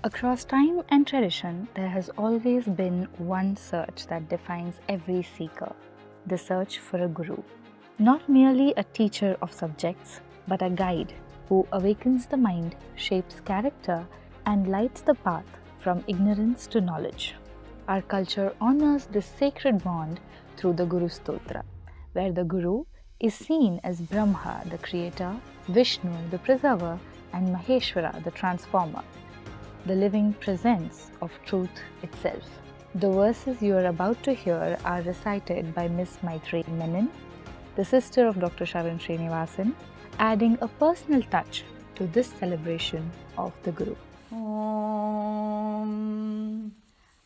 Across time and tradition, there has always been one search that defines every seeker, the search for a guru. Not merely a teacher of subjects, but a guide who awakens the mind, shapes character, and lights the path from ignorance to knowledge. Our culture honors this sacred bond through the Guru Stotra, where the Guru is seen as Brahma, the creator, Vishnu, the preserver, and Maheshwara, the transformer, the living presence of truth itself. The verses you are about to hear are recited by Miss Maitreyi Menon, the sister of Dr. Sharan Srinivasan, adding a personal touch to this celebration of the Guru. Om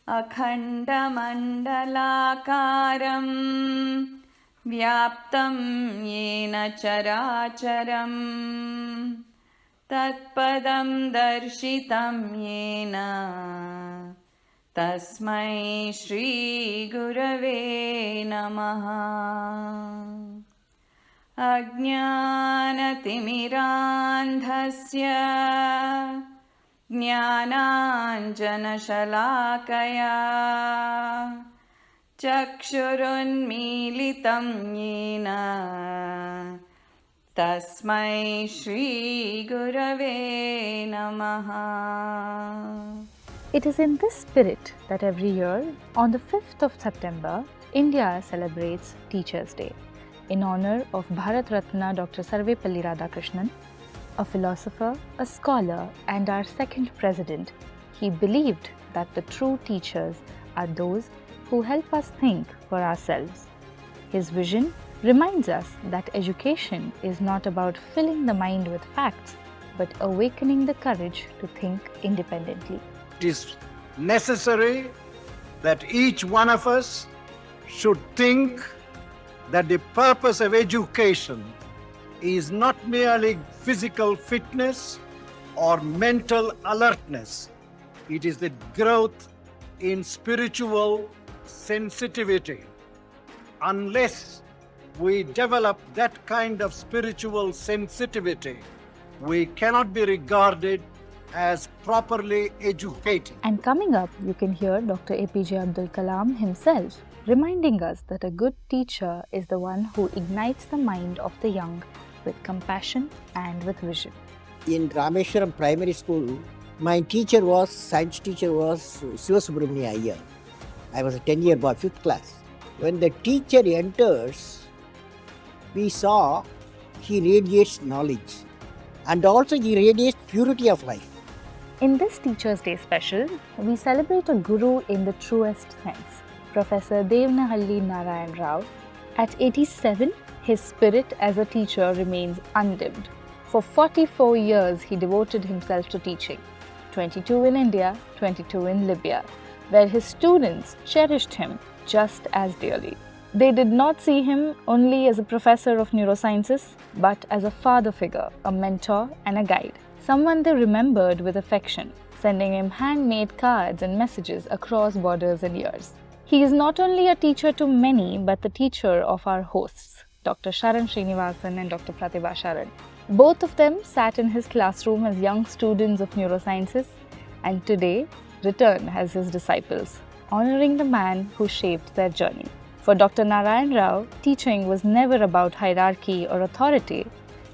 Akhandamandalakaram Vyaptam Yena Characharam Tatpadam Darshitam Yena Tasmai Shri Gurave Namaha. Ajnanatimirandhasya Jnananjanashalakaya Chakshurunmilitam Yena Tasmai Shri Gurave Namaha. It is in this spirit that every year, on the 5th of September, India celebrates Teachers' Day in honor of Bharat Ratna Dr. Sarvepalli Radhakrishnan, a philosopher, a scholar, and our second president. He believed that the true teachers are those who help us think for ourselves. His vision reminds us that education is not about filling the mind with facts, but awakening the courage to think independently. It is necessary that each one of us should think that the purpose of education is not merely physical fitness or mental alertness. It is the growth in spiritual sensitivity. Unless we develop that kind of spiritual sensitivity, we cannot be regarded as properly educated. And coming up, you can hear Dr. APJ Abdul Kalam himself reminding us that a good teacher is the one who ignites the mind of the young with compassion and with vision. In Rameshwaram Primary School, my science teacher was Siva Subramania Iyer. I was a 10-year boy, 5th class. When the teacher enters, we saw he radiates knowledge and also he radiates purity of life. In this Teachers' Day special, we celebrate a guru in the truest sense, Professor Devnahalli Narayan Rao. At 87, his spirit as a teacher remains undimmed. For 44 years, he devoted himself to teaching, 22 in India, 22 in Libya, where his students cherished him just as dearly. They did not see him only as a professor of neurosciences, but as a father figure, a mentor and a guide, someone they remembered with affection, sending him handmade cards and messages across borders and years. He is not only a teacher to many, but the teacher of our hosts, Dr. Sharan Srinivasan and Dr. Prathiba Sharan. Both of them sat in his classroom as young students of neurosciences and today return as his disciples, honoring the man who shaped their journey. For Dr. Narayan Rao, teaching was never about hierarchy or authority.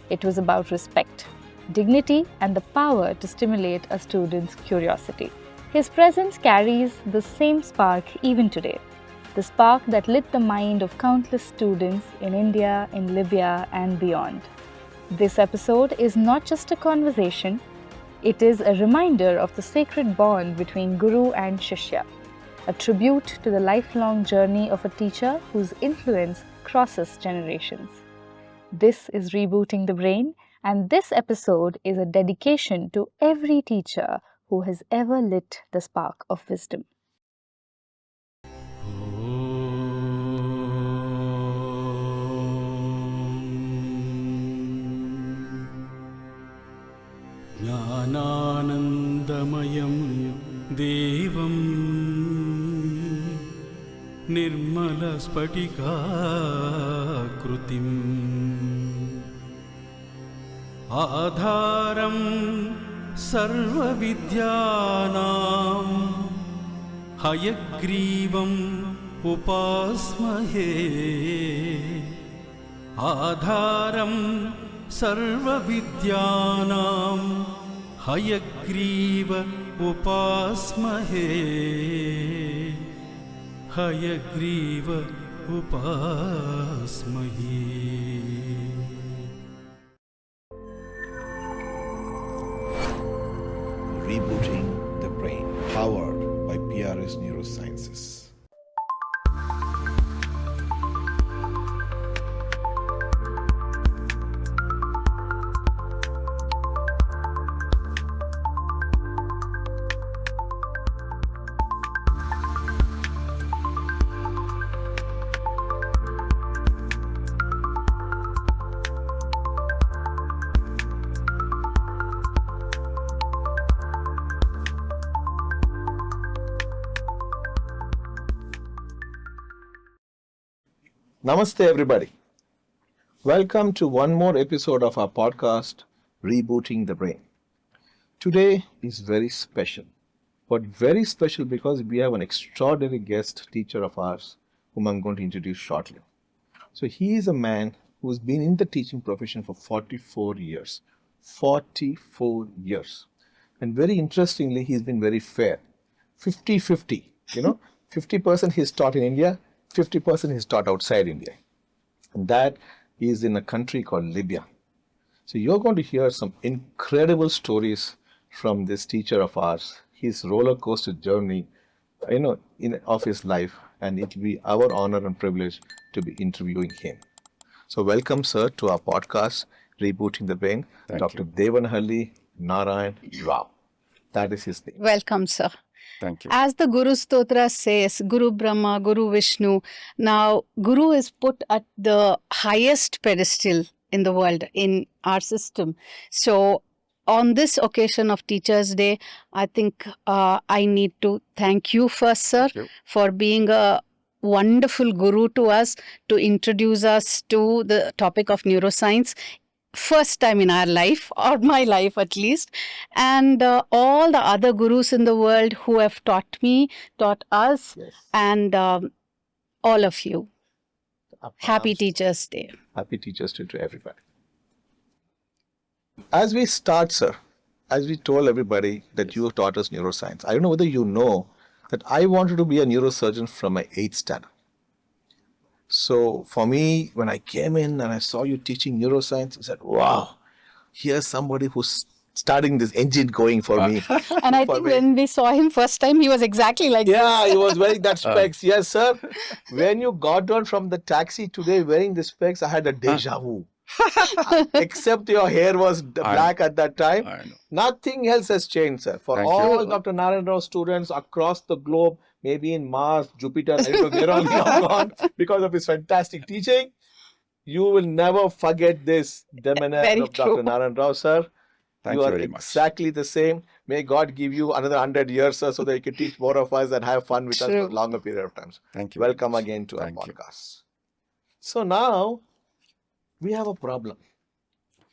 It was about respect, dignity, and the power to stimulate a student's curiosity. His presence carries the same spark even today, the spark that lit the mind of countless students in India, in Libya, and beyond. This episode is not just a conversation, it is a reminder of the sacred bond between Guru and Shishya, a tribute to the lifelong journey of a teacher whose influence crosses generations. This is Rebooting the Brain, and this episode is a dedication to every teacher who has ever lit the spark of wisdom. Jnananandamayam Devam Nirmala Spatika Krutim Adharam सर्वविद्यानां हयग्रीवम् उपास्महे आधारं सर्वविद्यानां Hayagriva उपास्महे Hayagriva उपास्महे. Rebooting the Brain, powered by PRS Neurosciences. Namaste, everybody. Welcome to one more episode of our podcast, Rebooting the Brain. Today is very special, but very special because we have an extraordinary guest teacher of ours whom I'm going to introduce shortly. So he is a man who's been in the teaching profession for 44 years. 44 years. And very interestingly, he's been very fair. 50-50, 50% he's taught in India, 50% he's taught outside India. And that is in a country called Libya. So you're going to hear some incredible stories from this teacher of ours, his roller coaster journey, of his life. And it will be our honor and privilege to be interviewing him. So welcome, sir, to our podcast, Rebooting the Brain, Dr. Devanahalli Narayan Rao. That is his name. Welcome, sir. Thank you. As the Guru Stotra says, Guru Brahma, Guru Vishnu. Now, Guru is put at the highest pedestal in the world, in our system. So, on this occasion of Teachers' Day, I think I need to thank you first, sir, for being a wonderful guru to us, to introduce us to the topic of neuroscience. First time in our life, or my life at least, and all the other gurus in the world who have taught me, taught us, and all of you. Happy Teachers' Day. Happy Teachers' Day to everybody. As we start, sir, as we told everybody that you have taught us neuroscience, I don't know whether you know that I wanted to be a neurosurgeon from my 8th standard. So for me, when I came in and I saw you teaching neuroscience, I said, wow, here's somebody who's starting this engine going for me. And I think when we saw him first time, he was exactly like this. Yeah, he was wearing that specs. Yes, sir. When you got down from the taxi today wearing the specs, I had a deja vu. Except your hair was black at that time. Nothing else has changed, sir. For all Dr. Narayan Rao students across the globe, maybe in Mars, Jupiter, I don't know where all you have gone because of his fantastic teaching, you will never forget this demeanor of Dr. Narayan Rao, sir. Thank you very much. Exactly the same. May God give you another 100 years, sir, so that you can teach more of us and have fun with us for a longer period of time. Thank you. Welcome again to our podcast. So now, we have a problem.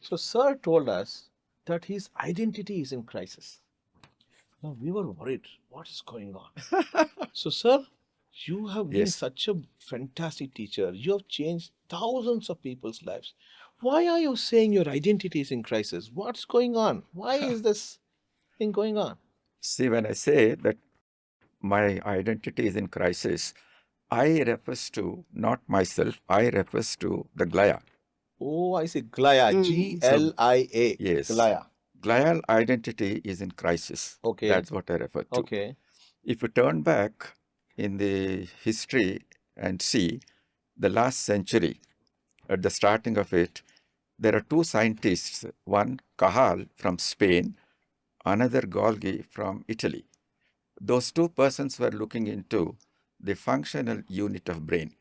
So sir told us that his identity is in crisis. Now we were worried. What is going on? So sir, you have been such a fantastic teacher. You have changed thousands of people's lives. Why are you saying your identity is in crisis? What's going on? Why is this thing going on? See, when I say that my identity is in crisis, I refers to not myself, I refers to the glial. Oh, I see. Glial. G-L-I-A. Yes. Glial. Glial identity is in crisis. Okay. That's what I refer to. Okay. If you turn back in the history and see the last century, at the starting of it, there are two scientists, one Cajal from Spain, another Golgi from Italy. Those two persons were looking into the functional unit of brain.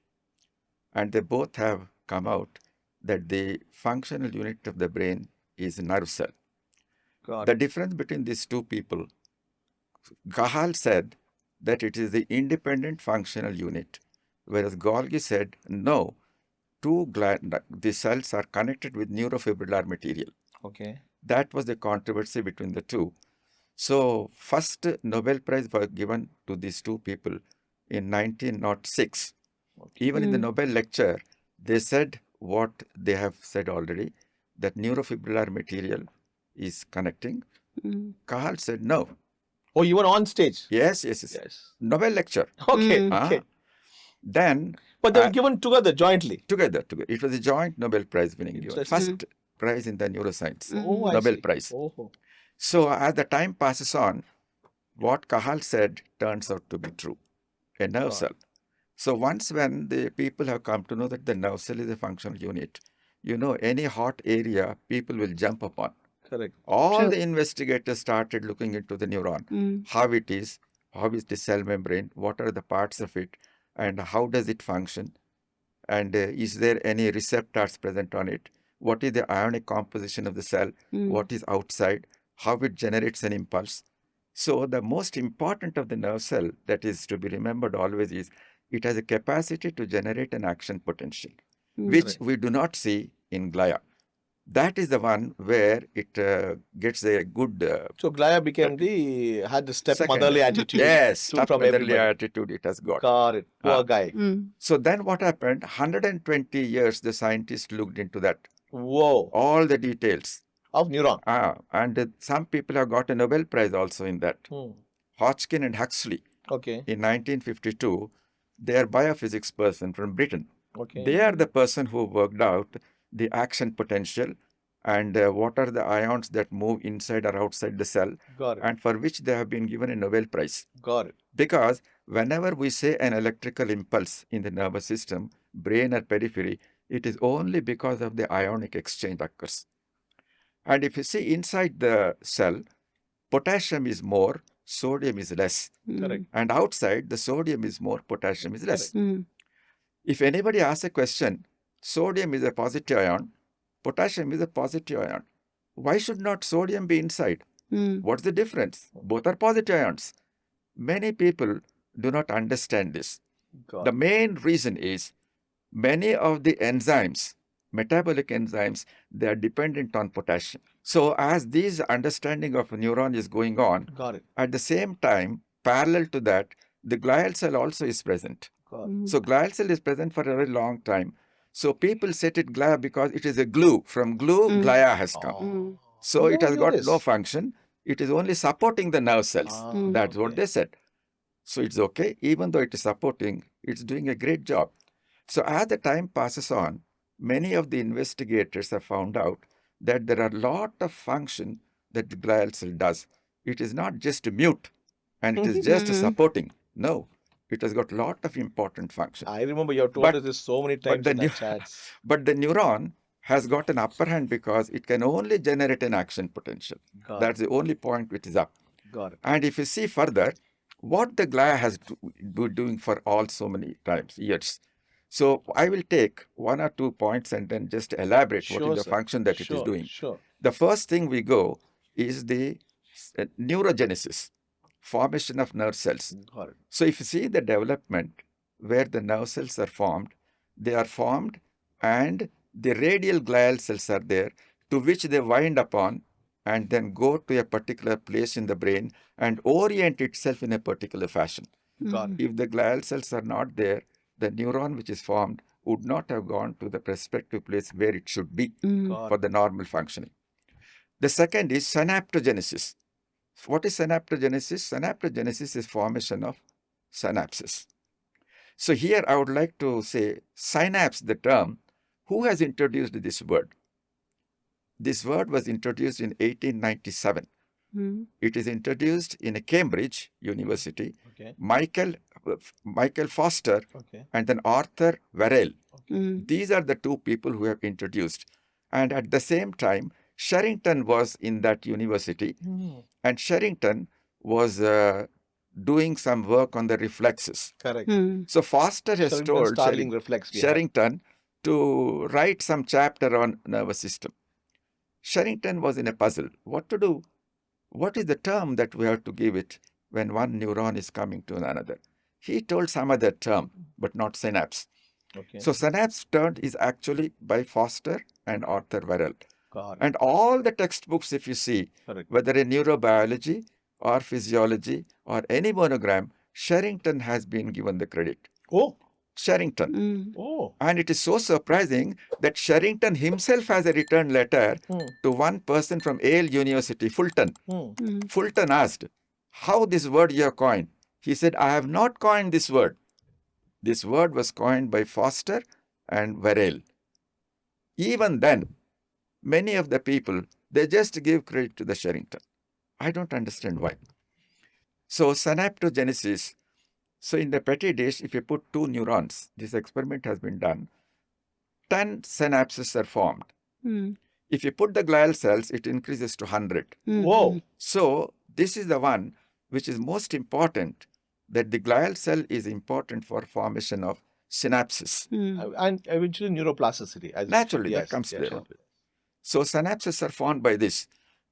And they both have come out that the functional unit of the brain is nerve cell. The difference between these two people, Cajal said that it is the independent functional unit, whereas Golgi said, no, the cells are connected with neurofibrillar material. Okay. That was the controversy between the two. So first Nobel Prize was given to these two people in 1906. Even in the Nobel lecture, they said what they have said already, that neurofibrillar material is connecting. Carl said no. Oh, you were on stage. Yes. Nobel lecture. Okay. Ah. Okay. Then, But they were given together jointly. together. It was a joint Nobel Prize winning. Interesting. First prize in the neuroscience. Oh, I Nobel see. Prize. Oh. So as the time passes on, what Cahal said turns out to be true. A nerve cell. So once when the people have come to know that the nerve cell is a functional unit, any hot area, people will jump upon. Correct. All the investigators started looking into the neuron, how is the cell membrane, what are the parts of it, and how does it function, and is there any receptors present on it, what is the ionic composition of the cell, what is outside, how it generates an impulse. So the most important of the nerve cell that is to be remembered always is it has a capacity to generate an action potential, which we do not see in glia. That is the one where it gets a good. So glia had the stepmotherly attitude. Yes, from stepmotherly everybody. attitude it has got. Got it. Poor guy. So then what happened? 120 years the scientists looked into that. Whoa. All the details. Of neuron. And some people have got a Nobel Prize also in that. Hodgkin and Huxley. Okay. In 1952, they are biophysics person from Britain. Okay. They are the person who worked out the action potential and what are the ions that move inside or outside the cell. Got it. And for which they have been given a Nobel Prize. Got it. Because whenever we say an electrical impulse in the nervous system, brain or periphery, it is only because of the ionic exchange occurs. And if you see inside the cell, potassium is more, sodium is less. Correct. And outside, the sodium is more, potassium is less. If anybody asks a question, sodium is a positive ion, potassium is a positive ion. Why should not sodium be inside? What's the difference? Both are positive ions. Many people do not understand this. The main reason is many of the enzymes, metabolic enzymes, they are dependent on potassium. So as this understanding of a neuron is going on, Got it. at the same time, parallel to that, the glial cell also is present. So glial cell is present for a very long time. So people set it glia because it is a glue. From glue, glia has come. So it has got no function. It is only supporting the nerve cells. That's what they said. So it's okay. Even though it is supporting, it's doing a great job. So as the time passes on, many of the investigators have found out that there are a lot of function that the glial cell does. It is not just mute and it is just supporting. No, it has got a lot of important function. I remember you have told us this so many times in our chats. But the neuron has got an upper hand because it can only generate an action potential. That's the only point which is up. Got it. And if you see further, what the glia has been doing for all so many years. So I will take one or 2 points and then just elaborate what is the function that it is doing. The first thing we go is the neurogenesis, formation of nerve cells. So if you see the development where the nerve cells are formed, they are formed and the radial glial cells are there to which they wind upon and then go to a particular place in the brain and orient itself in a particular fashion. If the glial cells are not there, the neuron which is formed would not have gone to the prospective place where it should be for the normal functioning. The second is synaptogenesis. What is synaptogenesis? Synaptogenesis is formation of synapses. So here I would like to say synapse, the term. Who has introduced this word? This word was introduced in 1897. It is introduced in Cambridge University. Michael Foster and then Arthur Verrell. These are the two people who have introduced. And at the same time, Sherrington was in that university. And Sherrington was doing some work on the reflexes. Correct. So Foster has told Sherrington to write some chapter on nervous system. Sherrington was in a puzzle. What to do? What is the term that we have to give it when one neuron is coming to another? He told some other term, but not synapse. So synapse term is actually by Foster and Arthur Verrell. Got it. And all the textbooks, if you see, Correct. whether in neurobiology or physiology or any monogram, Sherrington has been given the credit. Oh, Sherrington. Mm. oh. And it is so surprising that Sherrington himself has a return letter to one person from Yale University, Fulton. Mm. Fulton asked, how this word you have coined? He said, I have not coined this word. This word was coined by Foster and Varel. Even then, many of the people, they just give credit to the Sherrington. I don't understand why. So synaptogenesis, so in the petri dish, if you put two neurons, this experiment has been done, 10 synapses are formed. Mm. If you put the glial cells, it increases to 100. Whoa. So this is the one which is most important, that the glial cell is important for formation of synapses. Mm. And eventually neuroplasticity. As Naturally, that yes, comes yes, there. yes. So synapses are formed by this.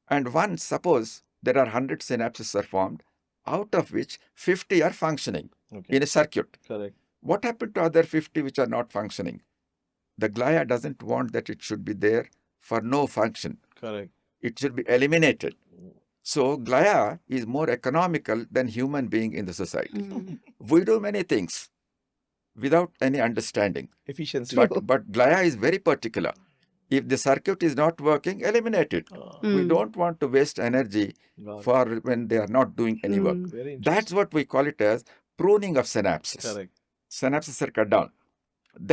And once, suppose there are 100 synapses are formed, out of which 50 are functioning Okay. in a circuit. Correct. What happened to other 50 which are not functioning? The glia doesn't want that it should be there for no function. Correct. It should be eliminated. So glia is more economical than human being in the society. Mm. We do many things without any understanding. Efficiency. But glia is very particular. If the circuit is not working, eliminate it. We Mm. don't want to waste energy Got it. for when they are not doing any work. Mm. Very That's interesting. what we call it as pruning of synapses. Correct. Synapses are cut down.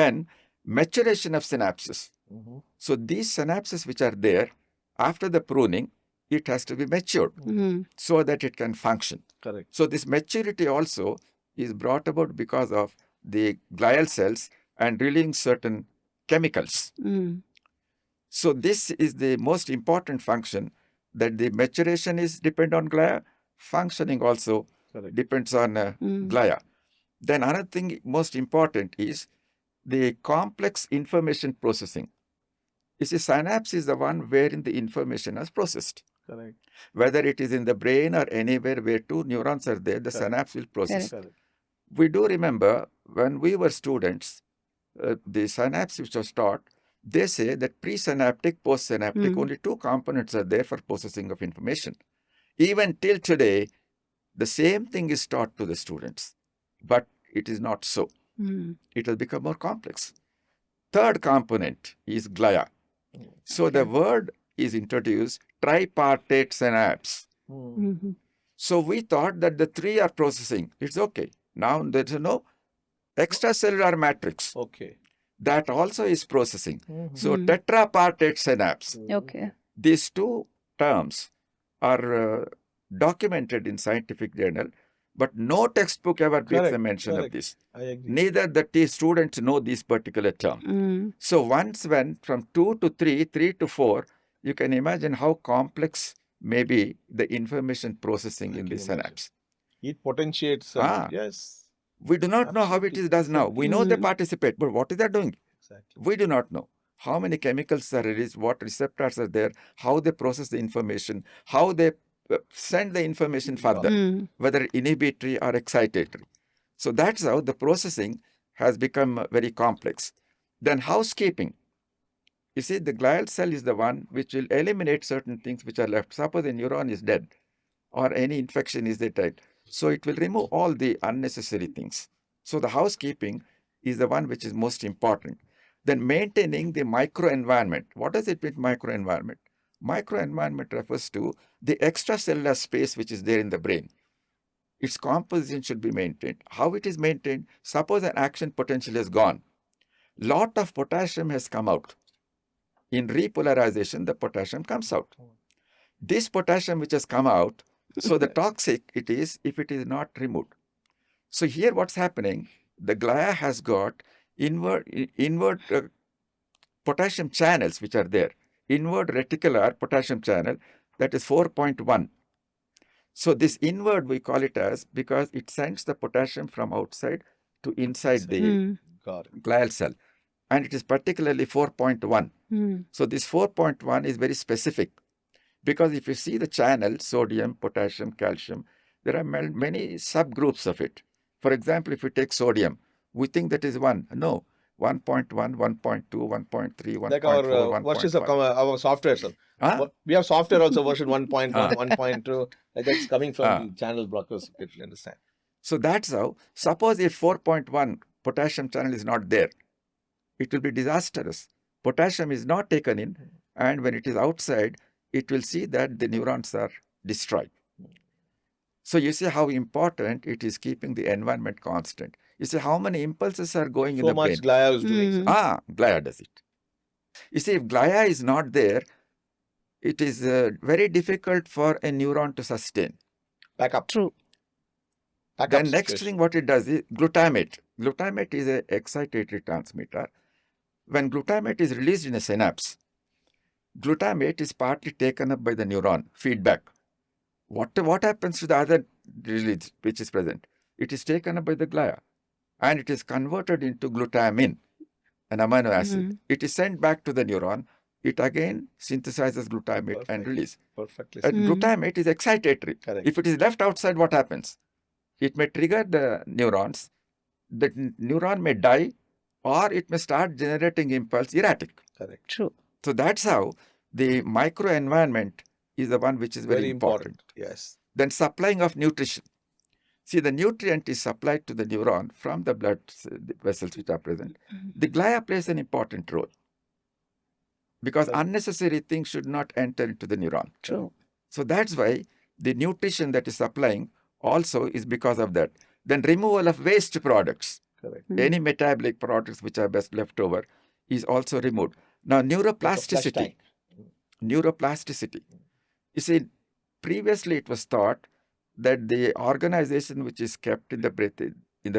Then maturation of synapses. Mhm. So these synapses which are there, after the pruning, it has to be matured Mm. so that it can function. Correct. So this maturity also is brought about because of the glial cells and releasing certain chemicals. Mm. So this is the most important function, that the maturation is depend on glia, functioning also Correct. depends on glia. Then another thing most important is the complex information processing. You see, synapse is the one wherein the information is processed. Correct. Whether it is in the brain or anywhere where two neurons are there, the Correct. synapse will process. Correct. We do remember when we were students, the synapse which was taught, they say that presynaptic, postsynaptic, only two components are there for processing of information. Even till today, the same thing is taught to the students, but it is not so. Mm. It will become more complex. Third component is glia. So the word is introduced, tripartite synapse. Mhm. So we thought that the three are processing. It's okay. Now there's no extracellular matrix. Okay. That also is processing. So tetrapartite synapse. Okay. These two terms are documented in scientific journal, but no textbook ever makes a Correct, mention of correct. this. I agree. Neither the students know this particular term. Mm. So once went from 2 to 3, 3 to 4, you can imagine how complex may be the information processing in the synapse. It potentiates. Ah. Yes. We do not know how it is does now. We know they participate, but what is that doing? Exactly. We do not know. How many chemicals are released, what receptors are there, how they process the information, how they send the information further, Mm. whether inhibitory or excitatory. So that's how the processing has become very complex. Then housekeeping. You see, the glial cell is the one which will eliminate certain things which are left. Suppose a neuron is dead or any infection is there, so it will remove all the unnecessary things. So the housekeeping is the one which is most important. Then maintaining the microenvironment. What does it mean, microenvironment? Microenvironment refers to the extracellular space which is there in the brain. Its composition should be maintained. How it is maintained? Suppose an action potential is gone. Lot of potassium has come out. In repolarization, the potassium comes out. This potassium which has come out, so the toxic it is if it is not removed. So here what's happening, the glia has got inward potassium channels which are there. Inward reticular potassium channel, that is 4.1. So this inward we call it as because it sends the potassium from outside to inside the Got it. glial cell. And it is particularly 4.1. Mm. So this 4.1 is very specific. Because if you see the channel, sodium, potassium, calcium, there are many subgroups of it. For example, if you take sodium, we think that is one. No, 1.1, 1.2, 1.3, Like 1.4, our versions of 1.5. our software, sir. Huh? We have software also version 1.1, Ah. 1.2. That's coming from Ah. the channel blockers. You can understand. So that's how, suppose if 4.1 potassium channel is not there, it will be disastrous. Potassium is not taken in, and when it is outside, it will see that the neurons are destroyed. So you see how important it is keeping the environment constant. You see how many impulses are going in So the much brain. glia is doing. sir. Glia does it. You see, if glia is not there, it is very difficult for a neuron to sustain. Back up. True. Back Then up next situation. thing what it does is glutamate. Glutamate is an excitatory transmitter. When glutamate is released in a synapse, glutamate is partly taken up by the neuron, feedback. What happens to the other release which is present? It is taken up by the glia and it is converted into glutamine, an amino acid. It is sent back to the neuron. It again synthesizes glutamate and Perfect. release. Perfectly. And glutamate is excitatory. Correct. If it is left outside, what happens? It may trigger the neurons. The neuron may die or it may start generating impulse erratic. Correct. True. So that's how the microenvironment is the one which is very important. Yes. Then supplying of nutrition. See, the nutrient is supplied to the neuron from the blood vessels which are present. The glia plays an important role because Correct. unnecessary things should not enter into the neuron. True. So that's why the nutrition that is supplying also is because of that. Then removal of waste products. Correct. Any metabolic products which are best left over is also removed. Now, neuroplasticity. tank. Neuroplasticity. You see, previously it was thought that the organization which is kept in the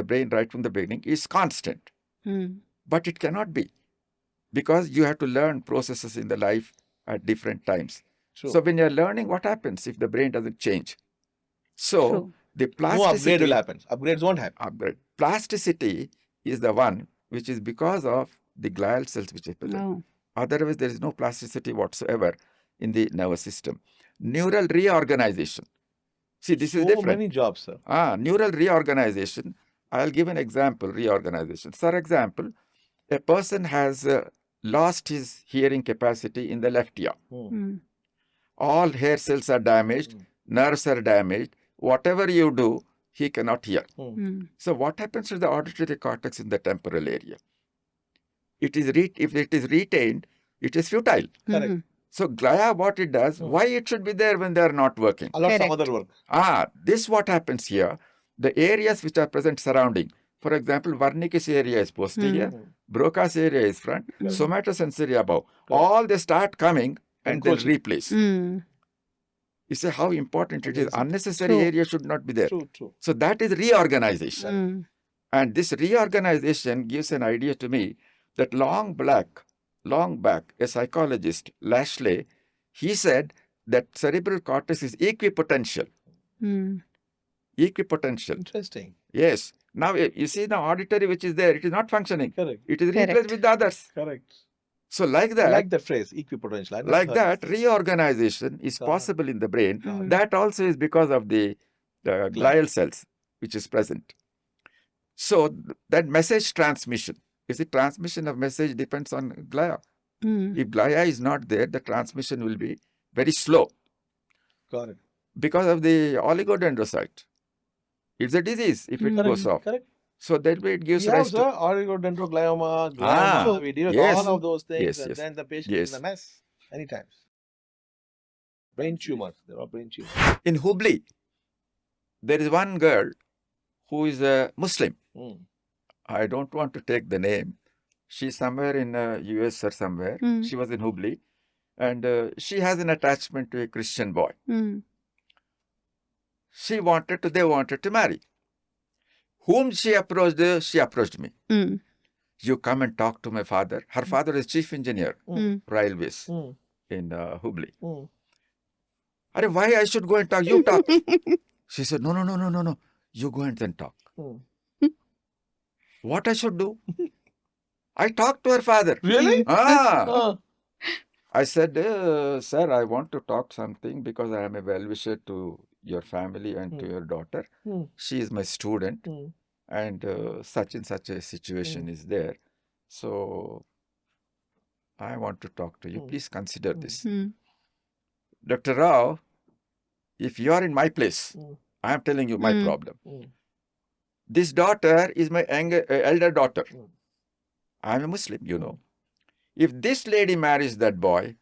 brain right from the beginning is constant. But it cannot be because you have to learn processes in the life at different times. True. So when you're learning, what happens if the brain doesn't change? So True. the No plasticity. upgrade will happen. Upgrades won't happen. Upgrade. Plasticity is the one which is because of the glial cells which are present. Oh. Otherwise, there is no plasticity whatsoever in the nervous system. Neural reorganization. See, this is So different. many jobs, sir. Neural reorganization. I'll give an example, reorganization. For example, a person has lost his hearing capacity in the left ear. All hair cells are damaged, nerves are damaged. Whatever you do, he cannot hear. So what happens to the auditory cortex in the temporal area? It is if it is retained, it is futile. Correct. So glia, what it does, why it should be there when they are not working? A lot of some Correct. other work. This what happens here. The areas which are present surrounding, for example, Wernicke's area is posterior, Broca's area is front, somatosensory above. All they start coming and they'll Encroaching. replace. You see how important it is. Amazing. Unnecessary True. area should not be there. True, true. So that is reorganization. And this reorganization gives an idea to me that long back, a psychologist, Lashley, he said that cerebral cortex is equipotential. Equipotential. Interesting. Yes. Now you see the auditory which is there, it is not functioning. Correct. It is Correct. replaced with the others. Correct. So like that, I like that phrase, equipotential. I never like heard that, that phrase. reorganization is possible in the brain. That also is because of the glial cells which is present. So that message transmission, you see, transmission of message depends on glia. If glia is not there, the transmission will be very slow Got it. because of the oligodendrocyte. It's a disease if it goes off. Correct. So that way it gives We rise have, sir, oligodendroglioma, glioma. Ah, We deal with yes. all of those things, Yes, and yes. then the patient Yes. is in a mess many times. Brain tumors. There are brain tumors. In Hubli, there is one girl who is a Muslim. I don't want to take the name. She's somewhere in US or somewhere. She was in Hubli. And she has an attachment to a Christian boy. They wanted to marry. Whom she approached me. You come and talk to my father. Her father is chief engineer, railways in Hubli. Arey, why I should go and talk? You talk. She said, no. You go and then talk. What I should do? I talked to her father. Really? I said, sir, I want to talk something because I am a well-wisher to your family and to your daughter. She is my student and such and such a situation is there. So I want to talk to you. Please consider this. Mm. Dr. Rao, if you are in my place, I am telling you my problem. This daughter is my elder daughter. I am a Muslim, you know. If this lady marries that boy,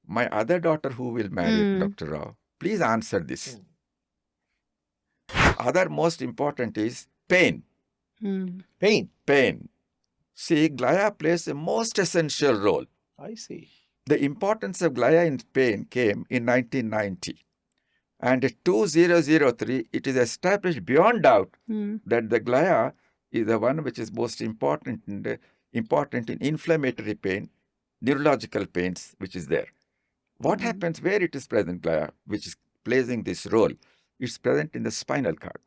my other daughter who will marry Dr. Rao, please answer this. Other most important is pain. Pain. Pain. See, glia plays a most essential role. I see. The importance of glia in pain came in 1990. And in 2003, it is established beyond doubt that the glia is the one which is most important in inflammatory pain, neurological pains, which is there. What happens where it is present, glia, which is playing this role? It's present in the spinal cord.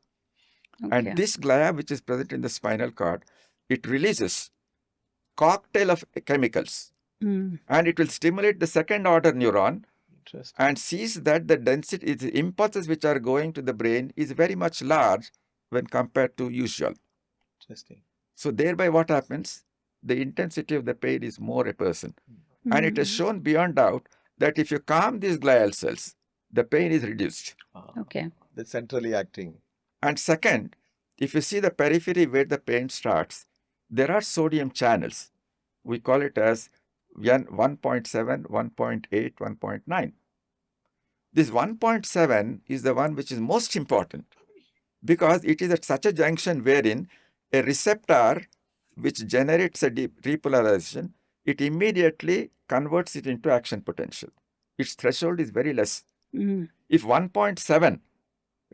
Okay. And this glia, which is present in the spinal cord, it releases cocktail of chemicals. And it will stimulate the second order neuron and sees that the density, the impulses which are going to the brain is very much large when compared to usual. Interesting. So thereby what happens? The intensity of the pain is more a person. And it is shown beyond doubt that if you calm these glial cells, the pain is reduced. Okay. That's centrally acting. And second, if you see the periphery where the pain starts, there are sodium channels. We call it as 1.7, 1.8, 1.9. This 1.7 is the one which is most important because it is at such a junction wherein a receptor which generates a repolarization, it immediately converts it into action potential. Its threshold is very less. If 1.7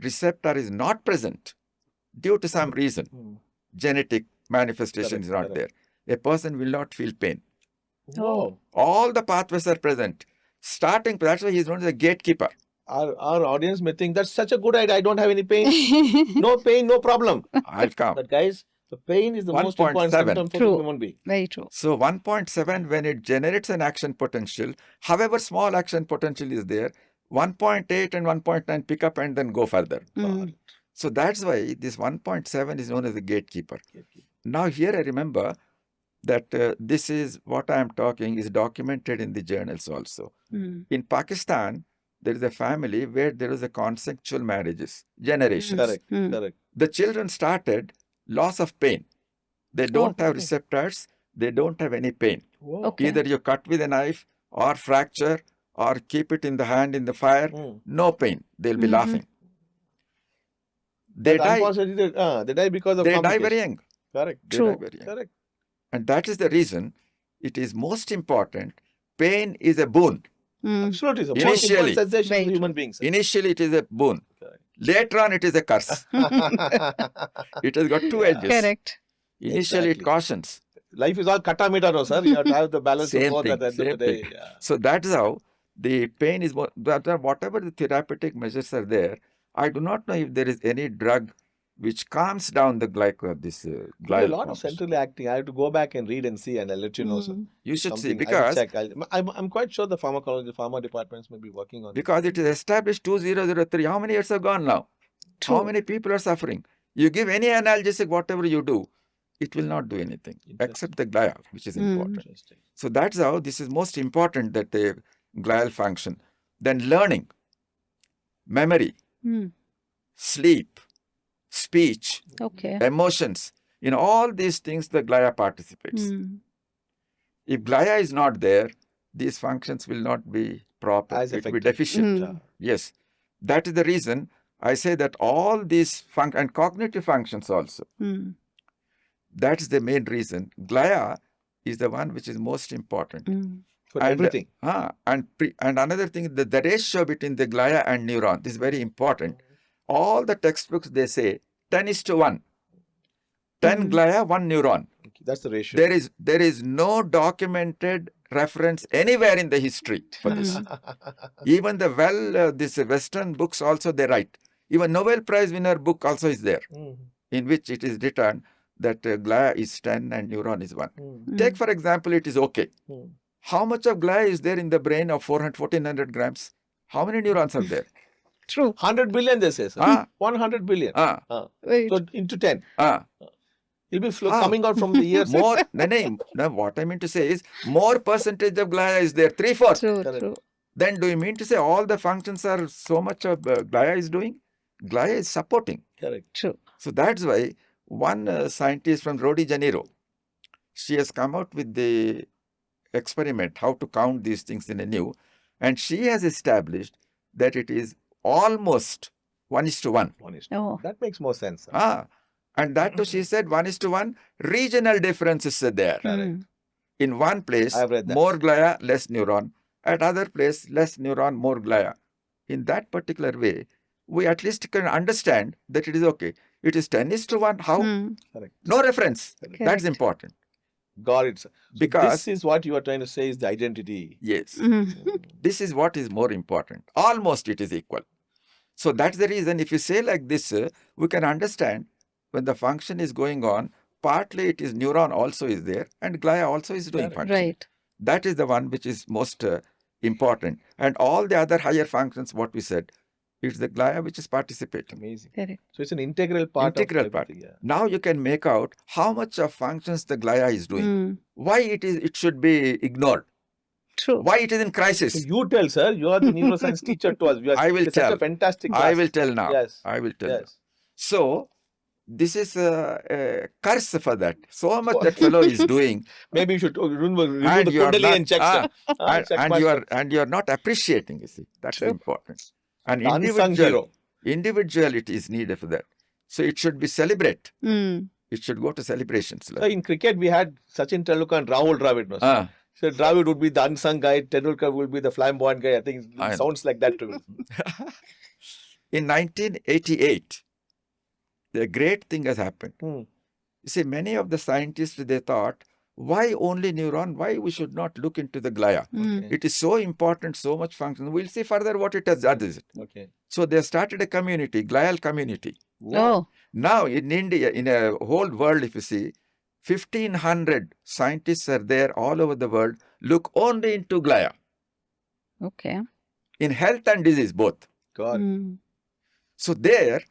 receptor is not present due to some reason, genetic manifestation is not there, a person will not feel pain. Oh. All the pathways are present. Starting, that's why he is known as a gatekeeper. Our audience may think that's such a good idea. I don't have any pain. No pain, no problem. I'll come. But guys, the pain is the most 1.7. important symptom for True. the human being. Very true. So 1.7, when it generates an action potential, however small action potential is there, 1.8 and 1.9 pick up and then go further. So that's why this 1.7 is known as the gatekeeper. Now here I remember that this is what I am talking is documented in the journals also. In Pakistan, there is a family where there is a consensual marriages, generations. Correct. Correct. The children started loss of pain. They don't have receptors. They don't have any pain. Whoa. Okay. Either you cut with a knife or fracture or keep it in the hand in the fire, no pain. They'll be laughing. They But die. unfortunately, they die because of They die complications. very young. Correct. They True. die very young. Correct. And that is the reason it is most important. Pain is a boon. Absolutely. The most Initially. important sensation Very for true. human beings. Initially, it is a boon. Correct. Later on, it is a curse. It has got two edges. Correct. Initially, it Exactly. cautions. Life is all kata-mita, no, sir. You have to have the balance of Same both thing, at the end of same the day. thing. Yeah. So that is how the pain is. Whatever the therapeutic measures are there, I do not know if there is any drug which calms down the There are glial a lot of formation. centrally acting. I have to go back and read and see, and I'll let you know, sir. You should see Something I'll because check. I'm quite sure the pharma departments may be working on because it is established 2003. How many years have gone now? True. How many people are suffering? You give any analgesic, whatever you do, it will not do anything except the glia, which is important. Interesting. So that's how this is most important, that the glial function. Then learning, memory, sleep, speech, Okay. emotions. In all these things, the glia participates. If glia is not there, these functions will not be proper. As It will be effective. deficient. Yes. That is the reason I say that all these and cognitive functions also. That is the main reason. Glia is the one which is most important. For And, everything. and another thing, the ratio between the glia and neuron, this is very important. All the textbooks, they say 10:1. 10 glia, 1 neuron. Okay, that's the ratio. There is no documented reference anywhere in the history for this. Even this Western books also they write. Even Nobel Prize winner book also is there, in which it is written that glia is 10 and neuron is 1. Take for example, it is okay. How much of glia is there in the brain of 1400 grams? How many neurons are there? True. 100 billion, they say, sir. 100 billion. Very So into 10. It'll be How? coming out from the ears. More, no, what I mean to say is more percentage of glia is there, 3/4. True, Correct. true. Then do you mean to say all the functions are so much of glia is doing? Glia is supporting. Correct. True. So that's why one scientist from Rio de Janeiro, she has come out with the experiment how to count these things in a new, and she has established that it is almost 1:1. Oh. That makes more sense. Sir. And that too, she said 1:1. Regional differences are there. Mm. In one place, I've read that. more glia, less neuron. At other place, less neuron, more glia. In that particular way, we at least can understand that it is okay. It is 10:1. How? Mm. Correct. No reference. That's Correct. important. Got it. Sir. So Because this is what you are trying to say is the identity. yes, Mm. this is what is more important. Almost it is equal. So that's the reason if you say like this, we can understand when the function is going on, partly it is neuron also is there and glia also is doing function. Right. That is the one which is most important. And all the other higher functions, what we said, it's the glia which is participating. Amazing. Correct. So it's an integral part Integral of part. everything. Yeah. Now you can make out how much of functions the glia is doing. Mm. Why it should be ignored. True. Why it is in So crisis. you tell, sir. You are the neuroscience teacher to us. We are, I will it's such tell. a fantastic class. I will tell now. Yes. I will tell now. Yes. So this is a curse for that. So much that fellow is doing, Maybe you should remove and the you are kundali not, and check. sir. Check and my you are steps. and you are not appreciating. You see, that's True. important. And The unsung hero. individuality is needed for that. So it should be celebrate. Mm. It should go to celebrations. So in cricket, we had Sachin Tendulkar and Rahul Dravid. No, sir? Ah, So Dravid would be the unsung guy. Tendulkar will be the flamboyant guy. I think I know. it sounds like that to me. in 1988, the great thing has happened. Hmm. You see, many of the scientists, they thought, why only neuron? Why we should not look into the glia? Mm. It is so important, so much function. We'll see further what it has done. Okay. So they started a community, glial community. Oh. Now in India, in a whole world, if you see, 1,500 scientists are there all over the world, look only into glia, Okay. in health and disease, both. God. Mm. So there,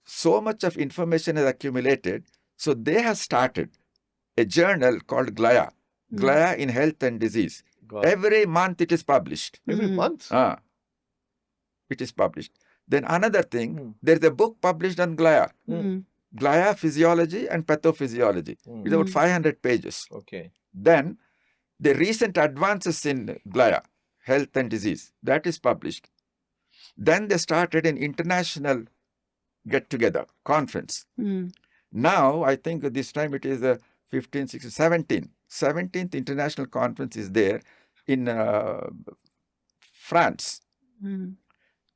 so much of information is accumulated. So they have started a journal called Glia, Glia in Health and Disease. God. Every month it is published. Every Mm. month. It is published. Then another thing, Hmm. there's a book published on glia, Mm. glia physiology and pathophysiology. Hmm. It's about 500 pages. Okay. Then the recent advances in glia, health and disease, that is published. Then they started an international get-together conference. Mm. Now, I think this time it is 15, 16, 17. 17th International Conference is there in France Mm.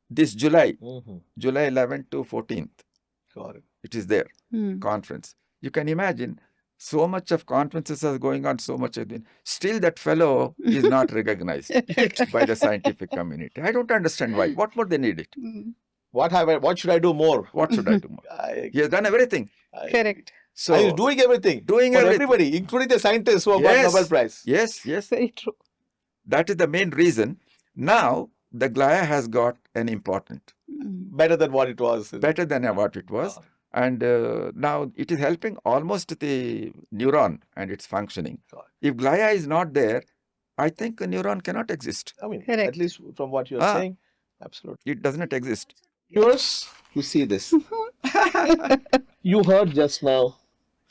this July, Mm-hmm. July 11th to 14th. Got it. It is there, Mm. conference. You can imagine so much of conferences are going on, so much of it. Still that fellow is not recognized by the scientific community. I don't understand why. What more they need it? Mm. What should I do more? What should I do more? I, He has done everything. Correct. So I was doing everything. Doing for everything. everybody, including the scientists who have got Yes. Nobel Prize. Yes, yes. Very true. That is the main reason. Now the glia has got an important, Mm. Better than what it was. better than what it was. And now it is helping almost the neuron and its functioning. Got If glia is not there, I think a neuron cannot exist. I mean, Correct. at least from what you're Ah. saying, absolutely. It does not exist. Yours, you see this. You heard just now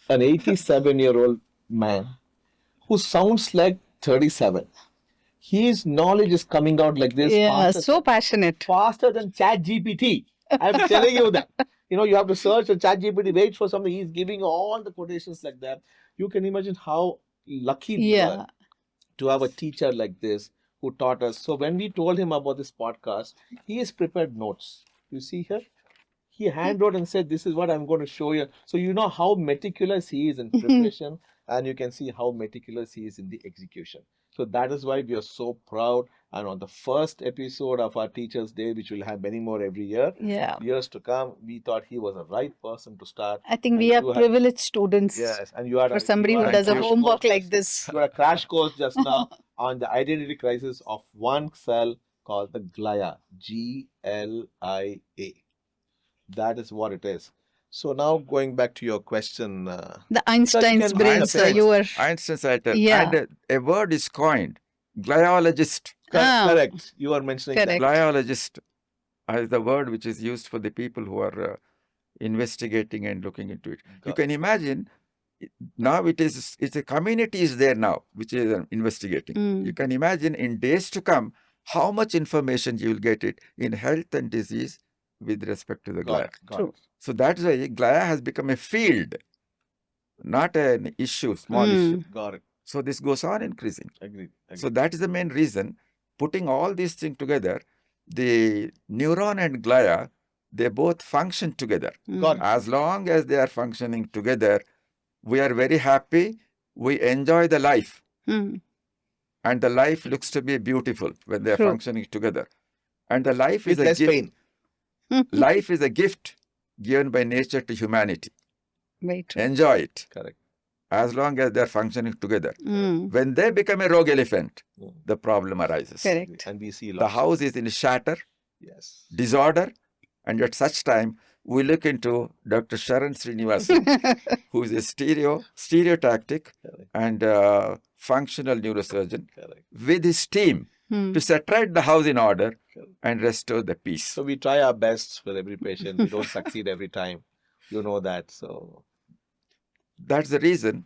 an 87-year-old man who sounds like 37. His knowledge is coming out like this Yeah, faster, so passionate. faster than Chat GPT. I'm telling you that. You know, you have to search and Chat GPT, wait for something. He's giving all the quotations like that. You can imagine how lucky we Yeah. are to have a teacher like this who taught us. So when we told him about this podcast, he has prepared notes. You see here? He handwrote and said, this is what I'm going to show you. So you know how meticulous he is in preparation and you can see how meticulous he is in the execution. So that is why we are so proud. And on the first episode of our Teachers' Day, which will have many more every year, Yeah. years to come, we thought he was the right person to start. I think And we are you had- privileged students. Yes, and you are For somebody you who are a does a crash homework course like just- this. You are a crash course just now on the identity crisis of one cell called the glia, Glia. That is what it is. So now going back to your question, The Einstein's can brain, answer sir. it. You were. Einstein's writer. Yeah. And a word is coined, gliologist. correct. You are mentioning Correct. Gliologist is the word which is used for the people who are investigating and looking into it. You Got can imagine now it's a community is there now which is investigating. Mm. You can imagine in days to come how much information you will get it in health and disease with respect to the it. Got glia. it. Got True. it. So that's why glia has become a field, not an issue, small issue. Got it. So this goes on increasing. Agreed. Agreed. So that is the main reason. Putting all these things together, the neuron and glia, they both function together. Got it. As long as they are functioning together, we are very happy. We enjoy the life. Mm. And the life looks to be beautiful when they are True. functioning together. And the life With is a less gift. pain. Life is a gift given by nature to humanity. Very true. Enjoy it Correct. as long as they are functioning together. Mm. When they become a rogue elephant, Mm. the problem arises. Correct. And we see The lots. house is in shatter, Yes. disorder, and at such time, we look into Dr. Sharan Srinivasan, who is a stereotactic Correct. and functional neurosurgeon, Correct. with his team Mm. to set right the house in order Correct. and restore the peace. So we try our best for every patient. We don't succeed every time. You know that. So That's the reason.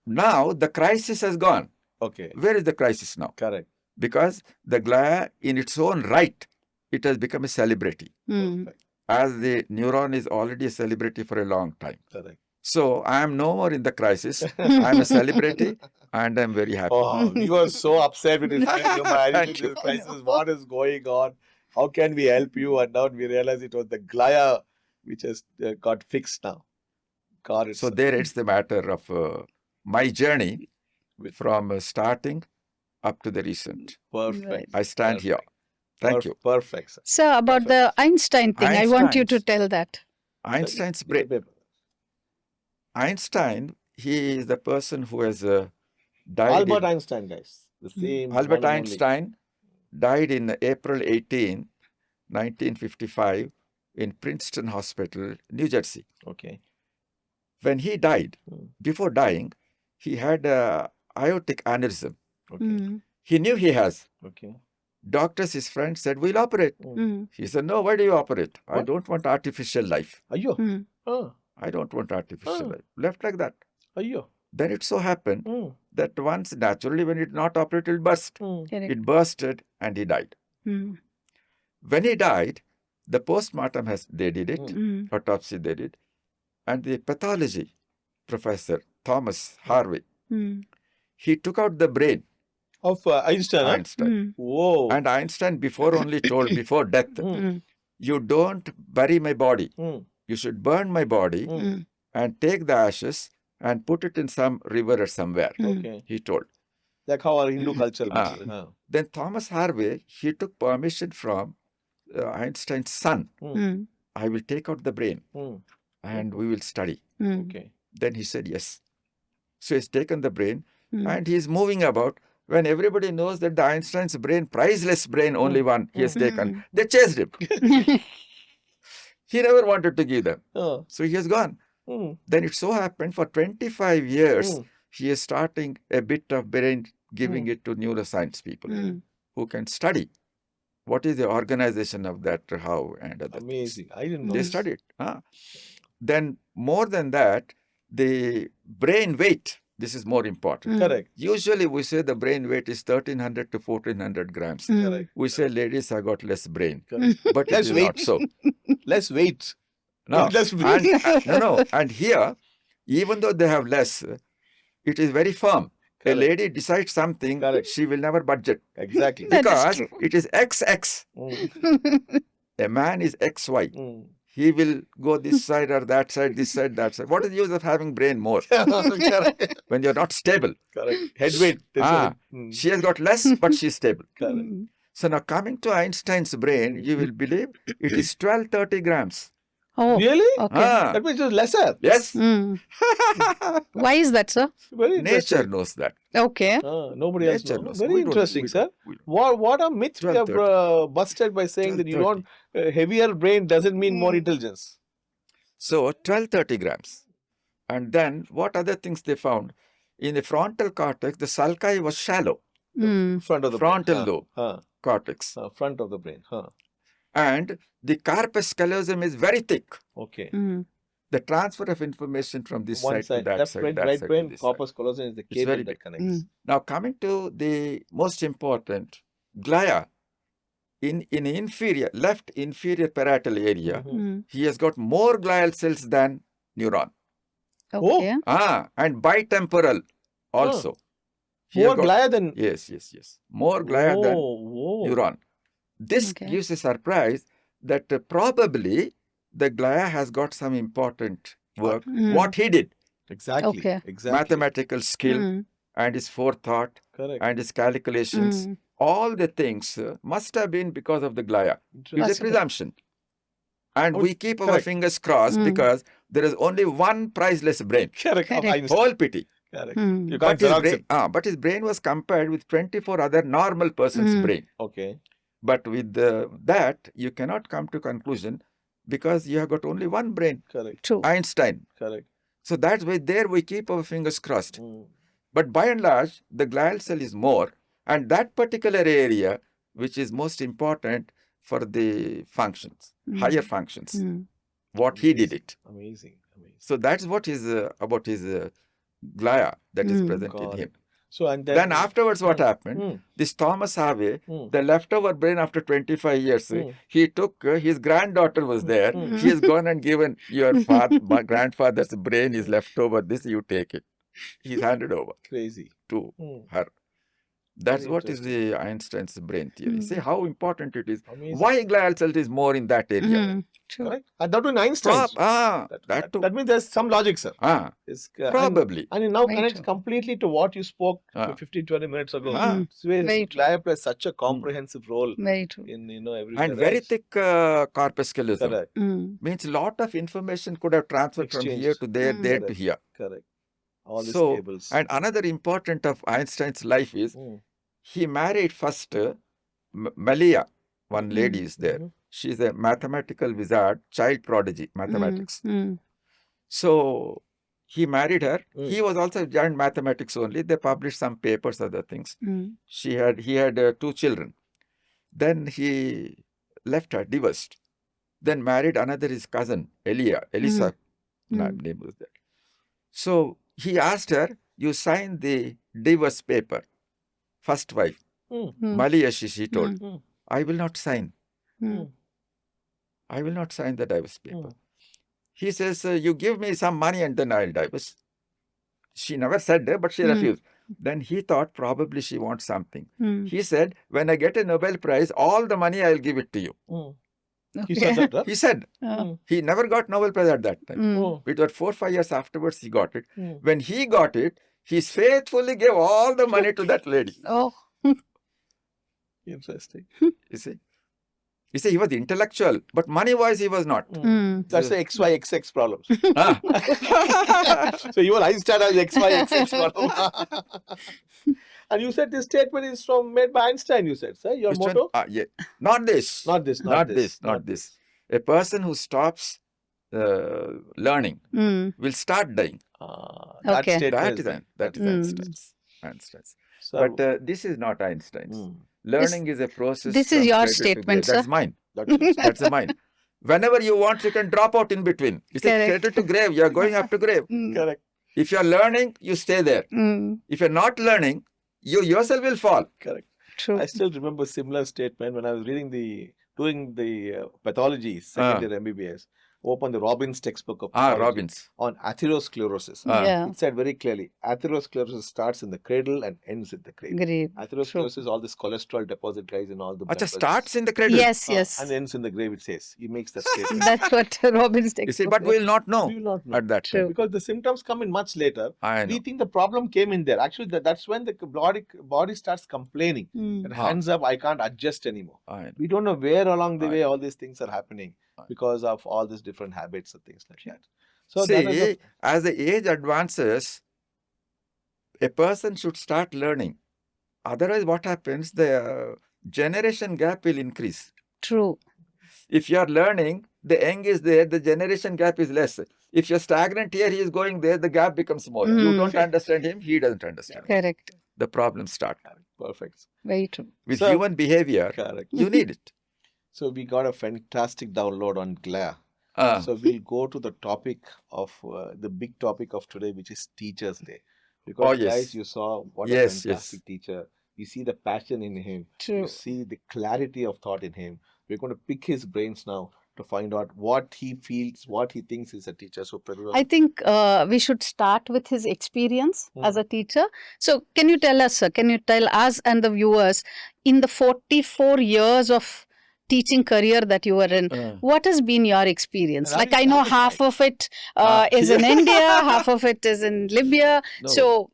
Now the crisis has gone. okay. Where is the crisis now? Correct. Because the glia, in its own right, it has become a celebrity. Mm. Perfect. As the neuron is already a celebrity for a long time. Correct. So I am no more in the crisis. I am a celebrity and I'm very happy. Oh, we were so upset when you said you married Thank to you. this crisis. What is going on? How can we help you? And now we realize it was the glia which has got fixed now. Got it. So sir. there it's the matter of my journey With- from starting up to the recent. Perfect. Right. I stand here. Thank you. Perfect. Sir. Sir, about the Einstein thing, I want you to Einstein's- tell that. Einstein's Give brain. a paper. Einstein, he is the person who has died. Albert Einstein, guys. The same. Albert one and only. Einstein died in April 18, 1955 in Princeton Hospital, New Jersey. Okay. When he died, Hmm. before dying, he had a aortic aneurysm. Okay. Mm. He knew he has. Okay. Doctors, his friends said, we'll operate. Mm. He said, no, why do you operate? I What? don't want artificial life. Ayo. Mm. Oh. I don't want artificial Oh. life. Left like that. Ayo. Then it so happened Mm. that once naturally when it not operated, it will burst. Mm. Correct. It bursted and he died. Mm. When he died, the postmortem they did it, Mm. autopsy they did, and the pathology professor, Thomas Harvey, Mm. he took out the brain, Of Einstein. Huh? Einstein. Mm. Whoa. And Einstein before only told, before death, Mm. you don't bury my body. Mm. You should burn my body Mm. and take the ashes and put it in some river or somewhere, Mm. Okay. he told. Like how our Hindu culture Ah. is. Huh. Then Thomas Harvey, he took permission from Einstein's son. Mm. I will take out the brain Mm. and we will study. Mm. Okay. Then he said yes. So he's taken the brain Mm. and he's moving about. When everybody knows that the Einstein's brain, priceless brain, only one he has taken, they chased him. He never wanted to give them. Oh. So he has gone. Mm. Then it so happened for 25 years, Mm. he is starting a bit of brain, giving it to neuroscience people Mm. who can study what is the organization of that, how, and other things. Amazing. I didn't know. They this. studied. Then more than that, the brain weight, this is more important. Mm. Correct. Usually we say the brain weight is 1300 to 1400 grams. Mm. Correct. We say ladies have got less brain, Correct. but it Less is weight. not so. Let's wait. No. Less weight. No. And here, even though they have less, it is very firm. A Correct. lady decides something, Correct. she will never budget Exactly. That is because true. it is XX. Mm. A man is XY. Mm. He will go this side or that side, this side, that side. What is the use of having brain more Correct. when you're not stable? Correct. Head weight. That's Ah, it. Mm. She has got less, but she's stable. Correct. Mm. So now coming to Einstein's brain, you will believe it is 1230 grams. Oh, Really? okay. Ah, That means it's lesser. yes, Mm. Why is that, sir? Very nature interesting. knows that. Okay. Nobody else Nature knows. knows. Very We don't- interesting, we sir. don't- What a myth we have 12:30. busted by saying that you 12:30. don't heavier brain doesn't mean more intelligence. So 1230 grams. And then what other things they found? In the frontal cortex, the sulci was shallow. Front of the Frontal brain. lobe cortex. Front of the brain. And the corpus callosum is very thick. Okay. The transfer of information from this One side to that left side, brain, that right side brain, to this corpus side. callosum is the It's very cable that big. connects. Now coming to the most important, glia. In inferior, left inferior parietal area, he has got more glial cells than neuron. Okay. And bitemporal also. He has More got- glia than... Yes. More glia than Oh. neuron. This Okay. gives a surprise that probably the glia has got some important work. What he did, Exactly. Okay. Exactly. mathematical skill and his forethought Correct. and his calculations, all the things must have been because of the glia. It's a Possible. presumption. And we keep our correct. fingers crossed because there is only one priceless brain. Correct. Correct. Einstein. Whole pity. Correct. You can't But his, pronounce it. but his brain was compared with 24 other normal person's brain. Okay. But with that, you cannot come to conclusion because you have got only one brain. Correct. True. Einstein. Correct. So that's why there we keep our fingers crossed. But by and large, the glial cell is more. And that particular area, which is most important for the functions, higher functions, what he did it. Amazing. So that's what is about his glia that is present Got in it. him. So and Then afterwards, what happened? This Thomas Harvey, the leftover brain after 25 years, he took, his granddaughter was there. She has gone and given your my grandfather's brain is left over. This you take it. He's handed over Crazy. to her. That's Very what is the Einstein's brain theory. See how important it is. Amazing. Why glial cell is more in that area? True. Correct. And that was Einstein. That means there's some logic, sir. It's, And- probably. And it now Very connects true. completely to what you spoke 15-20 minutes ago. It's where Very true. glia plays such a comprehensive role Very true. in every And very thick corpus callosum. Correct. Means lot of information could have transferred from Exchanged. here to there, there to Correct. here. Correct. All these So, cables. and another important of Einstein's life is he married first Malia, one lady is there. She's a mathematical wizard, child prodigy, mathematics. So he married her. He was also joined mathematics only. They published some papers, other things. He had 2 children. Then he left her, divorced. Then married another his cousin, Elisa. Name was there. So he asked her, you sign the divorce paper. First wife, Malia, she told, I will not sign. I will not sign the divorce paper. He says, you give me some money and then I'll divorce. She never said that, but she refused. Then he thought probably she wants something. He said, when I get a Nobel Prize, all the money I'll give it to you. He said that, huh? He said, he never got Nobel Prize at that time. It was 4 or 5 years afterwards he got it. When he got it, he faithfully gave all the money to that lady. Oh. Interesting. You see? You see, he was intellectual, but money-wise he was not. That's the XY-XX problem. Ah. So even Einstein has XY-XX problem. And you said this statement is made by Einstein, you said, sir? Your Which one? motto? Yeah. Not this. Not this. Not this. A person who stops learning will start dying. That Okay. statement That is Einstein's. So, But this is not Einstein's. Learning is a process. This is from your cradle to statement, grave. sir. That's mine. that's That's mine. Whenever you want, you can drop out in between. You say Correct. cradle to grave, you are going up to grave. correct. If you are learning, you stay there. If you're not learning, you yourself will fall. Correct. True. I still remember a similar statement when I was doing the pathology, second year MBBS. Open the Robbins textbook of pathology Robbins. on atherosclerosis. Yeah. It said very clearly, atherosclerosis starts in the cradle and ends in the grave. Grave. Atherosclerosis, all this cholesterol deposit rise in all the blood Acha, vessels. starts in the cradle. Yes, yes. And ends in the grave, it says. He makes that statement. That's what Robin's You see, textbook but we will not know We will not know. at that True. time. Because the symptoms come in much later. I We know. think the problem came in there. Actually, that's when the body starts complaining. That hands up, I can't adjust anymore. I know. We don't know where along the Right. way all these things are happening Right. because of all these different habits and things like that. So that is See, as the age advances, a person should start learning. Otherwise, what happens? The generation gap will increase. True. If you are learning, the young is there, the generation gap is less. If you're stagnant here, he is going there, the gap becomes more. You don't understand him, he doesn't understand. Correct. The problems start. Perfect. Very true. With So- human behavior, Correct. you need it. So we got a fantastic download on glial. Ah. So we'll go to the topic of the big topic of today, which is Teachers' Day. Because Oh, yes. guys, you saw what Yes, a fantastic teacher. You see the passion in him. True. You see the clarity of thought in him. We're going to pick his brains now to find out what he feels, what he thinks is a teacher. So Prathiba, I think we should start with his experience as a teacher. So, can you tell us, sir, can you tell us and the viewers, in the 44 years of teaching career that you were in, what has been your experience? And Like, are I you know satisfied? half of it is in India, half of it is in Libya. No, So,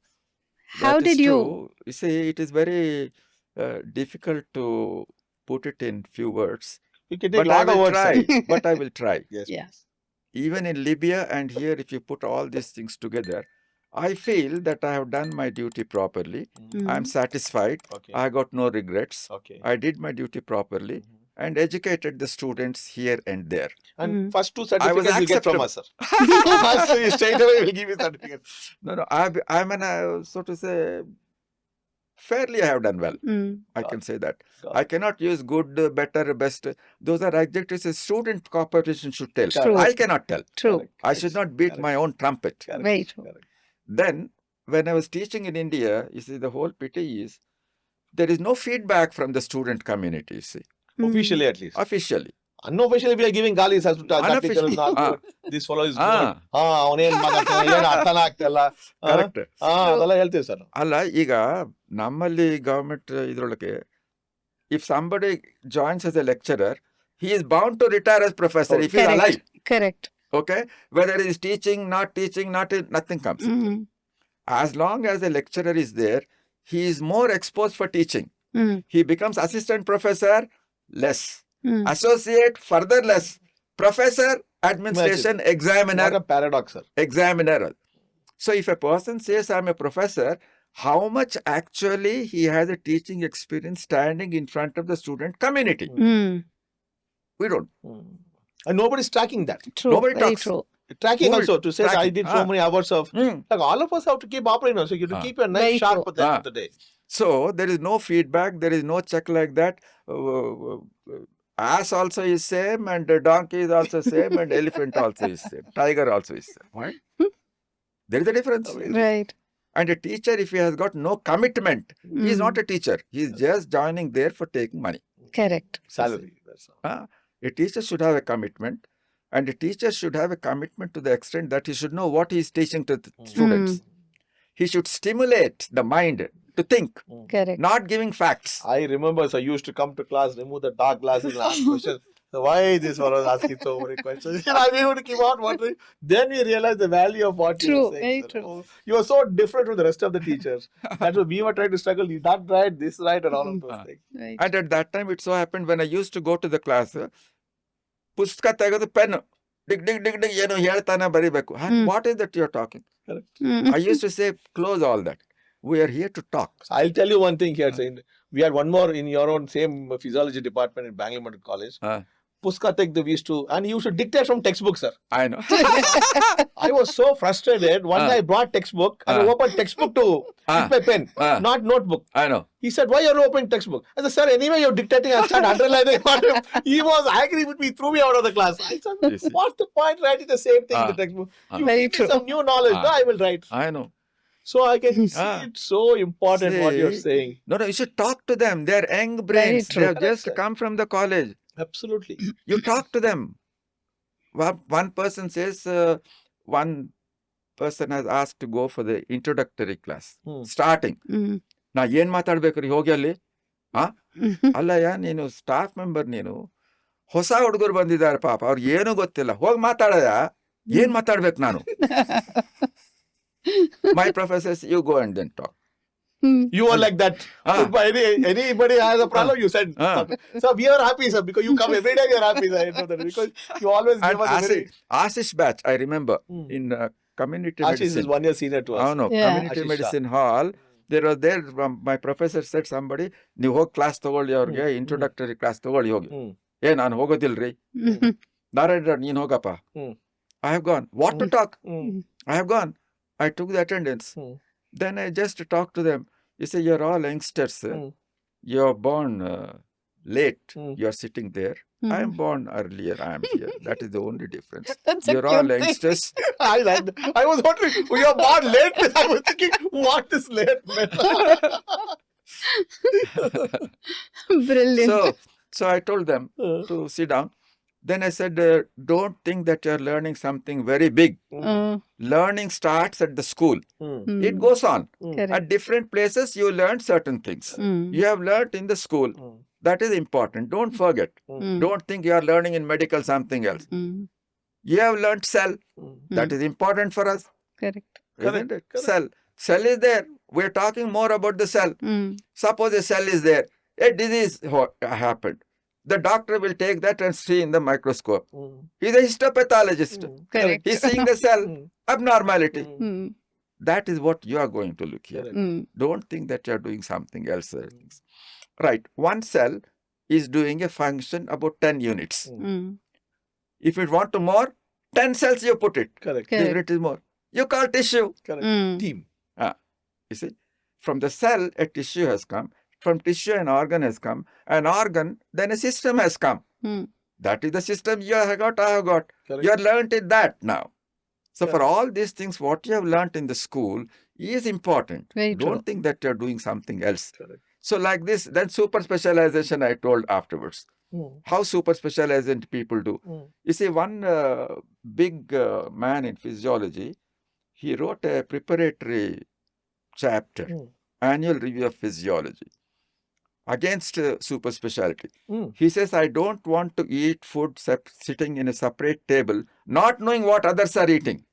how that is did you? true. You see, it is very difficult to put it in few words. you can take But a I lot of will words. try. sir. But I will try. Yes. Yeah. please. Even in Libya and here, if you put all these things together, I feel that I have done my duty properly. I'm satisfied. Okay. I got no regrets. Okay. I did my duty properly and educated the students here and there. And first two I was certificates you get from acceptable. us, sir. First, you straight away will give you certificate. No, I'm an, so to say, fairly I have done well. I can say that. Got I cannot use good, better, best. Those are adjectives a student corporation should tell. True. I cannot tell. True. Correct. I should not beat my own trumpet. Correct. Very true. Correct. Then, when I was teaching in India, you see, the whole pity is there is no feedback from the student community, you see, Officially, at least. officially. Unofficially, we are giving galis as to that teacher is not Ah. good. This fellow is good. Ah. ಅವನೇನ್ ಮಾತಾಡ್ತಾನೆ ಏನು ಅರ್ಥನೇ ಆಗ್ತಿಲ್ಲ Correct. ಅದೆಲ್ಲ ಹೇಳ್ತೀವಿ sir ಅಲ್ಲ ಈಗ ನಮ್ಮಲ್ಲಿ ಗವರ್ಮೆಂಟ್ ಇದ್ರೊಳಗೆ if somebody joins as a lecturer, he is bound to retire as professor if he is alive. Correct. Okay, whether he is teaching, not nothing comes. As long as a lecturer is there, he is more exposed for teaching. He becomes assistant professor, less. Associate, further less. Professor, administration, examiner, What a paradox, sir. examiner. So if a person says I'm a professor, how much actually he has a teaching experience standing in front of the student community? We don't. And nobody's tracking that. True. Nobody Very talks. true. Tracking Who will also to say I tracking? did so many hours of. Like all of us have to keep operating. So you have to keep your Very knife sharp true. at the end of the day. So there is no feedback, there is no check like that. Ass also is same, and donkey is also same, and elephant also is same. Tiger also is same. Why? There is a difference. Right. And a teacher, if he has got no commitment, he is not a teacher. He is just joining there for taking money. Correct. Salary. That's all. A teacher should have a commitment, and a teacher should have a commitment to the extent that he should know what he is teaching to the students. He should stimulate the mind to think, Correct. not giving facts. I remember, so I used to come to class, remove the dark glasses and ask questions. So why this fellow is asking so many questions? I'm able to keep on wondering. Then we realize the value of what you True, were saying. very sir. true. Oh, you are so different from the rest of the teachers. That's what we were trying to struggle. That right, this right, and all of those things. Right. And at that time, it so happened when I used to go to the class, ಪುಸ್ತಕ ತೆಗೆದು pen ಡಿಗ್ ಡಿಗ್ ಡಿಗ್ ಡಿಗ್ ಏನು ಹೇಳ್ತಾನೆ ಬರಿಬೇಕು. What is that you're talking? I used to say, close all that. We are here to talk. So I'll tell you one thing here. Saying we had one more in your own same physiology department in Bangalore Medical College. Puskatek we used to, and you should dictate from textbook, sir. I know. I was so frustrated. One day I brought textbook and I opened textbook to keep my pen, not notebook. I know. He said, why are you opening textbook? I said, sir, anyway, you're dictating. I started underlining. He was angry with me, threw me out of the class. I said, what's the point writing the same thing in the textbook? You Very give me true. some new knowledge. No, I will write. I know. So I can see it's so important what you're See, saying. No, you should talk to them. They're young brains. true. They have just come from the college. Absolutely. You talk to them. One person says, one person has asked to go for the introductory class. Starting. ನಾ ಏನ್ ಮಾತಾಡ್ಬೇಕ್ರಿ ಹೋಗಿ ಅಲ್ಲಿ ಅಲ್ಲಯ್ಯ ನೀನು staff member ನೀನು ಹೊಸ ಹುಡುಗರು ಬಂದಿದ್ದಾರೆ ಪಾಪ ಅವ್ರಿಗೆ ಏನೂ ಗೊತ್ತಿಲ್ಲ ಹೋಗಿ ಮಾತಾಡಯ್ಯ ಏನ್ ಮಾತಾಡ್ಬೇಕು ನಾನು My professor says, you go and then talk. You are like that. Anybody has a problem, you said. So we are happy, sir, because you come every day, you're happy, sir. I know that, because you always give us a very... Ashish batch, I remember, in community Ashish medicine. is 1 year senior to us. Oh, no, Yeah. community Ashish medicine hall. There was there, my professor said somebody, ನೀವು ಹೋಗಿ class ತಗೊಳ್ಳಿ ಅವ್ರಿಗೆ introductory class ತಗೊಳ್ಳಿ ಹೋಗಿ ನಾನು ಹೋಗೋದಿಲ್ರಿ Narayan Rao, ನೀನು ಹೋಗಪ್ಪ. I have gone. What to talk? I have gone. I took the attendance. Then I just talked to them. You say, you're all youngsters. You're born late. You're sitting there. I am born earlier. I am here. That is the only difference. That's a You're all cute thing. youngsters. I was wondering, we are born late. I was thinking, what is late? Brilliant. So I told them to sit down. Then I said, don't think that you're learning something very big. Learning starts at the school. It goes on. Correct. At different places, you learn certain things. You have learned in the school. That is important. Don't forget. Don't think you are learning in medical something else. You have learned cell. That is important for us. Correct. Isn't it? Cell. Cell is there. We're talking more about the cell. Suppose a cell is there. A disease happened. The doctor will take that and see in the microscope. He's a histopathologist. Correct. He's seeing the cell abnormality. That is what you are going to look here. Don't think that you are doing something else. Right. One cell is doing a function about 10 units. If you want to more, 10 cells you put it. Correct. The unit is more. You call tissue. Correct. Team. You see, from the cell, a tissue has come. From tissue, an organ has come. An organ, then a system has come. That is the system you have got, I have got. Correct. You have learnt it that now. So for all these things, what you have learnt in the school is important. Very true. Don't think that you are doing something else. Correct. So like this, then super specialization I told afterwards. How super specialization people do. You see, one big man in physiology, he wrote a preparatory chapter, Annual Review of Physiology, against super speciality. He says, I don't want to eat food sitting in a separate table, not knowing what others are eating.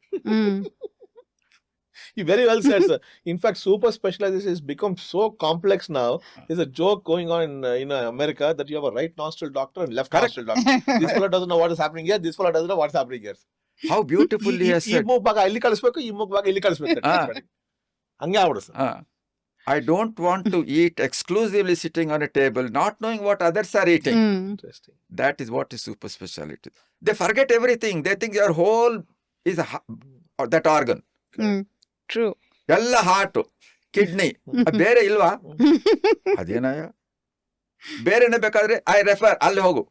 You very well said, sir. In fact, super specialization has become so complex now. There's a joke going on in America that you have a right nostril doctor and left nostril doctor. This fellow doesn't know what is happening here. This fellow doesn't know what's happening here. How beautifully he has ಈ said. ಮೂಗ್ ಭಾಗ ಇಲ್ಲಿ ಕಳಿಸ್ಬೇಕು, ಈ ಮೂಗ್ ಭಾಗ ಇಲ್ಲಿ ಕಳಿಸ್ಬೇಕು. ಹಂಗೆ ಆಗ್ಬಿಡು sir. I don't want to eat exclusively sitting on a table, not knowing what others are eating. Interesting. That is what is super speciality. They forget everything. They think your whole is that organ. True. ಎಲ್ಲ heart, kidney, ಬೇರೆ ಇಲ್ವಾ? ಅದೇನಯ್ಯ, ಬೇರೆನೆ ಬೇಕಾದ್ರೆ I refer, ಅಲ್ಲಿ ಹೋಗು.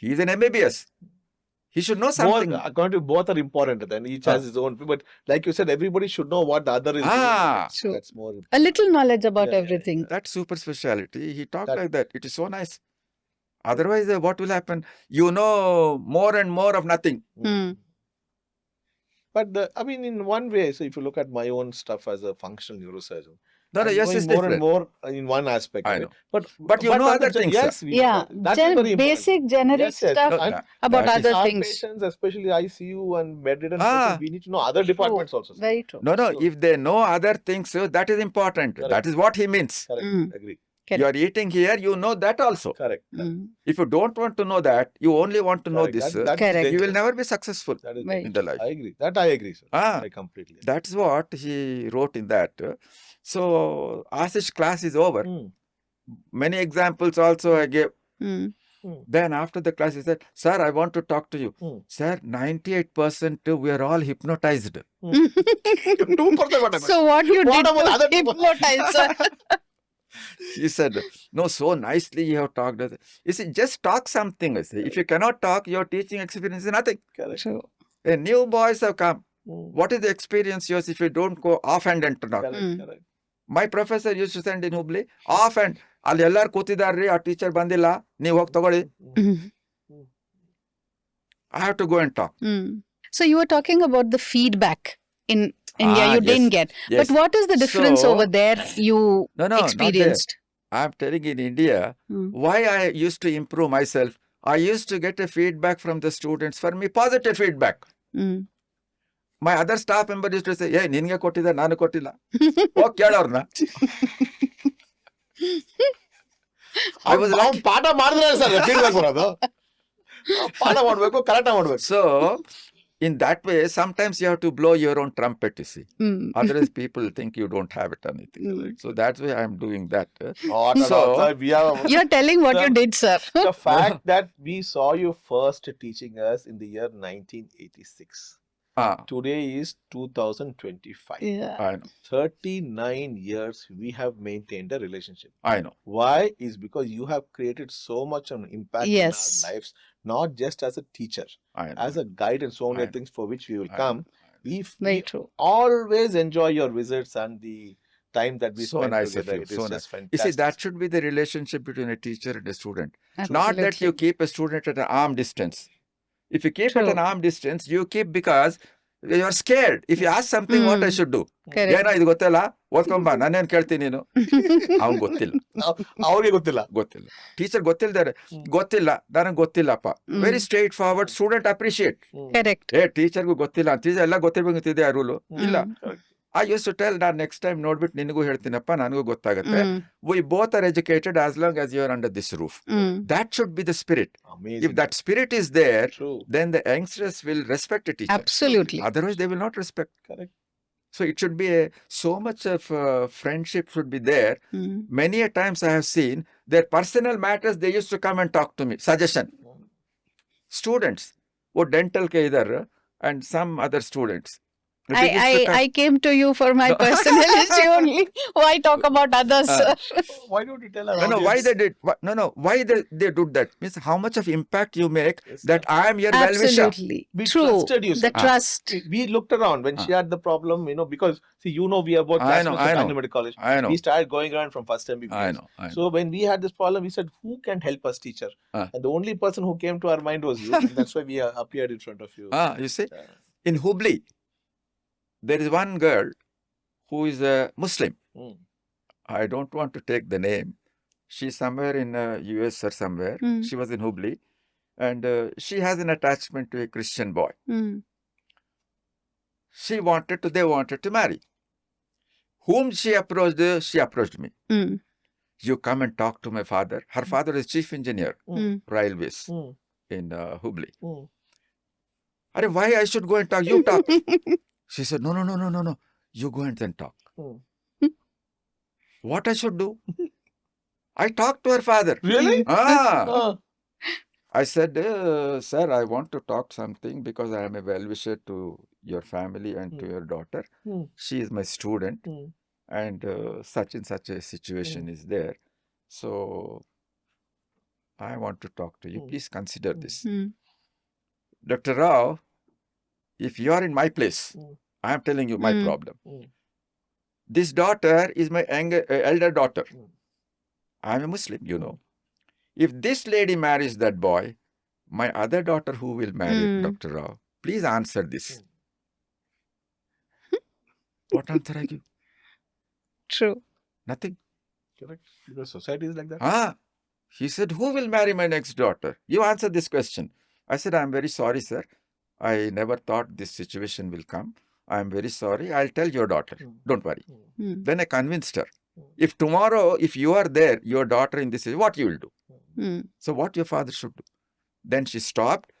He is an MBBS. He should know something. According to both are important, then each has his own. But like you said, everybody should know what the other is doing. True. That's more. A little knowledge about everything. That super speciality, he talked like that. It is so nice. Otherwise, what will happen? You know more and more of nothing. But I mean, in one way, so if you look at my own stuff as a functional neurosurgeon, No, I'm yes, going it's more different. and more in one aspect. I of it. know. But you know other things, Yes, sir. we Yeah, that's very important. basic generic Yes, yes. stuff No, about that is- other Our things. patients, especially ICU and bedridden patients, we need to know other departments also. Sir. Very true. No, if they know other things, that is important. Correct. That is what he means. Correct. Agree. You are eating here, you know that also. Correct. If you don't want to know that, you only want to know Correct. this, That is Correct. you will dangerous. never be successful That is Right. in the life. I agree. That I agree, sir. I completely agree. That's what he wrote in that. So, Ashish class is over. Many examples also I gave. Then after the class, he said, sir, I want to talk to you. Sir, 98% we are all hypnotized. 2% what So what you What did about to other people? hypnotize, sir? He said, no, so nicely you have talked. You see, just talk something. I say. If you cannot talk, your teaching experience is nothing. Correct. True. A new boys have come. What is the experience yours if you don't go offhand and talk? Correct. My professor used to send in Hubli, offhand. ಅಲ್ಲಿ ಎಲ್ಲಾರು ಕೂತಿದಾರ್ರಿ, ಆ teacher ಬಂದಿಲ್ಲ, ನೀವು ಹೋಗಿ ತಗೊಳ್ಳಿ. I have to go and talk. So you were talking about the feedback in India you yes, didn't get. yes. But what is the difference So- over there you No, not there. experienced? I'm telling in India, why I used to improve myself. I used to get a feedback from the students, for me, positive feedback. My other staff member used to say, hey, ನಿನ್ಗೆ ಕೊಟ್ಟಿದ್ದ, ನಾನು ಕೊಟ್ಟಿಲ್ಲ. ಹೋಗಿ ಕೇಳೋರ್ನ. I was like, ಪಾಠ ಮಾಡಿದ್ರೆ sir feedback ಬರೋದು. ಪಾಠ ಮಾಡಬೇಕು, ಕರೆಕ್ಟ್ ಮಾಡಬೇಕು. so in that way, sometimes you have to blow your own trumpet, you see. Mm. Otherwise, people think you don't have it or anything. Mm. So that's why I'm doing that. Not at all, sir. We are You're telling what you did, sir. the fact that we saw you first teaching us in the year 1986. Ah, Today is 2025. Yeah. I know. 39 years we have maintained a relationship. I know. Why? Is because you have created so much an impact Yes. in our lives, not just as a teacher, I know. as a guide, and so I many know. things for which we will I come. know. Very We true. always enjoy your visits and the time that we So spend nice of together. you. It is So just You fantastic. see, that should be the relationship between a teacher and a student. Absolutely. Not that you keep a student at an arm distance. If you keep at True. an arm distance, you keep because you are scared. If you ask something, what I should do? Correct. ಏನೋ ಇದು ಗೊತ್ತಲ್ಲ ಓದ್ಕೊಂಬ ನಾನೇನು ಕೇಳ್ತೀನಿ ನೀನು ಅವ್ನು ಗೊತ್ತಿಲ್ಲ ಅವ್ರಿಗೆ ಗೊತ್ತಿಲ್ಲ. ಗೊತ್ತಿಲ್ಲ ಟೀಚರ್ ಗೊತ್ತಿಲ್ದಾರೆ ಗೊತ್ತಿಲ್ಲ ನನಗೆ ಗೊತ್ತಿಲ್ಲಪ್ಪ very straight forward student appreciate Correct. ಟೀಚರ್ಗೂ ಗೊತ್ತಿಲ್ಲ ಟೀಚರ್ ಎಲ್ಲ ಗೊತ್ತಿರ್ಬೇಕಿದೆ ಆ ರೂಲು ಇಲ್ಲ Mm. I use to tell ನಾನು ನೆಕ್ಸ್ಟ್ ಟೈಮ್ ನೋಡ್ಬಿಟ್ಟು ನಿನಗೂ ಹೇಳ್ತೀನಪ್ಪ ನನಗೂ ಗೊತ್ತಾಗುತ್ತೆ Mm. We both are educated as long as you are under this roof Mm. that should be the spirit. Amazing. If that spirit is there, True. then the youngsters will respect a teacher. Absolutely. Otherwise, they will not respect. Correct. So it should be so much of friendship should be there. Mm. Many a times I have seen their personal matters. They used to come and talk to me. Suggestion. Students, who dental ke idhar, and some other students. They used to come- I came to you for my No. personal issue only. Why talk about others, sir? Why don't you tell our No, why audience? they did? Why they do that? Means how much of impact you make Yes, that I am your well-wisher. Absolutely. We True. trusted you, sir. The trust. We looked around when she had the problem, because see, we are both I know, classmates I at know. Andhra Medical College. I know. We started going around from first MBBS. I know. So when we had this problem, we said, who can help us, teacher? And the only person who came to our mind was you. And that's why we appeared in front of you. You see, in Hubli, there is one girl who is a Muslim. Mm. I don't want to take the name. She's somewhere in US or somewhere. Mm. She was in Hubli. And she has an attachment to a Christian boy. Mm. They wanted to marry. Whom she approached me. Mm. You come and talk to my father. Her father is chief engineer, Mm. railways Mm. in Hubli. Mm. Are why I should go and talk? You talk. She said, no. You go and then talk. Mm. What I should do? I talked to her father. Really? Ah. I said, sir, I want to talk something because I am a well-wisher to your family and to your daughter. Mm. She is my student Mm. and such and such a situation is there. So I want to talk to you. Please consider this. Mm. Dr. Rao, if you are in my place, I am telling you my Mm. problem. Mm. This daughter is my elder daughter. Mm. I am a Muslim, you know. If this lady marries that boy, my other daughter who will marry Dr. Rao, please answer this. What answer I give? True. Nothing. Correct. Because society is like that. He said, who will marry my next daughter? You answer this question. I said, I'm very sorry, sir. I never thought this situation will come. I'm very sorry. I'll tell your daughter. Don't worry. Mm. Then I convinced her. If tomorrow, if you are there, your daughter in this, what you will do? Mm. So what your father should do? Then she stopped.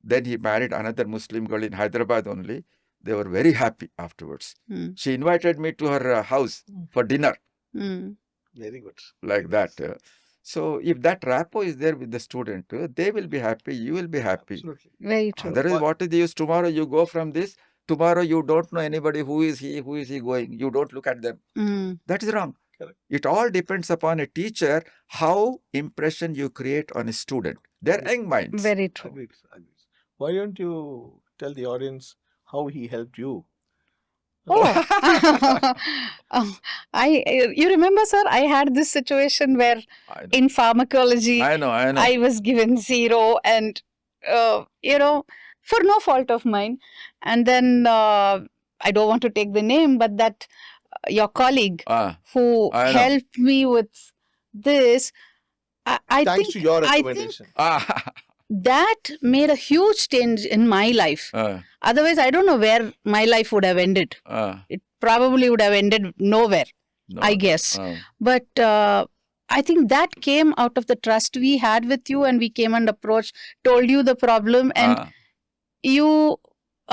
Then he married another Muslim girl in Hyderabad only. They were very happy afterwards. Mm. She invited me to her house for dinner. Mm. Very good. Like that. So if that rapport is there with the student, they will be happy, you will be happy. Absolutely. Very true. Otherwise, what is the use? Tomorrow you go from this, tomorrow you don't know anybody, who is he going, you don't look at them. Mm. That is wrong. Correct. It all depends upon a teacher, how impression you create on a student. Their young minds. Very true. Agreed. Why don't you tell the audience how he helped you? Oh, you remember, sir, I had this situation where I know. in pharmacology, I know. I was given 0 and, for no fault of mine. And then, I don't want to take the name, but that your colleague who I know. helped me with this, I Thanks think, to your I think recommendation. that made a huge change in my life. Otherwise, I don't know where my life would have ended. It probably would have ended nowhere, I guess. But I think that came out of the trust we had with you, and we came and approached, told you the problem, and you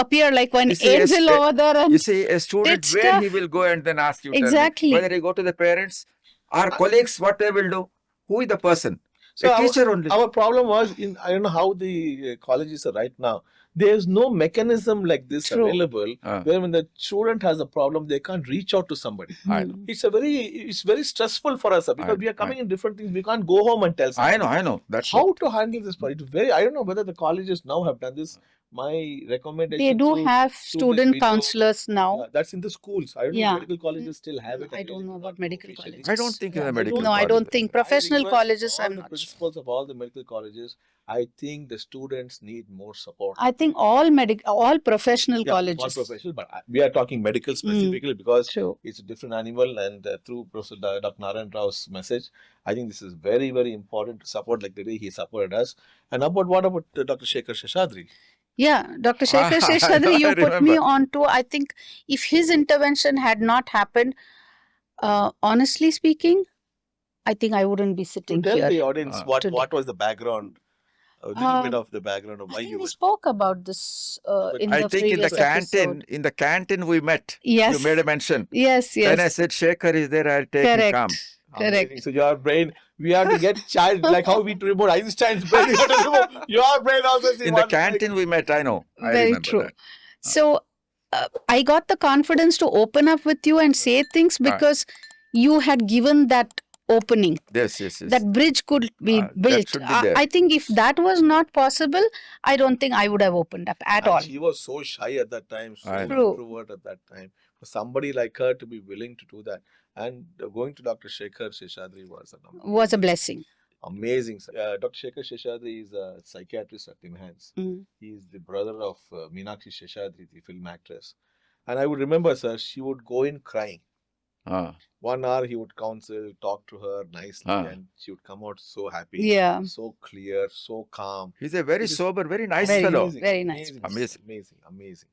appear like one You see, angel over there and You see, a student, did where he stuff. will go and then ask you, tell me. Exactly. Whether he go to the parents or colleagues, what they will do? Who is the person? So A teacher only. Our problem was I don't know how the colleges are right now. There's no mechanism like this True. available where when the student has a problem, they can't reach out to somebody. I know. It's very stressful for us sir, because we are coming in different things. We can't go home and tell somebody. I know. That's How what. to handle this part. It's very, I don't know whether the colleges now have done this. My recommendation They do to have this student video, counselors now. that's in the schools. I don't know Yeah. if medical colleges still have it. I don't know about medical officially. colleges. I don't think in the I medical No, I don't colleges. think. I Professional request colleges, all I'm the not sure. principals of all the medical colleges. I think the students need more support. I think all professional colleges. All professional, but we are talking medical specifically because True. it's a different animal. And through Professor Dr. Narayan Rao's message, I think this is very, very important to support like the way he supported us. And what about Dr. Shekhar Seshadri? Yeah, Dr. Shekhar Seshadri, I you put me remember. on to, I think if his intervention had not happened, honestly speaking, I think I wouldn't be sitting Tell here. the audience what today. was the background, a little bit of the background of I why think you we were. spoke about this in I the think in the previous canteen, episode. we met. Yes. You made a mention. Yes, Then I yes. said, Shekhar is there, I'll take him, come. Correct. Amazing. So your brain, we have to get child like how we removed Einstein's brain. We have to remove your brain also. See In the what- canteen we met, I know. I Very remember true. that. So I got the confidence to open up with you and say things because you had given that opening. Yes. That bridge could be That built. should be there. I think if that was not possible, I don't think I would have opened up at all. She was so shy at that time, so I know. introvert at that time. For somebody like her to be willing to do that, and going to Dr. Shekhar Seshadri was Was a blessing. amazing. Dr. Shekhar Seshadri is a psychiatrist at Enhance. He is the brother of Meenakshi Seshadri, the film actress. And I would remember, sir, she would go in crying. 1 hour he would counsel, talk to her nicely, and she would come out so happy, Yeah. so clear, so calm. He's a very sober, very nice Very fellow. amazing. Very nice. Amazing.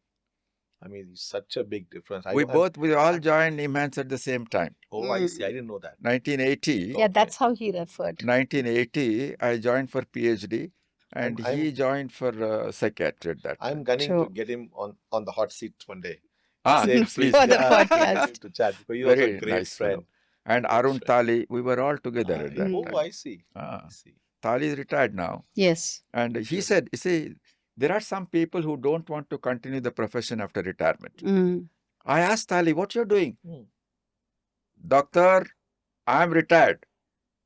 Such a big difference. We all joined Imhans at the same time. Oh, I see. I didn't know that. 1980. Yeah, that's how he referred. 1980, I joined for PhD and he joined for psychiatry at that time. I'm gunning True. to get him on the hot seat one day. Please. For the podcast. To chat because he was Very a great nice friend. fellow. And Arun Tali, we were all together at that Oh, time. I see. Tali is retired now. Yes. And he said, you see, there are some people who don't want to continue the profession after retirement. I asked Tali, what you're doing? Doctor, I'm retired.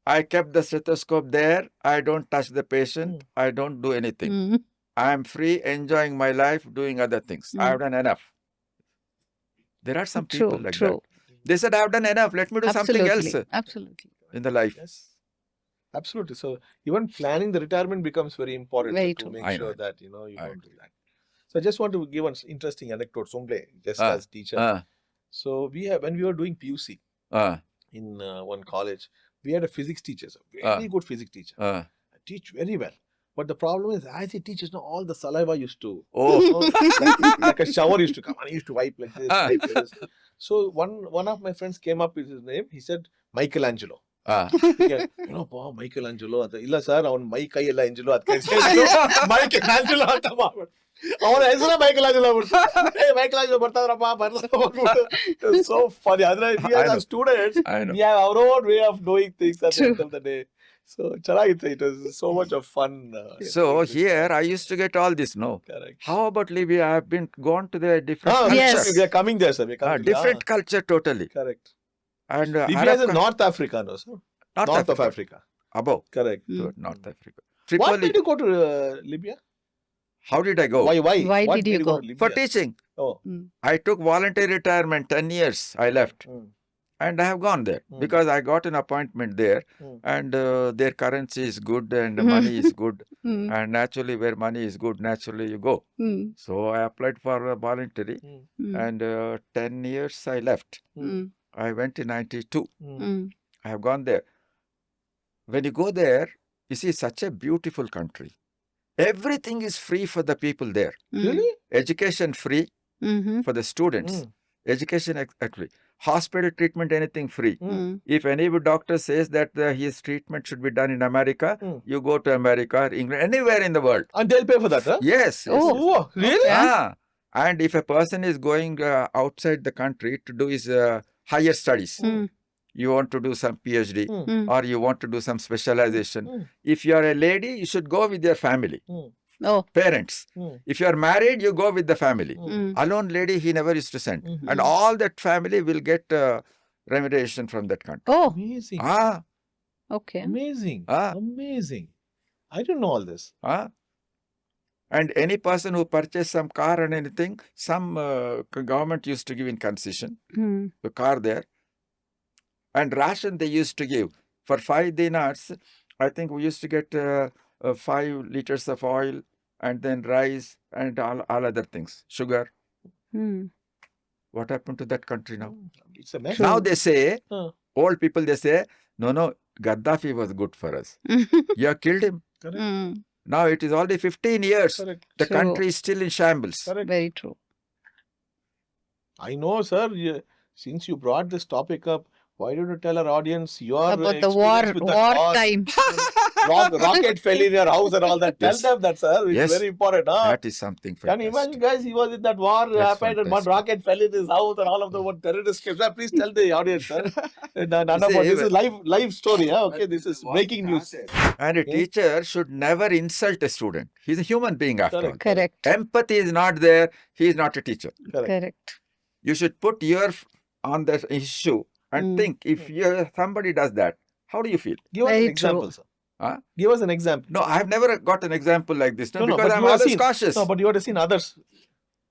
I kept the stethoscope there. I don't touch the patient. I don't do anything. I'm free, enjoying my life, doing other things. I've done enough. There are some people like that. They said, I've done enough. Let me do something else Absolutely. in the life. Yes. Absolutely. So even planning the retirement becomes very important Very to true. make I sure know. that you don't do that. So I just want to give an interesting anecdote, Somble, just as teacher. So when we were doing PUC in one college, we had a physics teacher, a very good physics teacher. Teach very well. But the problem is, as he teaches, all the saliva used to, like a shower used to come, and he used to wipe like this. Wipe like this. So one of my friends came up with his name. He said Michelangelo. Michelangelo ಅಂತ ಇಲ್ಲ sir ಅವ್ನ ಮೈ ಕೈ ಎಲ್ಲ ಎಂಜಲೋ ಮೈಕೆಲಾಂಜಲೋ ಅಂತ ಮಾಡ್ಬಿಟ್ಟು ಅವನ ಹೆಸರ ಮೈಕೆಲಾಂಜಲೋ ಮೈಕೆಲಾಂಜಲೋ ಬರ್ತಾರಪ್ಪ so funny. We as students, we have our own way of doing things at the end of the day. So ಚೆನ್ನಾಗಿತ್ತು. It was so much of fun. So here I used to get all this, no? Correct. How about Libya? I have been gone to the different culture. Yes. We are coming there, sir. We are coming there. Different culture totally. Correct. And Libya is in North Africa, no, sir? North of Africa. Above. Correct. North Africa. Why Tripoli. did you go to Libya? How did I go? Why? Why What did you go? to Libya? For teaching. Oh. I took voluntary retirement, 10 years I left. And I have gone there because I got an appointment there and their currency is good and money is good. And naturally, where money is good, naturally you go. So I applied for a voluntary and 10 years I left. I went in 92. I have gone there. When you go there, you see such a beautiful country. Everything is free for the people there. Really? Education free for the students. Education actually. Hospital treatment, anything free. If any doctor says that his treatment should be done in America, you go to America or England, anywhere in the world. And they'll pay for that, huh? Yes. Oh, really? Ah, And if a person is going outside the country to do his higher studies, you want to do some PhD or you want to do some specialization. If you are a lady, you should go with your family, parents. If you are married, you go with the family. Alone lady, he never used to send. And all that family will get remuneration from that country. Amazing. Okay. Amazing. Amazing. I didn't know all this. And any person who purchased some car and anything, some government used to give in concession, the car there. And ration they used to give. For 5 dinars, I think we used to get 5 liters of oil and then rice and all other things, sugar. What happened to that country now? It's a mess. Now they say, old people, they say, no, Gaddafi was good for us. You have killed him. Correct. Now it is already 15 years. Correct. The True. country is still in shambles. Correct. Very true. I know, sir. Since you brought this topic up, why don't you tell our audience your About the war experience with that war? time. Rocket fell in your house and all that. Yes. Tell them that, sir. It's Yes. very important. Huh? That is something Can you fantastic. imagine, guys? He was in that war, That's happened, and one fantastic. rocket fell in his house, and all of the one terrorists came. Sir, please tell the audience, sir. None of See, this is live story. Huh? Okay, this is breaking news. And a teacher should never insult a student. He's a human being after all. Correct. Correct. Empathy is not there. He is not a teacher. Correct. You should put your on the issue and think, if somebody does that, how do you feel? Give us an Very example, true. sir. Huh? Give us an example. No, I've never got an example like this. No, No, because but I'm you have always seen. cautious. No, but you have seen others.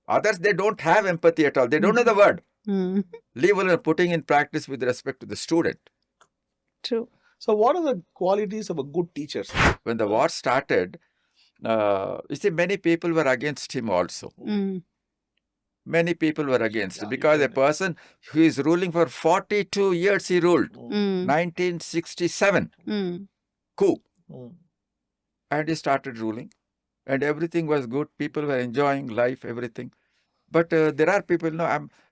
Others, they don't have empathy at all. They don't know the word. Mm. Leave alone putting in practice with respect to the student. True. So, what are the qualities of a good teacher? When the war started, you see, many people were against him also. Many people were against because a person who is ruling for 42 years, he ruled. 1967, coup. And he started ruling. And everything was good. People were enjoying life, everything. But there are people,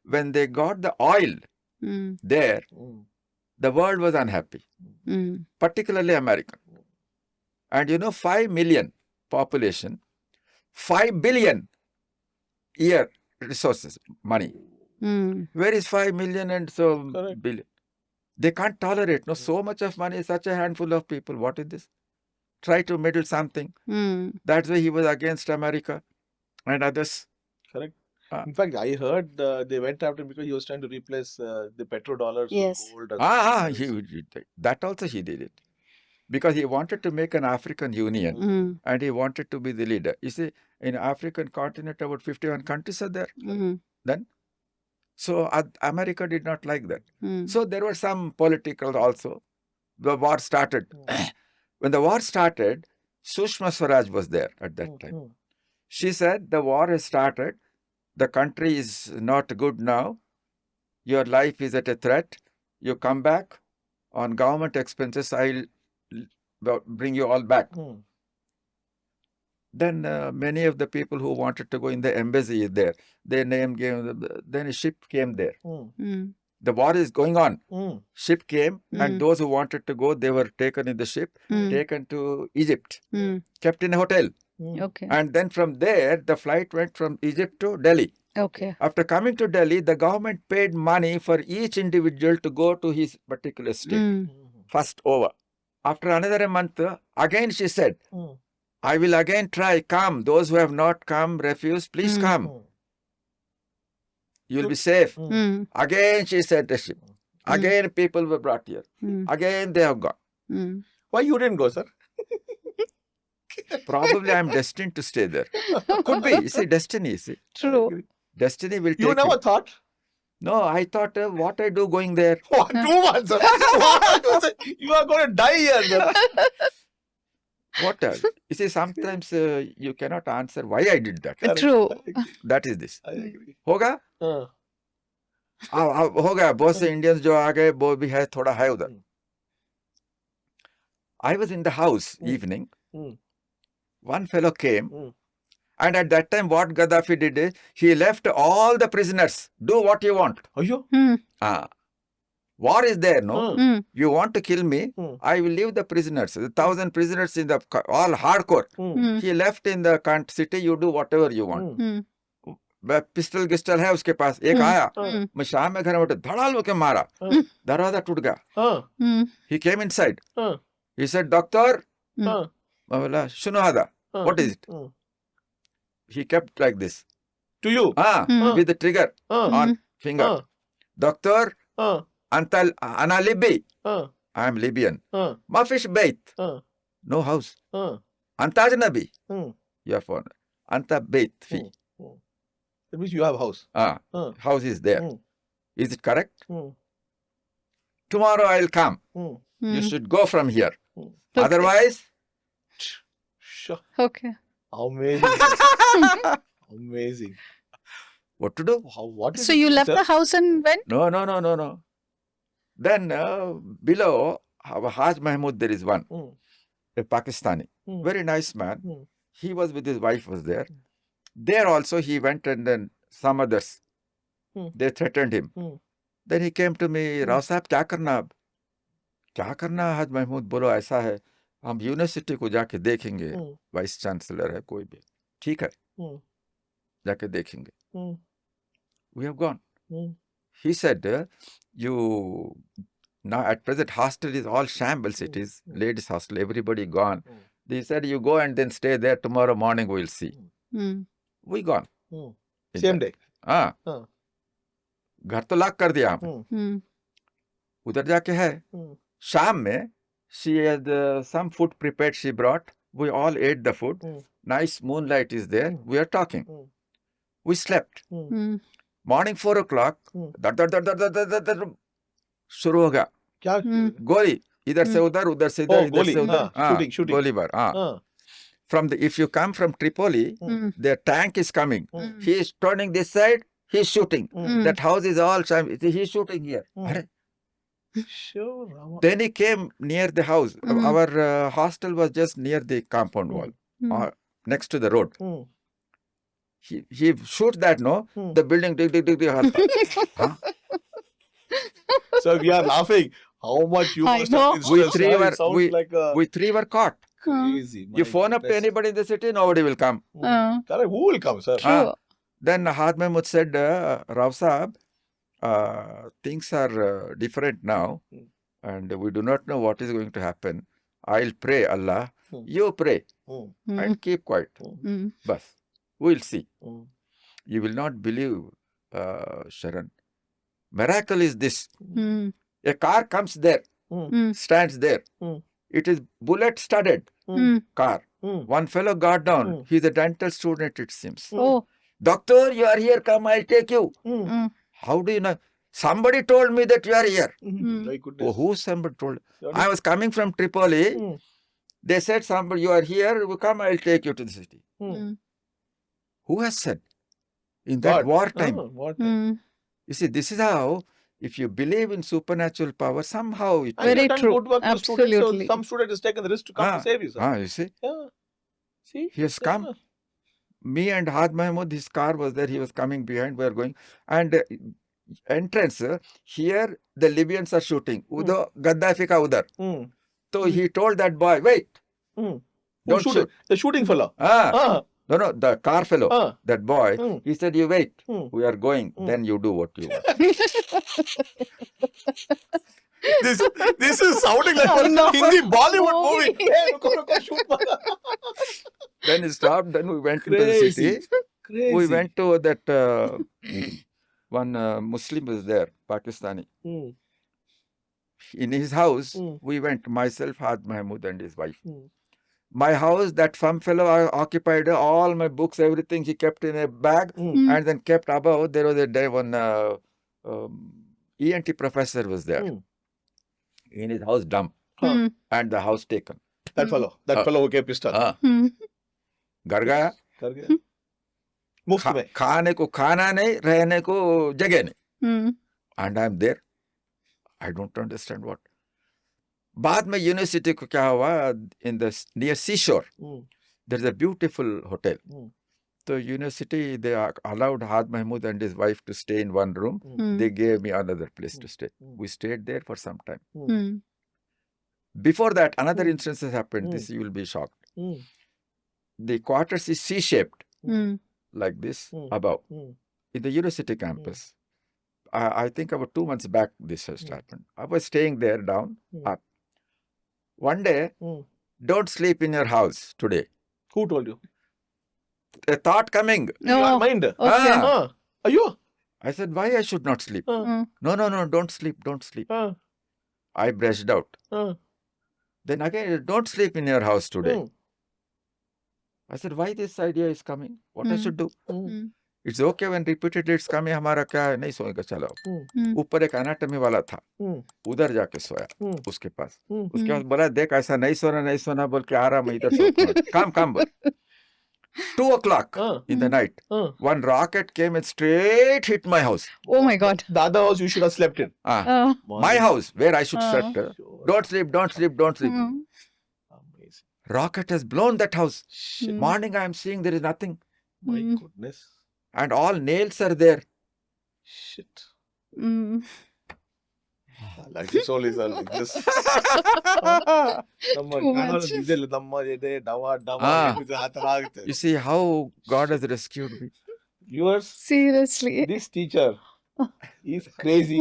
when they got the oil there, the world was unhappy, particularly America. And 5 million population, 5 billion year resources, money. Where is 5 million and so Correct. billion? They can't tolerate. So much of money, such a handful of people. What is this? Try to meddle something. That's why he was against America and others. Correct. In fact, I heard they went after him because he was trying to replace the petrodollars Yes. with gold. And That also he did it. Because he wanted to make an African Union and he wanted to be the leader. You see, in African continent, about 51 countries are there then. So America did not like that. So there were some political also. The war started. When the war started, Sushma Swaraj was there at that time. She said, the war has started. The country is not good now. Your life is at a threat. You come back on government expenses. I'll bring you all back. Then many of the people who wanted to go in the embassy there, their name came. Then a ship came there. The war is going on. Ship came and those who wanted to go, they were taken in the ship, taken to Egypt, kept in a hotel. Okay. And then from there, the flight went from Egypt to Delhi. Okay. After coming to Delhi, the government paid money for each individual to go to his particular state. First over. After another month, again she said, I will again try, come. Those who have not come, refused, please come. You will be safe. Again she sent a ship. Again people were brought here. Again they have gone. why you didn't go, sir? Probably I am destined to stay there. Could be. You see, destiny, you see. True. Destiny will take You never you. thought? No, I thought, what I do going there? What, 2 months, sir? What? You are going to die here, sir. What else? You see, sometimes you cannot answer why I did that. True. That is this. I agree. होगा? होगा. बहुत से Indians जो आ गए, वो भी है, थोड़ा है उधर. I was in the house evening. One fellow came. And at that time, what Gaddafi did is, he left all the prisoners. Do what you want. Ayyo. War is there, no? You want to kill me? I will leave the prisoners. 1,000 prisoners in the all hardcore. He left in the city. You do whatever you want. Pistol गिस्टल है उसके पास. एक आया, मैं शाम में घर में उठा, धड़ाल होके मारा, दरवाजा टूट गया. He came inside. He said, "Doctor." मैं बोला, "शुनो हदा." What is it? He kept like this. To you? With the trigger on finger. "Doctor, ana Libby." I am Libyan. Ma fish bait. No house. Anta ajnabi. You are foreigner. Anta bait fi. That means you have a house. House is there. Is it correct? Tomorrow I will come. You should go from here. Otherwise, Sure. Okay. Amazing. Amazing. what to do? What is So you it, left sir? the house and went? No. Then below Haj Mahmud, there is one, a Pakistani, very nice man. He was with his wife was there. There also he went, and then some others, they threatened him. Then he came to me, "Rao साहब क्या करना अब? क्या करना हाज महमूद? बोलो ऐसा है, हम यूनिवर्सिटी को जाके देखेंगे, वाइस चांसलर है कोई भी, ठीक है, जाके देखेंगे." We have gone. He said, "You now at present hostel is all shambles. It is ladies' hostel. Everybody gone." They said, "You go and then stay there. Tomorrow morning we'll see." We gone. Same day. हाँ, घर तो lock कर दिया हमने. उधर जाके है. शाम में she had some food prepared. She brought. We all ate the food. Nice moonlight is there. We are talking. We slept. Morning 4 o'clock. दर शुरू हो गया. क्या? गोली इधर से उधर, उधर से इधर, इधर से उधर. Shooting. Golibar. From the, if you come from Tripoli, their tank is coming. He is turning this side. He is shooting. That house is all time. He is shooting here. अरे, Sure. Rama. then he came near the house. Our hostel was just near the compound wall, next to the road. He shoots that, no? The building, Huh? So we are laughing. How much you I must know. have been stressed. It sounds like a we three were caught. crazy. You phone up to anybody in the city, nobody will come. Correct. Who will come, sir? Then Had Mahmud said, "Rao Saab, things are different now, and we do not know what is going to happen. I'll pray Allah, you pray, and keep quiet. Bas, we'll see. You will not believe, Sharan. Miracle is this. A car comes there, stands there. It is bullet studded car. One fellow got down. He's a dental student, it seems. Oh. "Doctor, you are here, come, I'll take you." How do you know? "Somebody told me that you are here." My goodness. Oh, who somebody told? I was coming from Tripoli. They said, "Somebody, you are here, you come, I'll take you to the city." Who has said? In that God. wartime. Wartime. You see, this is how, if you believe in supernatural power, somehow it And Very you done true. good work to students, so Absolutely. some student has taken the risk to come to save you, sir. you see, Yeah. See? he has come. Me and Had Mahmud, his car was there, he was coming behind, we are going. And entrance, here the Libyans are shooting. Udo, Gaddafi ka udar. So he told that boy, "Wait, Who don't shooting? shoot." The shooting fellow. No, the car fellow, that boy, he said, "You wait, Hmm. we are going, then you do what you want." This is sounding like a Hindi Bollywood movie. Hey, ruko, shoot. Then he stopped, then we went into the Crazy. city. Crazy. We went to that one Muslim was there, Pakistani. In his house, we went, myself, Had Mahmud and his wife. My house, that some fellow occupied all my books, everything he kept in a bag and then kept above. There was a day one ENT professor was there. In his house, dump. And the house taken. That fellow who gave pistol. घर गया, कर गया. मुफ्त में. खाने को खाना नहीं, रहने को जगह नहीं. And I'm there. I don't understand what. बाद में यूनिवर्सिटी को क्या हुआ, in the near seashore, there's a beautiful hotel. So university, they allowed Had Mahmud and his wife to stay in one room. They gave me another place to stay. We stayed there for some time. Before that, another instance has happened. This you will be shocked. The quarters is C-shaped, like this Mm. above Mm. in the university campus. I think about 2 months back this has happened. I was staying there down, Mm. up. One day, Mm. don't sleep in your house today. Who told you? A thought coming. In your Oh, mind. okay. Are you? I said, why I should not sleep? Mm. No, don't sleep, don't sleep. I brushed out. Then again, don't sleep in your house today. Mm. I said, why this idea is coming? What I should do? Mm. It's okay when repeatedly it's coming, हमारा क्या है, नहीं सोएगा चलो. Mm. ऊपर एक anatomy वाला था, उधर जाके सोया उसके पास. उसके बाद बोला देख ऐसा नहीं सोना बोल के आ रहा मैं इधर सोता हूँ. Come बोल. 2 o'clock in the night, one rocket came and straight hit my house. Oh my God. The other house you should have slept in. My house where I should slept. Don't sleep. Mm. Amazing. Rocket has blown that house. Shit. Morning I am seeing there is nothing. My goodness. And all nails are there. Shit. Mm. Like this all is like this. Too much. You see how God has rescued me. Viewers, Seriously. this teacher is crazy.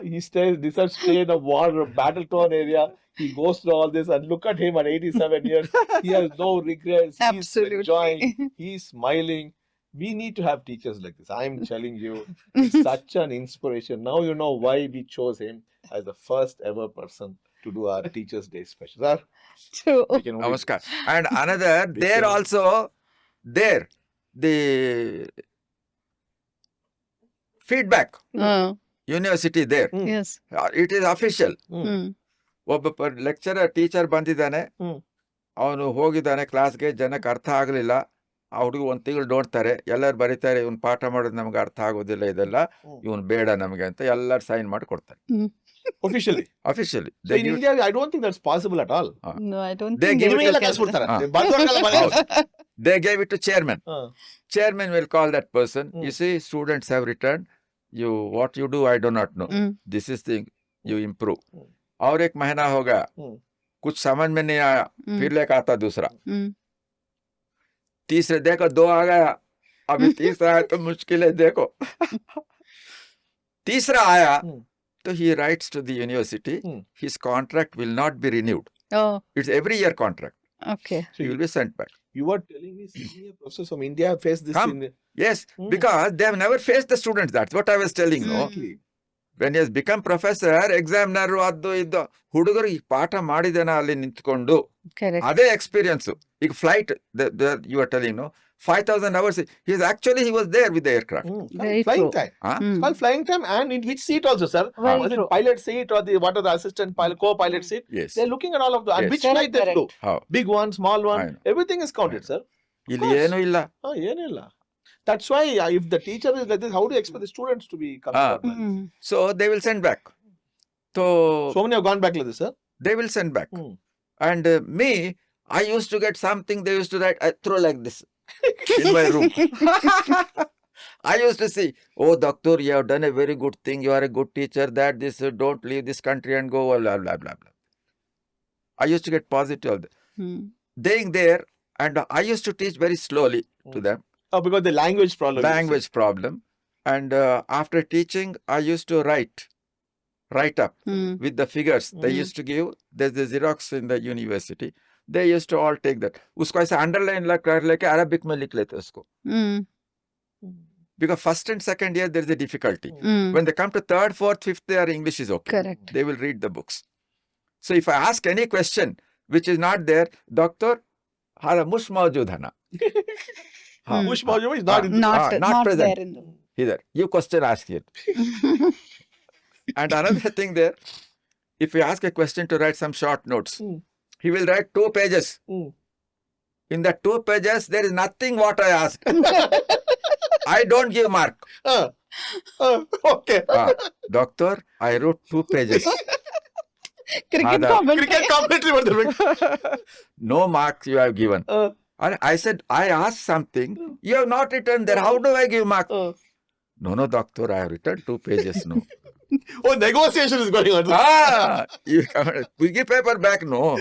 He stays, this has stay in a war, battle-torn area. He goes through all this and look at him at 87 years. He has no regrets. Absolutely. He's enjoying. He's smiling. We need to have teachers like this. I'm telling you, it's such an inspiration. Now you know why we chose him as the first ever person to do our Teachers' Day special. Sir, True. we can only- Namaskar. And another, there also, there, the feedback, university there. Yes. It is official. Mm. ಒಬ್ಬ lecturer teacher ಬಂದಿದ್ದಾನೆ, ಅವನು ಹೋಗಿದ್ದಾನೆ ಕ್ಲಾಸ್ಗೆ, ಜನಕ್ಕೆ ಅರ್ಥ ಆಗಲಿಲ್ಲ, ಆ ಹುಡುಗ 1 ತಿಂಗಳು ನೋಡ್ತಾರೆ, ಎಲ್ಲರೂ ಬರೀತಾರೆ ಇವನು ಪಾಠ ಮಾಡೋದು ನಮ್ಗೆ ಅರ್ಥ ಆಗೋದಿಲ್ಲ, ಇದೆಲ್ಲ ಇವನು ಬೇಡ ನಮಗೆ ಅಂತ ಎಲ್ಲರೂ ಸೈನ್ ಮಾಡಿ ಕೊಡ್ತಾರೆ. Officially. So in India, I don't think that's possible at all. No, I don't They think give they it would a look at that. They gave it to chairman. Chairman will call that person. You see, students have returned. What you do, I do not know. This is thing you improve. और 1 महीना होगा, कुछ समझ में नहीं आया, फिर लेकर आता दूसरा, तीसरे देखो 2 आ गया, अभी तीसरा आया तो मुश्किल है, देखो तीसरा आया तो he writes to the university, his contract will not be renewed. It's every year contract. Okay. So he will be sent back. You are telling me senior professors from India have faced this in Yes, because they have never faced the students. That's what I was telling you. When he has become professor, examiner ಅದು ಇದು ಹುಡುಗರು ಈ ಪಾಠ ಮಾಡಿದೇನ ಅಲ್ಲಿ ನಿಂತ್ಕೊಂಡು ಅದೇ experience. ಈಗ flight you are telling, no, 5,000 hours. He was there with the aircraft. Flying time. It's called flying time, and in which seat also, sir? Was it pilot seat or the assistant pilot, co-pilot seat? Yes. They're looking at all of the and which flight they flew. How? Big one, small one, everything is counted, sir. ಇಲ್ಲಿ ಏನೂ ಇಲ್ಲ. ಏನಿಲ್ಲ. That's why if the teacher is like this, how do you expect the students to be coming? So they will send back. So many have gone back like this, sir? They will send back. And me, I used to get something they used to write, I throw like this in my room. I used to see, oh, doctor, you have done a very good thing. You are a good teacher. Don't leave this country and go, blah, blah, blah, blah. I used to get positive. Being there, and I used to teach very slowly to them. Oh, because the language problem. And after teaching, I used to write up with the figures they used to give. There's the Xerox in the university. They used to all take that. उसको ऐसे underline कर लेके Arabic में लिख लेते उसको. Because first and second year there is a difficulty. When they come to third, fourth, fifth year, English is okay. Correct. They will read the books. So if I ask any question which is not there, doctor, हमारा मुश मौजूद है ना. Mush Maujo is not present. there in the Either you question ask it. And another thing there, if you ask a question to write some short notes, he will write 2 pages. In the 2 pages, there is nothing what I asked. I don't give mark. Okay. Doctor, I wrote 2 pages. cricket commentary. No marks you have given. And I said, I asked something. You have not written there. How do I give mark? No, doctor, I have written 2 pages. No. Oh, negotiation is going on. We give paper back. No.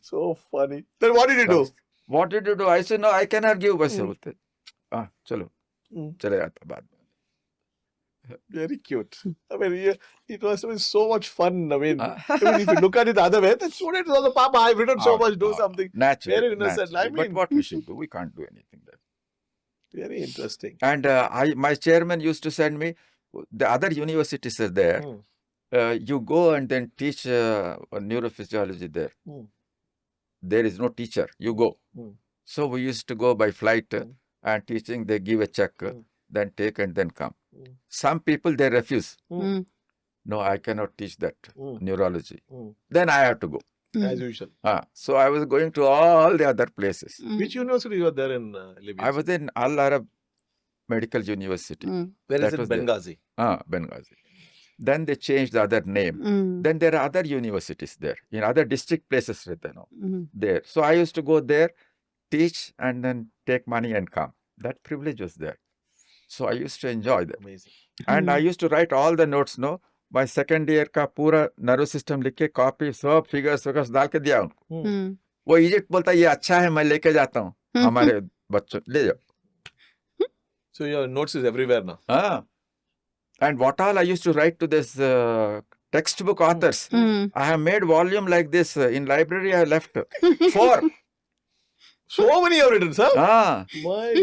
So funny. Then what did you do? What did you do? I said, no, I cannot give. बस होते चलो चले जाता बाद में. Very cute. I mean, it was so much fun. I mean, if you look at it the other way, the student is also, Papa, I've written so much, do something. Naturally, Very innocent. I naturally. But mean, what we should do? We can't do anything there. very interesting. And my chairman used to send me, the other universities are there. You go and then teach neurophysiology there. There is no teacher. You go. So we used to go by flight and teaching. They give a check, then take and then come. Some people, they refuse. No, I cannot teach that neurology. Then I have to go. As usual. So I was going to all the other places. Which university you were there in Libya? I was in Al Arab Medical University. Where That is it? was there. Benghazi. Benghazi. Then they changed the other name. Then there are other universities there, in other district places there. So I used to go there, teach, and then take money and come. That privilege was there. So I used to enjoy that. Amazing. And I used to write all the notes, no? My second year का पूरा nervous system लिख के copy सब figures वगैरह डाल के दिया उनको. वो इजिप्ट बोलता है ये अच्छा है मैं लेके जाता हूँ हमारे बच्चों ले जाओ. So your notes is everywhere now. And what all I used to write to this textbook authors. I have made volume like this in library. I left 4. So many you have written, sir. My,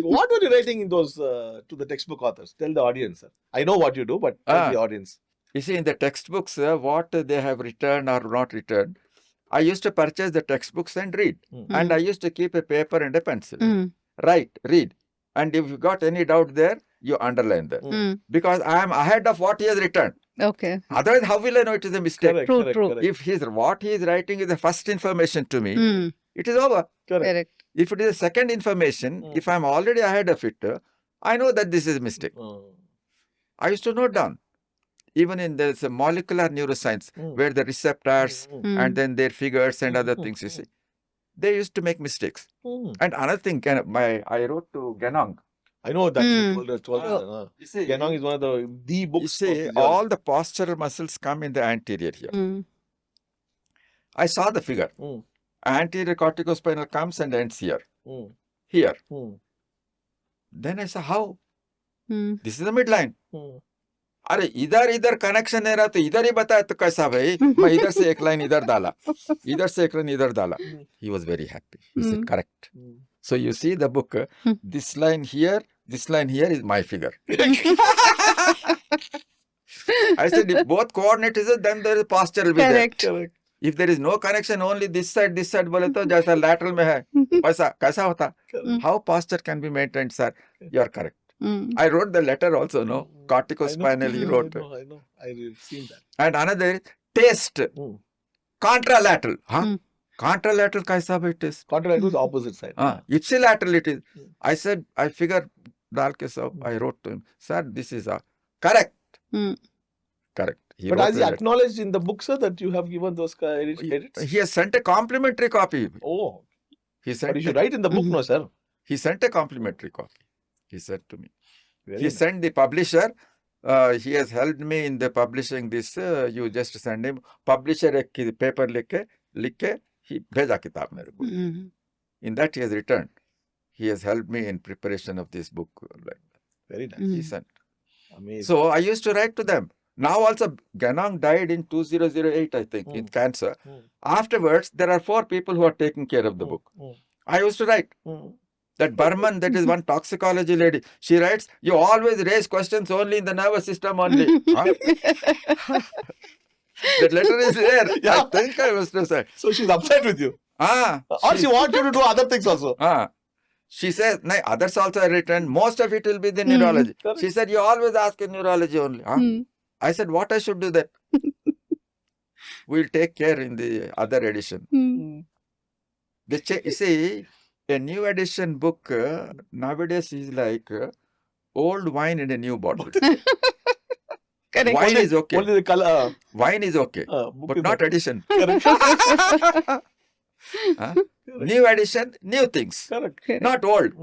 what were you writing in those to the textbook authors? Tell the audience, sir. I know what you do, but tell the audience. You see, in the textbooks, what they have written or not written, I used to purchase the textbooks and read. And I used to keep a paper and a pencil. Write, read. And if you got any doubt there, you underline that. Because I am ahead of what he has written. Okay. Otherwise, how will I know it is a mistake? Correct, True, correct, true. correct. If what he is writing is the first information to me, it is over. Correct. If it is a second information, if I am already ahead of it, I know that this is a mistake. I used to note down. Even in the molecular neuroscience, where the receptors and then their figures and other things, you see, they used to make mistakes. And another thing, I wrote to Ganong. I know that. You told us. You see, Ganong is one of the books. you of see, physiology. all the postural muscles come in the anterior here. I saw the figure. Anterior corticospinal comes and ends here. Here. Then I said, how? This is the midline. अरे इधर connection नहीं रहा तो इधर ही बताया तो कैसा भाई मैं इधर से एक लाइन इधर डाला इधर से एक लाइन इधर डाला. He was very happy. He said correct. So you see the book, this line here is my figure. I said if both coordinates is then there is posture will be there. Correct. If there is no connection, only this side बोले तो जैसा lateral में है वैसा कैसा होता? How posture can be maintained, sir? You are correct. I wrote the letter also, no? Corticospinal, he wrote. I know. I've seen that. And another, taste. Contralateral. Contralateral kaisa bhai taste? Contralateral is opposite side. Ipsilateral it is. I said, I figure, dal ke sab, I wrote to him, sir, this is correct. Correct. But has he acknowledged in the book, sir, that you have given those edits? He has sent a complimentary copy. Oh. He sent But you should write in the book, no, sir. He sent a complimentary copy. He said to me. Very He nice. sent the publisher. He has helped me in the publishing this. You just send him. Publisher एक paper लिख के he भेजा किताब मेरे को. In that he has returned. He has helped me in preparation of this book. Like that. Very nice. He sent. Amazing. So I used to write to them. Now also Ganong died in 2008, I think, in cancer. Afterwards, there are 4 people who are taking care of the book. I used to write. That Burman, that is one toxicology lady, she writes, you always raise questions only in the nervous system only. That letter is there. Yeah. I think I was to say. So she's upset with you. Or she wants you to do other things also. She says, no, others also are written. Most of it will be the neurology. Correct. She said, you always ask in neurology only. I said, what I should do then? We'll take care in the other edition. You see, a new edition book nowadays is like old wine in a new bottle. Correct. Wine is okay. Only the color. Wine is okay, book but is not okay. edition. Correct. New edition, new things, Correct. not old.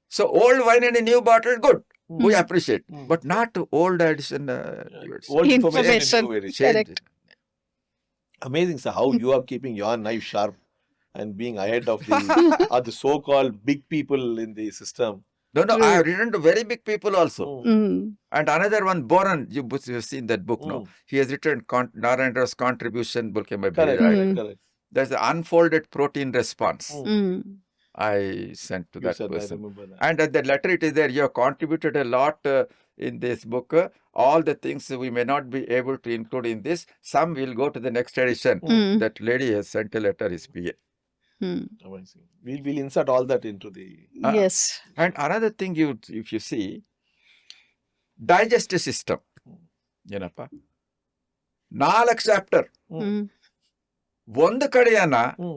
So old wine in a new bottle, good. We appreciate, but not old edition. Old Information. new edition. Change Correct. it. Amazing, sir. How you are keeping your knife sharp. and being ahead of the so-called big people in the system. No, True. I have written to very big people also. Mm. And another one, Boran, you've seen that book, no? Mm. He has written Narayan Rao's contribution, book by Correct, Mm. correct. There's the unfolded protein response. Mm. I sent to You that said, I person. remember that. And at the letter it is there, you have contributed a lot in this book. All the things we may not be able to include in this, some will go to the next edition. Mm. That lady has sent a letter, his PA. Mm. Amazing. We'll insert all that into the... Yes. And another thing, if you see, digestive system. ಏನಪ್ಪ 4 chapter Mm. ಒಂದು ಕಡೆಯನ್ನ Mm.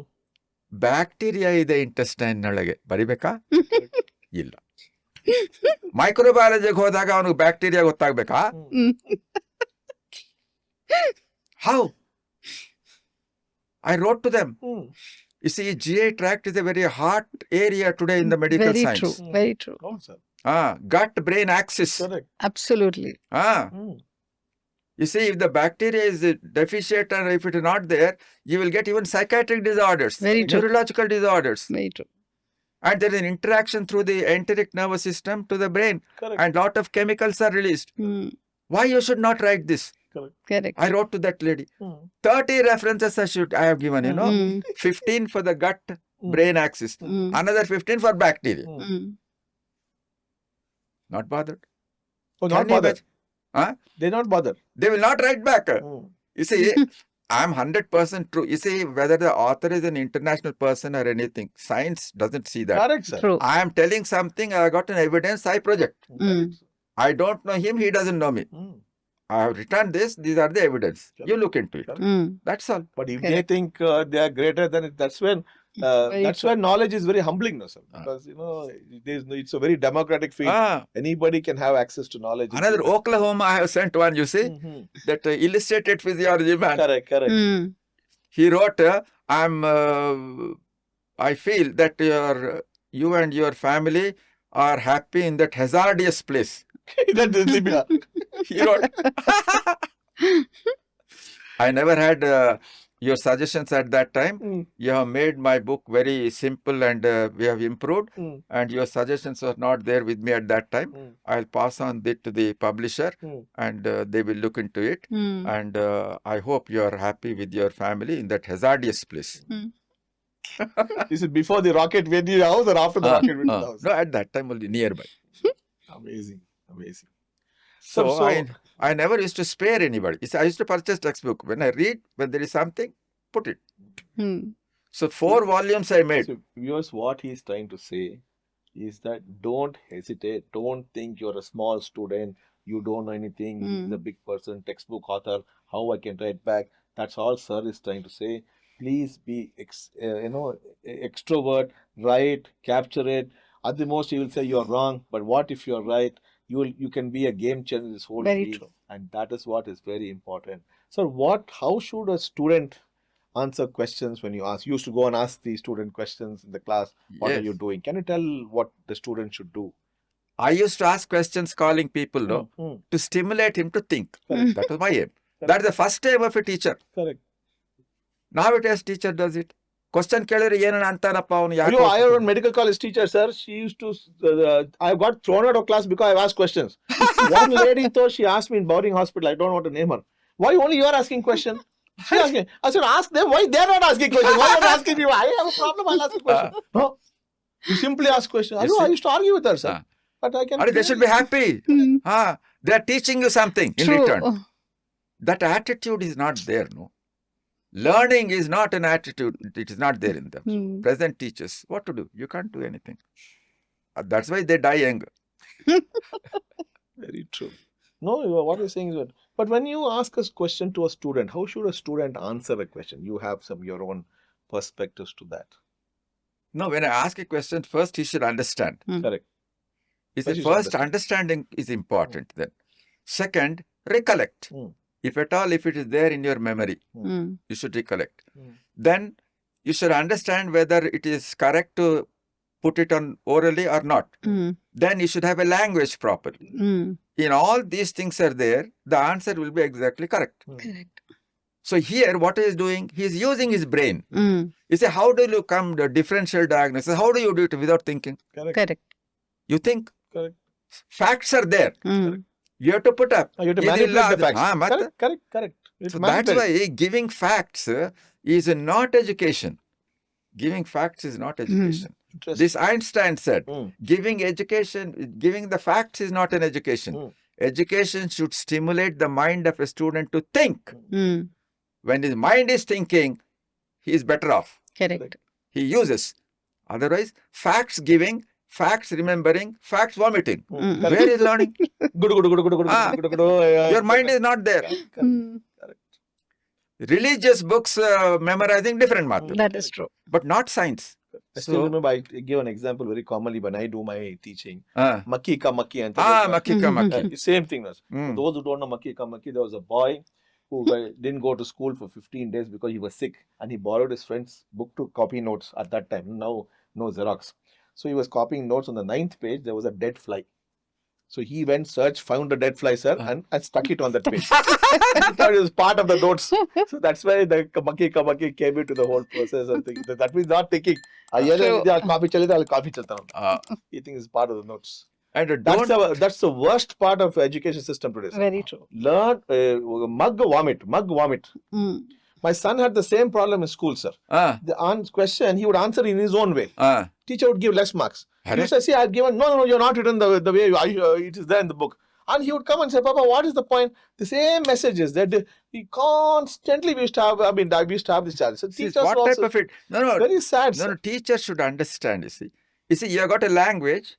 Bacteria ಇದೆ intestine ನೊಳಗೆ ಬರಿಬೇಕಾ? ಇಲ್ಲ. ಮೈಕ್ರೋಬಯಾಲಜಿಗೆ ಹೋದಾಗ ಅವನಿಗೆ bacteria ಗೊತ್ತಾಗ್ಬೇಕಾ? Mm. How? I wrote to them. Mm. You see, GI tract is a very hot area today in the medical Very science. true. Very true. Oh, sir. Gut-brain axis. Correct. Absolutely. Mm. You see, if the bacteria is deficient and if it is not there, you will get even psychiatric disorders, Very true. neurological disorders. Very true. And there is an interaction through the enteric nervous system to the brain. Correct. And lot of chemicals are released. Mm. Why you should not write this? Correct. I wrote to that lady. Mm. 30 references I have given, you know. Mm. 15 for the gut-brain axis. Mm. Another 15 for bacteria. Mm. Not bothered. Oh, Can not you bothered. imagine? They're not bothered. They will not write back. Mm. You see, I am 100% true. You see, whether the author is an international person or anything, science doesn't see that. Correct, sir. True. I am telling something, I got an evidence, I project. Mm. I don't know him, he doesn't know me. Mm. I have written this, these are the evidence. Correct. You look into it. Mm. That's all. But if Correct. they think they are greater than it, that's when Very true. knowledge is very humbling, no, sir. Because you know it's a very democratic field. Anybody can have access to knowledge. Another Oklahoma, I have sent one, you see, Mhm. that illustrated physiology man. Correct, correct. Mm. He wrote, I feel that you and your family are happy in that hazardous place. That is Libya. He wrote, I never had your suggestions at that time. Mm. You have made my book very simple and we have improved. Mm. And your suggestions were not there with me at that time. Mm. I'll pass on it to the publisher Mm. and they will look into it. Mm. And I hope you are happy with your family in that hazardous place. Is it before the rocket went to the house or after the rocket went to the house? No, at that time only nearby. Amazing, amazing. So I never used to spare anybody. I used to purchase textbook. When I read, when there is something, put it. Mm. So 4 volumes I made. So, viewers, what he's trying to say is that don't hesitate. Don't think you're a small student. You don't know anything. He's a big person, textbook author. How I can write back? That's all Sir is trying to say. Please be, extrovert. Write, capture it. At the most, he will say you're wrong. But what if you're right? You can be a game changer in this whole Very field. true. And that is what is very important. So, how should a student answer questions when you ask? You used to go and ask the student questions in the class. What are Yes. you doing? Can you tell what the student should do? I used to ask questions calling people no, Mm. to stimulate him to think. Correct. That was my aim. That's the first aim of a teacher. Correct. Nowadays teacher does it. Question ಕೇಳಿದ್ರೆ ಏನನ್ನ ಅಂತಾನಪ್ಪ ಅವನು I have a medical college teacher, sir. She used to. I got thrown out of class because I asked questions. One lady thought she asked me in boarding hospital. I don't want to name her. Why only you are asking question? She asked me. I said, ask them why they are not asking questions. Why are you asking me? I have a problem. I'll ask a question. No, you simply ask questions. You I used to argue with her, sir. But I can. they should be happy. They are teaching you something in True. return. That attitude is not there, no. Learning is not an attitude. It is not there in them. Mm. Present teachers, what to do? You can't do anything. That's why they die young. Very true. No, what you're saying is good. But when you ask a question to a student, how should a student answer a question? You have your own perspectives to that. No, when I ask a question, first he should understand. Correct. Is First the you should first understanding is important then. Second, recollect. Mm. If at all, if it is there in your memory, Mm. you should recollect. Mm. Then you should understand whether it is correct to put it on orally or not. Mm. Then you should have a language properly. Mm. In all these things are there, the answer will be exactly correct. Correct. So here, what he is doing, he is using his brain. Mm. You say, how do you come to differential diagnosis? How do you do it without thinking? Correct. You think. Correct. Facts are there. Mm. You have to put up. You have to Ye manipulate the dil- facts. हाँ, मत- Correct. You have So to that's manipulate. why giving facts is not education. Giving facts is not education. Interesting. This Einstein said, Mm. giving the facts is not an education. Mm. Education should stimulate the mind of a student to think. Mm. When his mind is thinking, he is better off. Correct. He uses. Otherwise, facts giving, facts remembering, facts vomiting. Mm. Where is learning? Good. Ah. Yeah. Your mind is not there. Mm. Religious books memorizing different matter, That is true. but not science. I still remember I give an example very commonly when I do my teaching. Ah, Makki ka makki. makki ka makki. Same thing. For Mm. those who don't know makki ka makki, there was a boy who didn't go to school for 15 days because he was sick, and he borrowed his friend's book to copy notes at that time. Now, no Xerox. So he was copying notes. On the 9th page, there was a dead fly. So he went, searched, found the dead fly, sir, and stuck it on that page. He thought it was part of the notes. So that's why the kamaki came into the whole process of thinking. That means not thinking. Coffee chalita, I'll coffee chalta. Ah. He thinks it's part of the notes. And That's the worst part of education system today. Sir. Very true. Learn, mug vomit. Mm. My son had the same problem in school, sir. The question, he would answer in his own way. Teacher would give less marks. He would say, see, I've given, no, you're not written the way it is there in the book. And he would come and say, Papa, what is the point? The same messages that we constantly used to have, we used to have this challenge. So teachers what also, type of it? No. very sad, No, sir. teachers should understand, you see, you have got a language,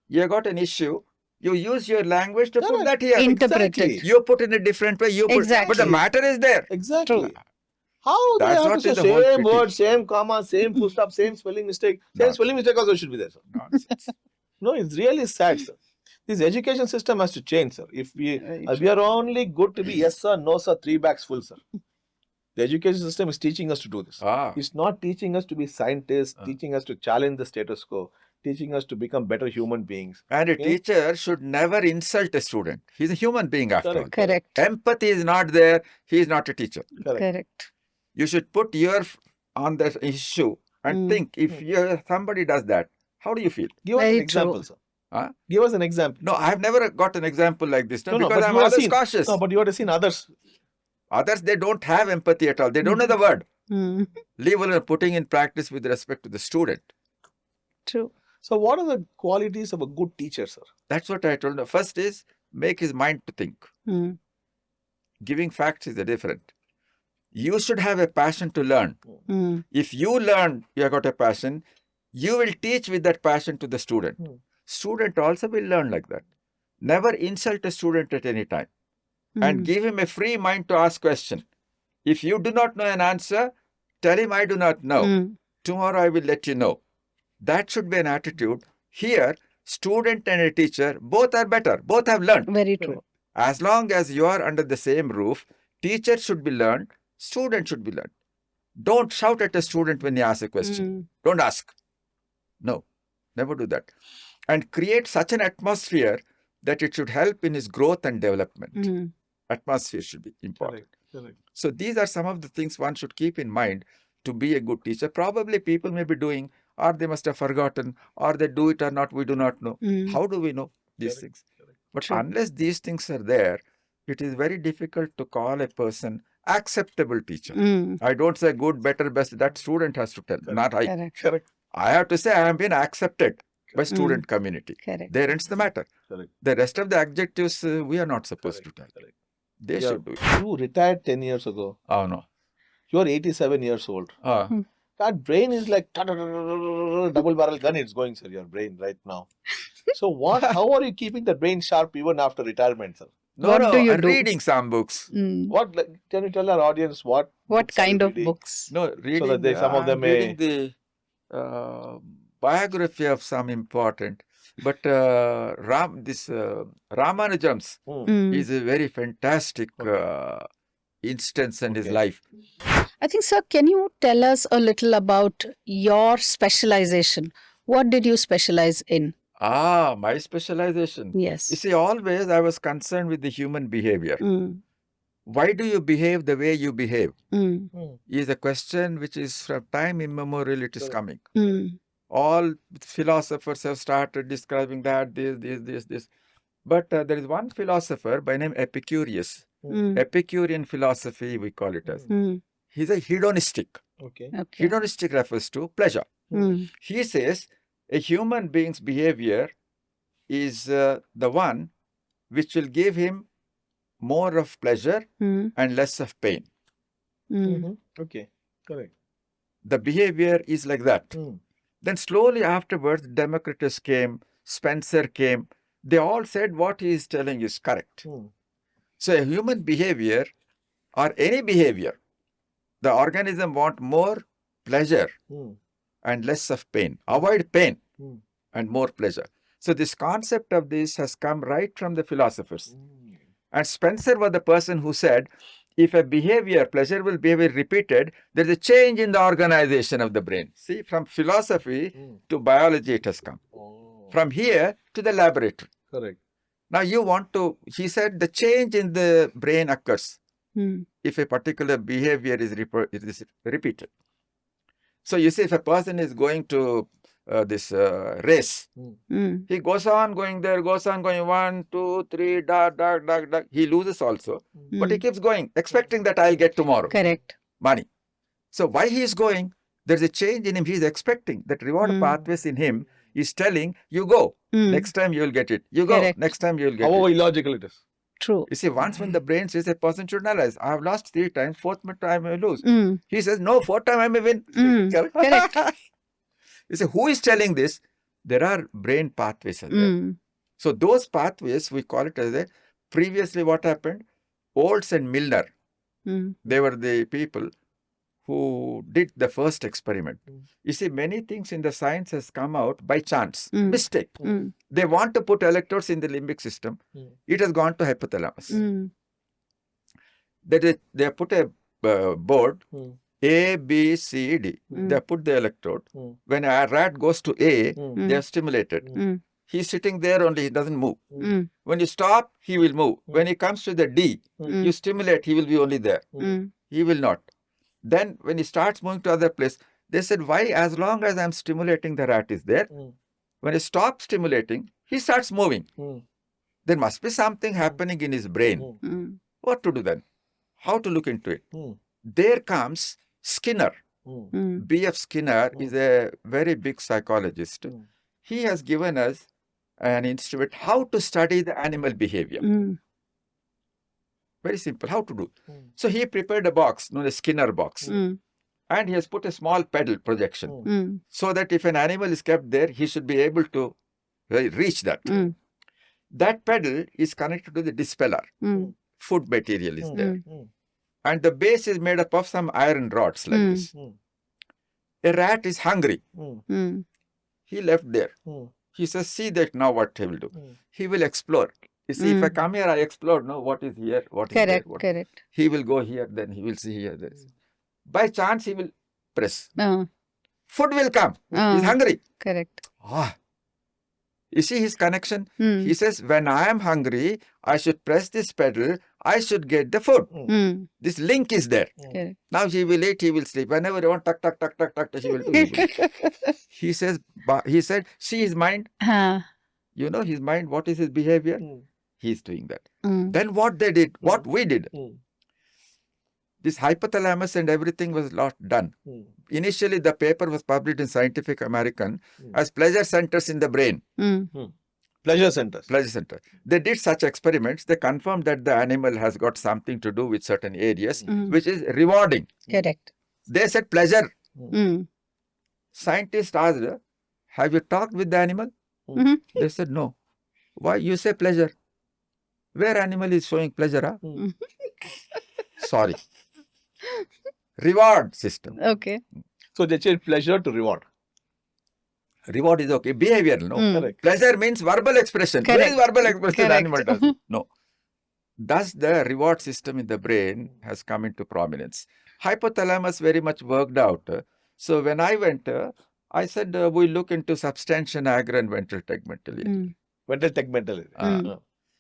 you have got an issue, you use your language to put that here. Interpret Exactly. it. You put in a different way, but the Exactly. matter is there. Exactly. True. How That's they have what to is say the whole same pity. word, same comma, same full stop, same spelling mistake. Same spelling mistake also should be there, sir. Nonsense. No, it's really sad, sir. This education system has to change, sir. If we are only good to be yes sir, no sir, 3 bags full, sir. The education system is teaching us to do this. It's not teaching us to be scientists, teaching us to challenge the status quo, teaching us to become better human beings. And a teacher should never insult a student. He's a human being after all. Correct. Empathy is not there, he is not a teacher. Correct. You should put your on the issue and think, if somebody does that, how do you feel? Give us Very an example, true. sir. Give us an example. No, I've never got an example like this. No, No, because but I'm you have always seen- cautious. No, but you have seen others. Others, they don't have empathy at all. They don't know the word. Mm. Leave alone putting in practice with respect to the student. True. So what are the qualities of a good teacher, sir? That's what I told them. First is make his mind to think. Mm. Giving facts is different. You should have a passion to learn. Mm. If you learn, you have got a passion, you will teach with that passion to the student. Student also will learn like that. Never insult a student at any time. And give him a free mind to ask question. If you do not know an answer, tell him I do not know. Mm. Tomorrow I will let you know. That should be an attitude. Here, student and a teacher, both are better. Both have learned. Very true. As long as you are under the same roof, teacher should be learned, student should be learned. Don't shout at a student when he asks a question. Don't ask. No, never do that. And create such an atmosphere that it should help in his growth and development. Mm. Atmosphere should be important. Correct. So these are some of the things one should keep in mind to be a good teacher. Probably people may be doing, or they must have forgotten, or they do it or not, we do not know. Mm. How do we know these things? But True. unless these things are there, it is very difficult to call a person acceptable teacher. Mm. I don't say good, better, best. That student has to tell. Not I. Correct. I have to say I have been accepted by student community. Correct. There ends the matter. Correct. The rest of the adjectives we are not supposed to tell. They should do it. You retired 10 years ago. Oh no. You are 87 years old. That brain is like double barrel gun. It's going, sir. Your brain right now. So what? How are you keeping the brain sharp even after retirement, sir? No, What do you I'm do? reading some books. Mm. What? Can you tell our audience what? What books are kind you of reading? books? No, reading. that some of them I'm reading the biography of some important. But Ramanujam's Mm. is a very fantastic instance in his life. I think, sir, can you tell us a little about your specialization? What did you specialize in? My specialization. Yes. You see, always I was concerned with the human behavior. Mm. why do you behave the way you behave? Mm. Is a question which is from time immemorial it is Correct. coming. Mm. All philosophers have started describing that, this. But there is one philosopher by name Epicurus. Mm. Epicurean philosophy, we call it as. Mm. He's a hedonistic. Okay. Okay. Hedonistic refers to pleasure. Mm. He says a human being's behavior is the one which will give him more of pleasure Mm. and less of pain. Mm. Okay. Correct. The behavior is like that. Then slowly afterwards, Democritus came, Spencer came. They all said what he is telling is correct. So a human behavior or any behavior, the organism want more pleasure and less of pain. Avoid pain and more pleasure. So this concept of this has come right from the philosophers. And Spencer was the person who said, if a behavior, pleasurable behavior repeated, there's a change in the organization of the brain. See, from philosophy to biology it has come. From here to the laboratory. Correct. Now you want to, he said, the change in the brain occurs Mm. if a particular behavior is repeated. So you see, if a person is going to this race, Mm. he goes on going there, goes on going 1, 2, 3, dot. He loses also, but he keeps going, expecting that I'll get tomorrow Correct. money. So why he is going? There's a change in him. He is expecting that reward pathways in him is telling you go. Mm. Next time you will get it. You go. Correct. Next time you will get How it. illogical it is. True. You see, once when the brain says a person should analyze, I have lost 3 times, 4th time I may lose. Mm. He says, no, 4th time I may win. Mm. Correct. You see, who is telling this? There are brain pathways in there. Mm. So those pathways, we call it as a, previously what happened? Olds and Milner, Mm. they were the people who did the first experiment. You see, many things in the science has come out by chance, mistake. Mm. They want to put electrodes in the limbic system. It has gone to hypothalamus. Mm. They put a board, A, B, C, D. They put the electrode. When a rat goes to A, they are stimulated. Mm. He's sitting there only, he doesn't move. Mm. When you stop, he will move. When he comes to the D, you stimulate, he will be only there. Mm. He will not. Then when he starts moving to other place, they said, why as long as I'm stimulating, the rat is there. When I stop stimulating, he starts moving. There must be something happening in his brain. Mm. What to do then? How to look into it? There comes Skinner. Mm. B.F. Skinner is a very big psychologist. He has given us an instrument how to study the animal behavior. Mm. Very simple, how to do. So he prepared a box known as Skinner box. Mm. And he has put a small pedal projection Mm. so that if an animal is kept there, he should be able to reach that. Mm. That pedal is connected to the dispeller. Mm. Food material is there. And the base is made up of some iron rods like this. A rat is hungry. Mm. He left there. He says, see that now what he will do. He will explore. You see, if I come here, I explore, no, what is here, what is there. Correct. What. Correct. He will go here, then he will see here. There. By chance, he will press. Food will come. He's hungry. Correct. You see his connection? Mm. He says, when I am hungry, I should press this pedal, I should get the food. Mm. This link is there. Correct. Now he will eat, he will sleep. Whenever you want, tuck, he will do. He says, he said, see his mind. You know his mind, what is his behavior? He's doing that. Mm. Then what they did, what we did. This hypothalamus and everything was not done. Initially, the paper was published in Scientific American as pleasure centers in the brain. Mm. Pleasure centers. Pleasure center. They did such experiments. They confirmed that the animal has got something to do with certain areas, which is rewarding. Correct. They said pleasure. Mm. Scientists asked, have you talked with the animal? Mhm. They said, no. Why? You say pleasure. Where animal is showing pleasure? Huh? Sorry. Reward system. Okay. So they change pleasure to reward. Reward is okay. Behavior, no. Correct. Pleasure means verbal expression. Where is Correct. verbal expression? Correct. Animal does. No. Thus, the reward system in the brain has come into prominence. Hypothalamus very much worked out. So when I went, I said, we look into substantia nigra and ventral tegmental area. Mm. Ventral tegmental.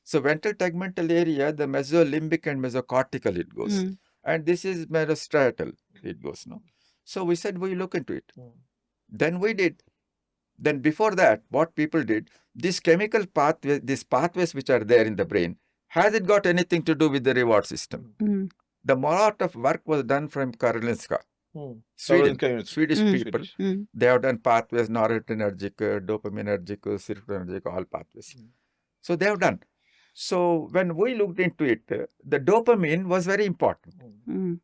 So ventral tegmental area, the mesolimbic and mesocortical it goes. And this is mesostriatal it goes. No? So we said we look into it. Then we did. Then before that, what people did, these chemical pathways, these pathways which are there in the brain, has it got anything to do with the reward system? The lot of work was done from Karolinska, Swedish people. They have done pathways, noradrenergic, dopaminergic, serotonergic, all pathways. So they have done. So when we looked into it, the dopamine was very important.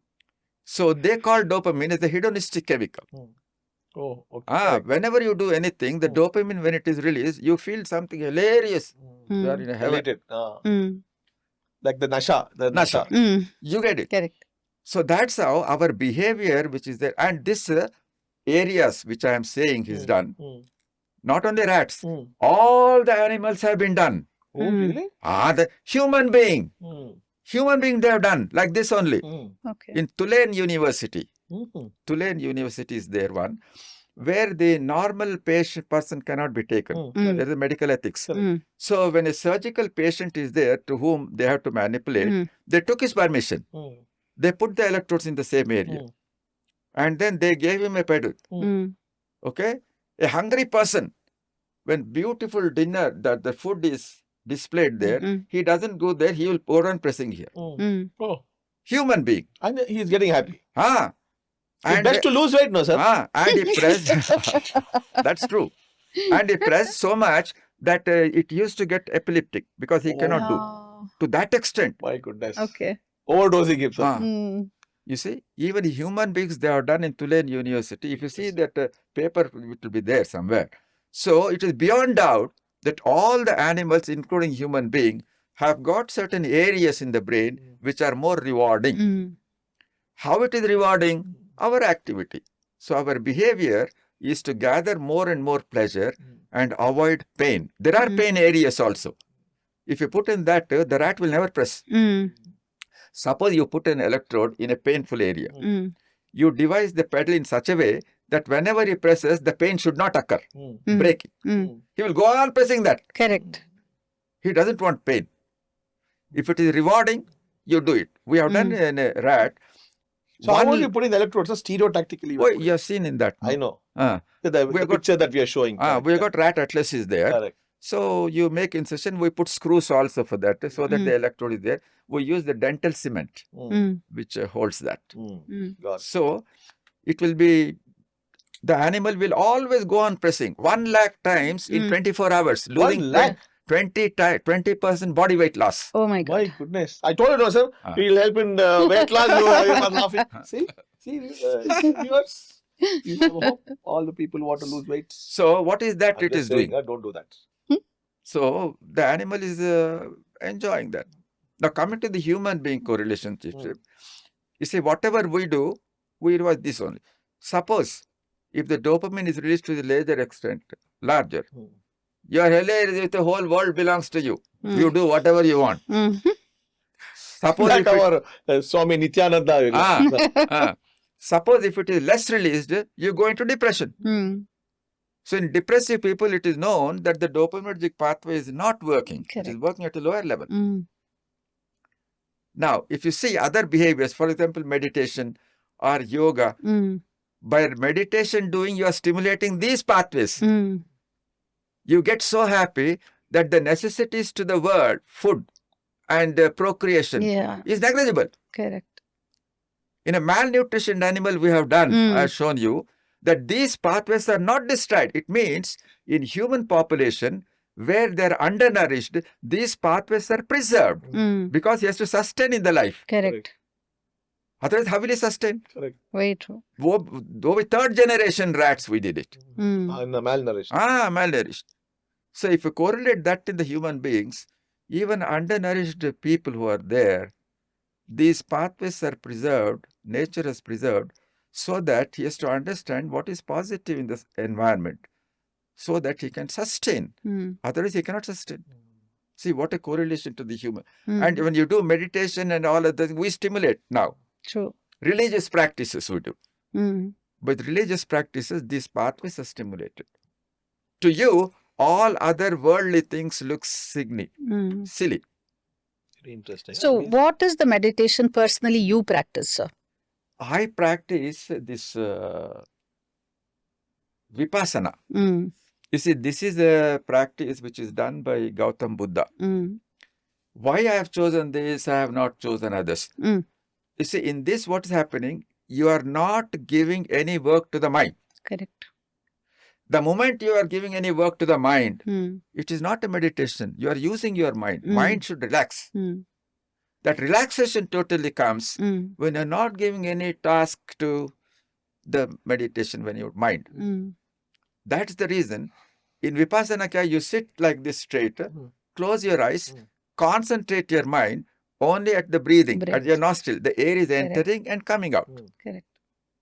So they call dopamine as a hedonistic chemical. Oh, okay. Whenever you do anything, the dopamine, when it is released, you feel something hilarious. You are in a heaven. Elated. Like the nasha. Nasha. You get it. Correct. So that's how our behavior, which is there, and this areas which I am saying is done. Not only rats, all the animals have been done. Oh, really? The human being. Human being they have done like this only. Okay. In Tulane University. Tulane University is there one, where the normal person cannot be taken. There is a medical ethics. So when a surgical patient is there to whom they have to manipulate, they took his permission. They put the electrodes in the same area. And then they gave him a pedal. Okay? A hungry person, when beautiful dinner, that the food is displayed there, he doesn't go there, he will pour on pressing here. Oh. Human being. And he is getting happy. And it's best to lose weight, no, sir? And he pressed. That's true. And he pressed so much that it used to get epileptic because he cannot do. To that extent. My goodness. Okay. Overdosing himself. You see, even human beings, they are done in Tulane University. If you see that paper, it will be there somewhere. So it is beyond doubt that all the animals, including human being, have got certain areas in the brain which are more rewarding. How it is rewarding? Our activity. So our behavior is to gather more and more pleasure and avoid pain. There are pain areas also. If you put in that, the rat will never press. Suppose you put an electrode in a painful area. You devise the pedal in such a way that whenever he presses, the pain should not occur. Break it. He will go on pressing that. Correct. He doesn't want pain. If it is rewarding, you do it. We have done in a rat. So how are you putting the electrodes? Stereotactically. Oh, you have seen in that. No? I know. The picture that we are showing. We have got rat atlases there. Correct. So you make incision, we put screws also for that, so that the electrode is there. We use the dental cement, which holds that. So it will be, the animal will always go on pressing 1 lakh times in 24 hours, losing 1 lakh? 20% body weight loss. Oh my God. My goodness. I told you, no, sir. He will help in weight loss. You are laughing. See, viewers. You hope all the people want to lose weight. So what is that it is doing? Don't do that. So the animal is enjoying that. Now coming to the human being correlationship, you see whatever we do, we revise this only. Suppose if the dopamine is released to the larger, you are hilarious if the whole world belongs to you. You do whatever you want. Suppose like our Swami Nityananda. Suppose if it is less released, you go into depression. So in depressive people, it is known that the dopaminergic pathway is not working. Correct. It is working at a lower level. Now, if you see other behaviors, for example, meditation or yoga, by meditation doing, you are stimulating these pathways. You get so happy that the necessities to the world, food and procreation, is negligible. Correct. In a malnutrition animal we have done, I have shown you, that these pathways are not destroyed. It means in human population, where they are undernourished, these pathways are preserved because he has to sustain in the life. Correct. Otherwise, how will he sustain? Correct. Very true. Though with third generation rats, we did it. In the malnourished. Malnourished. So if you correlate that in the human beings, even undernourished people who are there, these pathways are preserved, nature has preserved, so that he has to understand what is positive in this environment, so that he can sustain. Otherwise, he cannot sustain. See, what a correlation to the human. And when you do meditation and all of that, we stimulate now. True. Religious practices we do. With religious practices, these pathways are stimulated. To you, all other worldly things look silly. Very interesting. So, I mean, what is the meditation personally you practice, sir? I practice this vipassana. Mm, You see, this is a practice which is done by Gautam Buddha. mm, Why I have chosen this, I have not chosen others. mm. You see, in this, what is happening? You are not giving any work to the mind. Correct. The moment you are giving any work to the mind, Mm, it is not a meditation. You are using your mind. Mm. Mind should relax. mm, That relaxation totally comes mm, when you're not giving any task to the meditation when your mind. mm. That's the reason in Vipassana, you sit like this straight, close your eyes, concentrate your mind only at the breathing, at Breath. your nostril. The air is Correct. entering and coming out. Correct.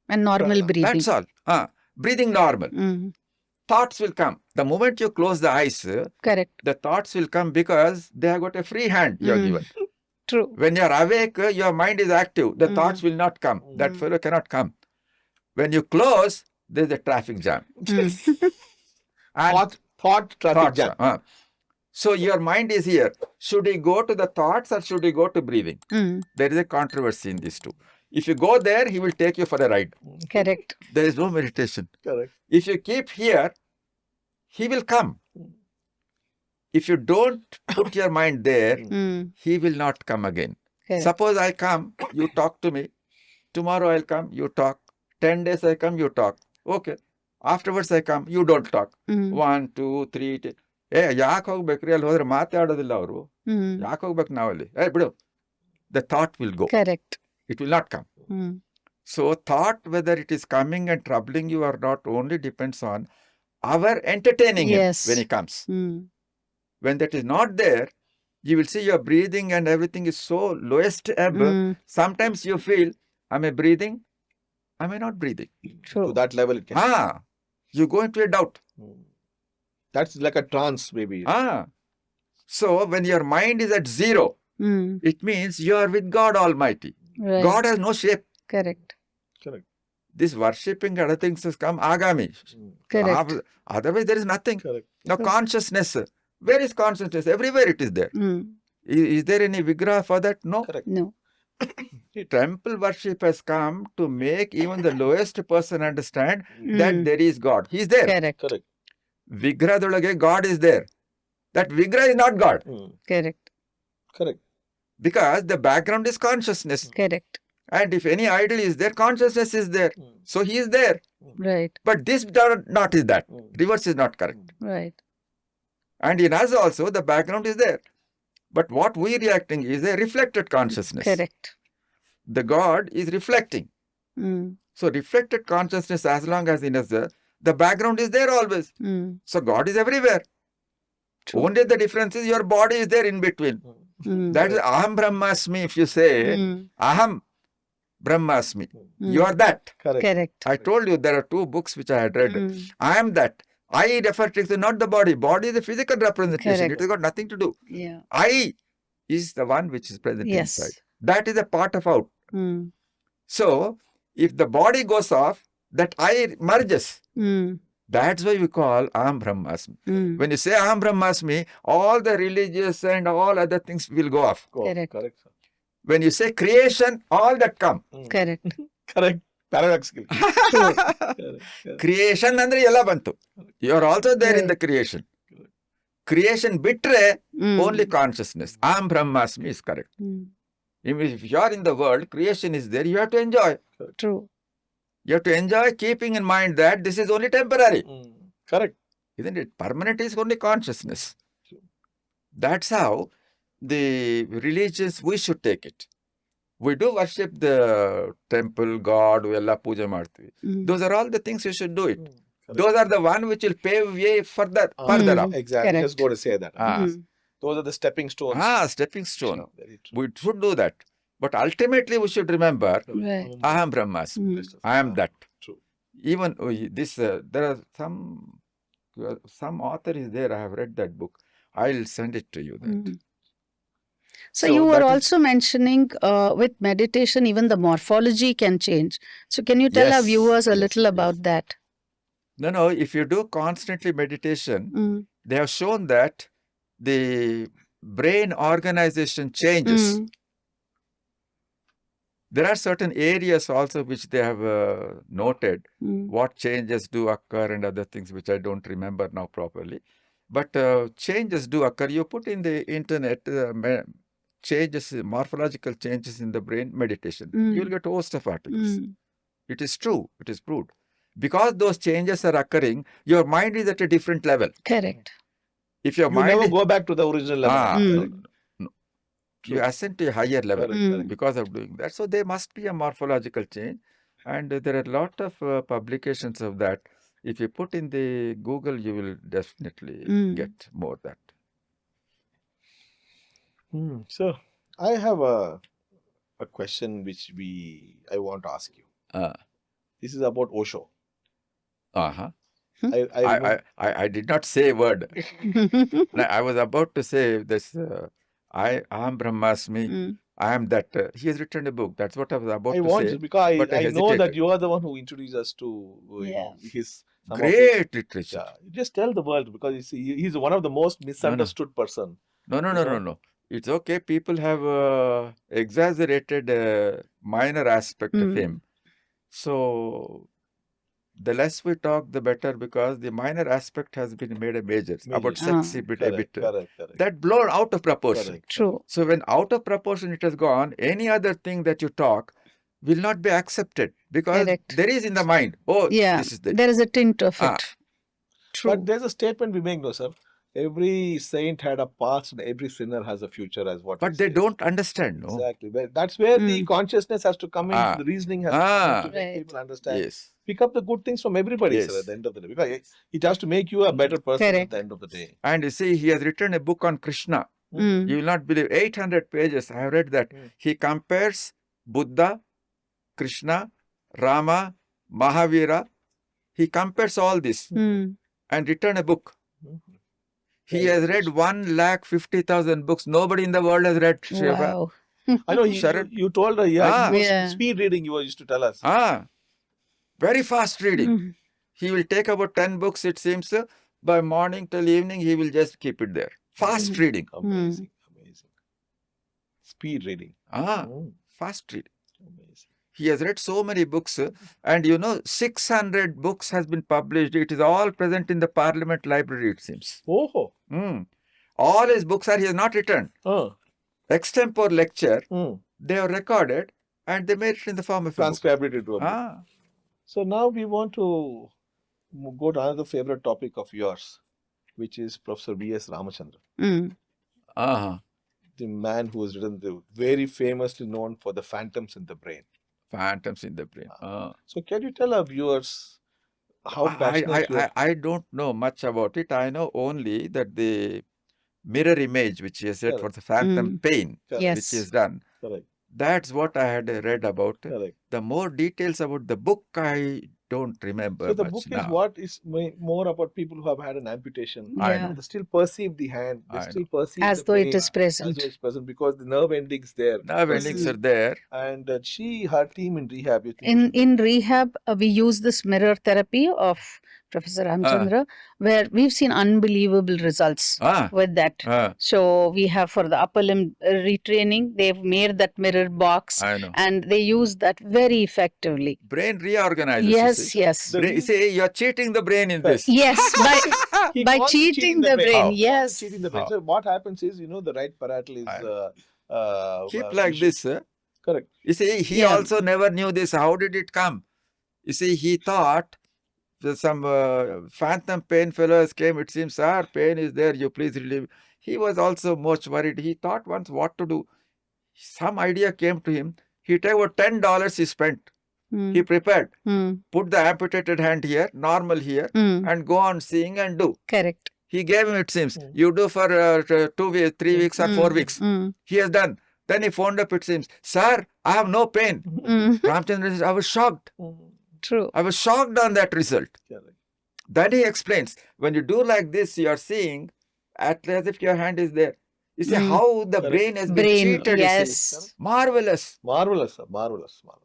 And normal breathing. That's all. Breathing normal. Mm, Thoughts will come. The moment you close the eyes, correct. the thoughts will come because they have got a free hand you are Mm. given. True. When you are awake, your mind is active. The thoughts will not come. That Mm. fellow cannot come. When you close, there is a traffic jam. Mm. And thought traffic thoughts, jam. So your mind is here. Should he go to the thoughts or should he go to breathing? Mm. There is a controversy in these two. If you go there, he will take you for a ride. Correct. There is no meditation. Correct. If you keep here, he will come. If you don't put your mind there, Mm. he will not come again. Correct. Suppose I come, you talk to me. Tomorrow I'll come, you talk. 10 days I come, you talk. Okay. Afterwards I come, you don't talk. Mm. 1, 2, 3. ಯಾಕೆ ಹೋಗ್ಬೇಕ್ರಿ ಅಲ್ಲಿ ಹೋದ್ರೆ ಮಾತಾಡೋದಿಲ್ಲ ಅವರು Mm. ಯಾಕೆ ಹೋಗ್ಬೇಕು ನಾವಲ್ಲಿ ಬಿಡು the thought will go. Correct. It will not come. Mm. So thought, whether it is coming and troubling you or not, only depends on our entertaining Yes. him when he comes. Mm. When that is not there, you will see your breathing and everything is so lowest ebb. Mm. Sometimes you feel, am I breathing? Am I not breathing? True. To that level, it can. You go into a doubt. That's like a trance, maybe. So when your mind is at zero, Mm. it means you are with God Almighty. Right. God has no shape. Correct. Correct. This worshipping other things has come agami. Correct. Otherwise, there is nothing. Correct. Now, consciousness. Where is consciousness? Everywhere it is there. Mm. Is there any vigraha for that? No. Correct. No. Temple worship has come to make even the lowest person understand that Mm. there is God. He is there. Correct. Correct. Vigrahadolage, God is there. That vigraha is not God. Correct. Correct. Because the background is consciousness. Correct. And if any idol is there, consciousness is there. So he is there. Right. But this not is that. Reverse is not correct. Right. And in us also, the background is there. But what we reacting is a reflected consciousness. Correct. The God is reflecting. Mm. So reflected consciousness, as long as in us, the background is there always. Mm. So God is everywhere. True. Only the difference is your body is there in between. Mm. That is Aham Brahmasmi. If you say Mm. Aham Brahmasmi, Mm. you are that. Correct. Correct. I told you there are 2 books which I had read. Mm. I am that. I refer to not the body. Body is a physical representation. Correct. It has got nothing to do. Yeah. I is the one which is present Yes. inside. That is a part of out. Mm. So, if the body goes off, that I merges. Mm. That's why we call Aham Brahmasmi. Mm. When you say Aham Brahmasmi, all the religious and all other things will go off. Correct. Correct. Sir. When you say creation, all that come. Correct. Correct. Paradoxically. True. Correct. Creation andre ella bantu. You are also there in Right. the creation. Creation bitre, Mm. only consciousness. Aham Brahmasmi is correct. Mm. Even if you are in the world, creation is there, you have to enjoy. True. You have to enjoy keeping in mind that this is only temporary. Correct. Isn't it? Permanent is only consciousness. That's how the religious, we should take it. We do worship the temple, God, we alla puja martivi. Mm. Those are all the things you should do it. Correct. Those are the one which will pave way further up. Exactly. Correct. Just go to say that. Mm. Those are the stepping stones. Stepping stone. No, very true. We should do that. But ultimately we should remember, Right. Aham Brahmasmi. Mm. I am that. True. Even this, there are some author is there. I have read that book. I'll send it to you. That. Mm. So, So you were that is- also mentioning with meditation, even the morphology can change. So, can you tell our Yes, viewers a yes, little yes. about that? No. If you do constantly meditation, Mm. they have shown that the brain organization changes. Mm. There are certain areas also which they have noted Mm. what changes do occur and other things which I don't remember now properly. But changes do occur. You put in the internet changes, morphological changes in the brain meditation. Mm. You'll get a host of articles. Mm. It is true. It is proved. Because those changes are occurring, your mind is at a different level. Correct. If your You mind never is, go back to the original level. Ah, Mm. Correct. no, True. you ascend to a higher level Correct, Mm. correct. because of doing that. So there must be a morphological change, and there are a lot of publications of that. If you put in the Google, you will definitely Mm. get more that. So I have a question which I want to ask you. Uh, This is about Osho. uh-huh. I remember, I did not say a word. No, I was about to say this. I am Brahmasmi. Mm. I am that. He has written a book. That's what I was about I to want say. to, because but I I know that hesitated. you are the one who introduced us to Yeah. some of his. Great literature. Yeah, just tell the world, because he's one of the most misunderstood person. No. You know? No. It's okay. People have exaggerated minor aspect of Mm. him. So the less we talk, the better, because the minor aspect has been made a major. About Major. sex, a bit, Correct, correct. that blown out of proportion. Correct. True. So when out of proportion it has gone, any other thing that you talk will not be accepted, because Correct. there is in the mind. Oh, Yeah. this is the. There is a tint of Ah. it. True. But there's a statement we make, no, sir. Every saint had a past and every sinner has a future, as what. But we they say. don't understand, no? Exactly. Well, that's where the Mm. consciousness has to come in. Ah. The reasoning has to come in to make Right. people understand. Yes. Pick up the good things from everybody, sir, Yes. at the end of the day. Because it has to make you a better person at Correct. the end of the day. And you see, he has written a book on Krishna. Mm. You will not believe, 800 pages. I have read that. Mm. He compares Buddha, Krishna, Rama, Mahavira. He compares all this Mm. and written a book. Mhm. He has read 150,000 books. Nobody in the world has read Shiva. Wow. I know Sharan. you told her, Ah. he was Yeah. speed reading, you used to tell us. Very fast reading. Mm. He will take about 10 books, it seems. By morning till evening, he will just keep it there. Fast reading. Amazing. Speed reading. Fast reading. Amazing. He has read so many books, and 600 books has been published. It is all present in the Parliament Library, it seems. Oh. All his books he has not written. Extempore lecture, they are recorded and they made it in the form of transcribed it into a book. Ah. So now we want to go to another favorite topic of yours, which is Professor V.S. Ramachandran. Mm. The man who has written very famously known for the phantoms in the brain. Phantoms in the brain. So can you tell our viewers how passionate you are? I don't know much about it. I know only that the mirror image which he has said for the phantom pain, Correct. which he has done. Correct. That's what I had read about. Correct. The more details about the book, I don't remember. So the much book now. is what is more about people who have had an amputation. Yeah. They still perceive the hand. They still perceive As the though it pain is present. As though it's present, because the nerve endings there. Nerve endings are there. And her team in rehab. You think In rehab, we use this mirror therapy of Professor Ramachandran, where we've seen unbelievable results with that. So we have for the upper limb retraining, they've made that mirror box, and they use that very effectively. Brain reorganizes. Yes. You see, you're cheating the brain in this. Yes, by cheating the brain. Yes. Cheating the brain. So what happens is, the right parietal is keep like this. Correct. You see, he also never knew this. How did it come? You see, he thought some phantom pain fellows came. It seems, sir, pain is there. You please relieve. He was also much worried. He thought once what to do. Some idea came to him. He took about $10 he spent. He prepared. Put the amputated hand here, normal here, and go on seeing and do. Correct. He gave him, it seems. You do for 2 weeks, 3 weeks or 4 weeks. He has done. Then he phoned up, it seems, sir, I have no pain. Ramachandran says, I was shocked. True. I was shocked on that result. Then he explains, when you do like this, you are seeing as if your hand is there. You see how the brain has been cheated. Yes. Marvelous. Marvelous.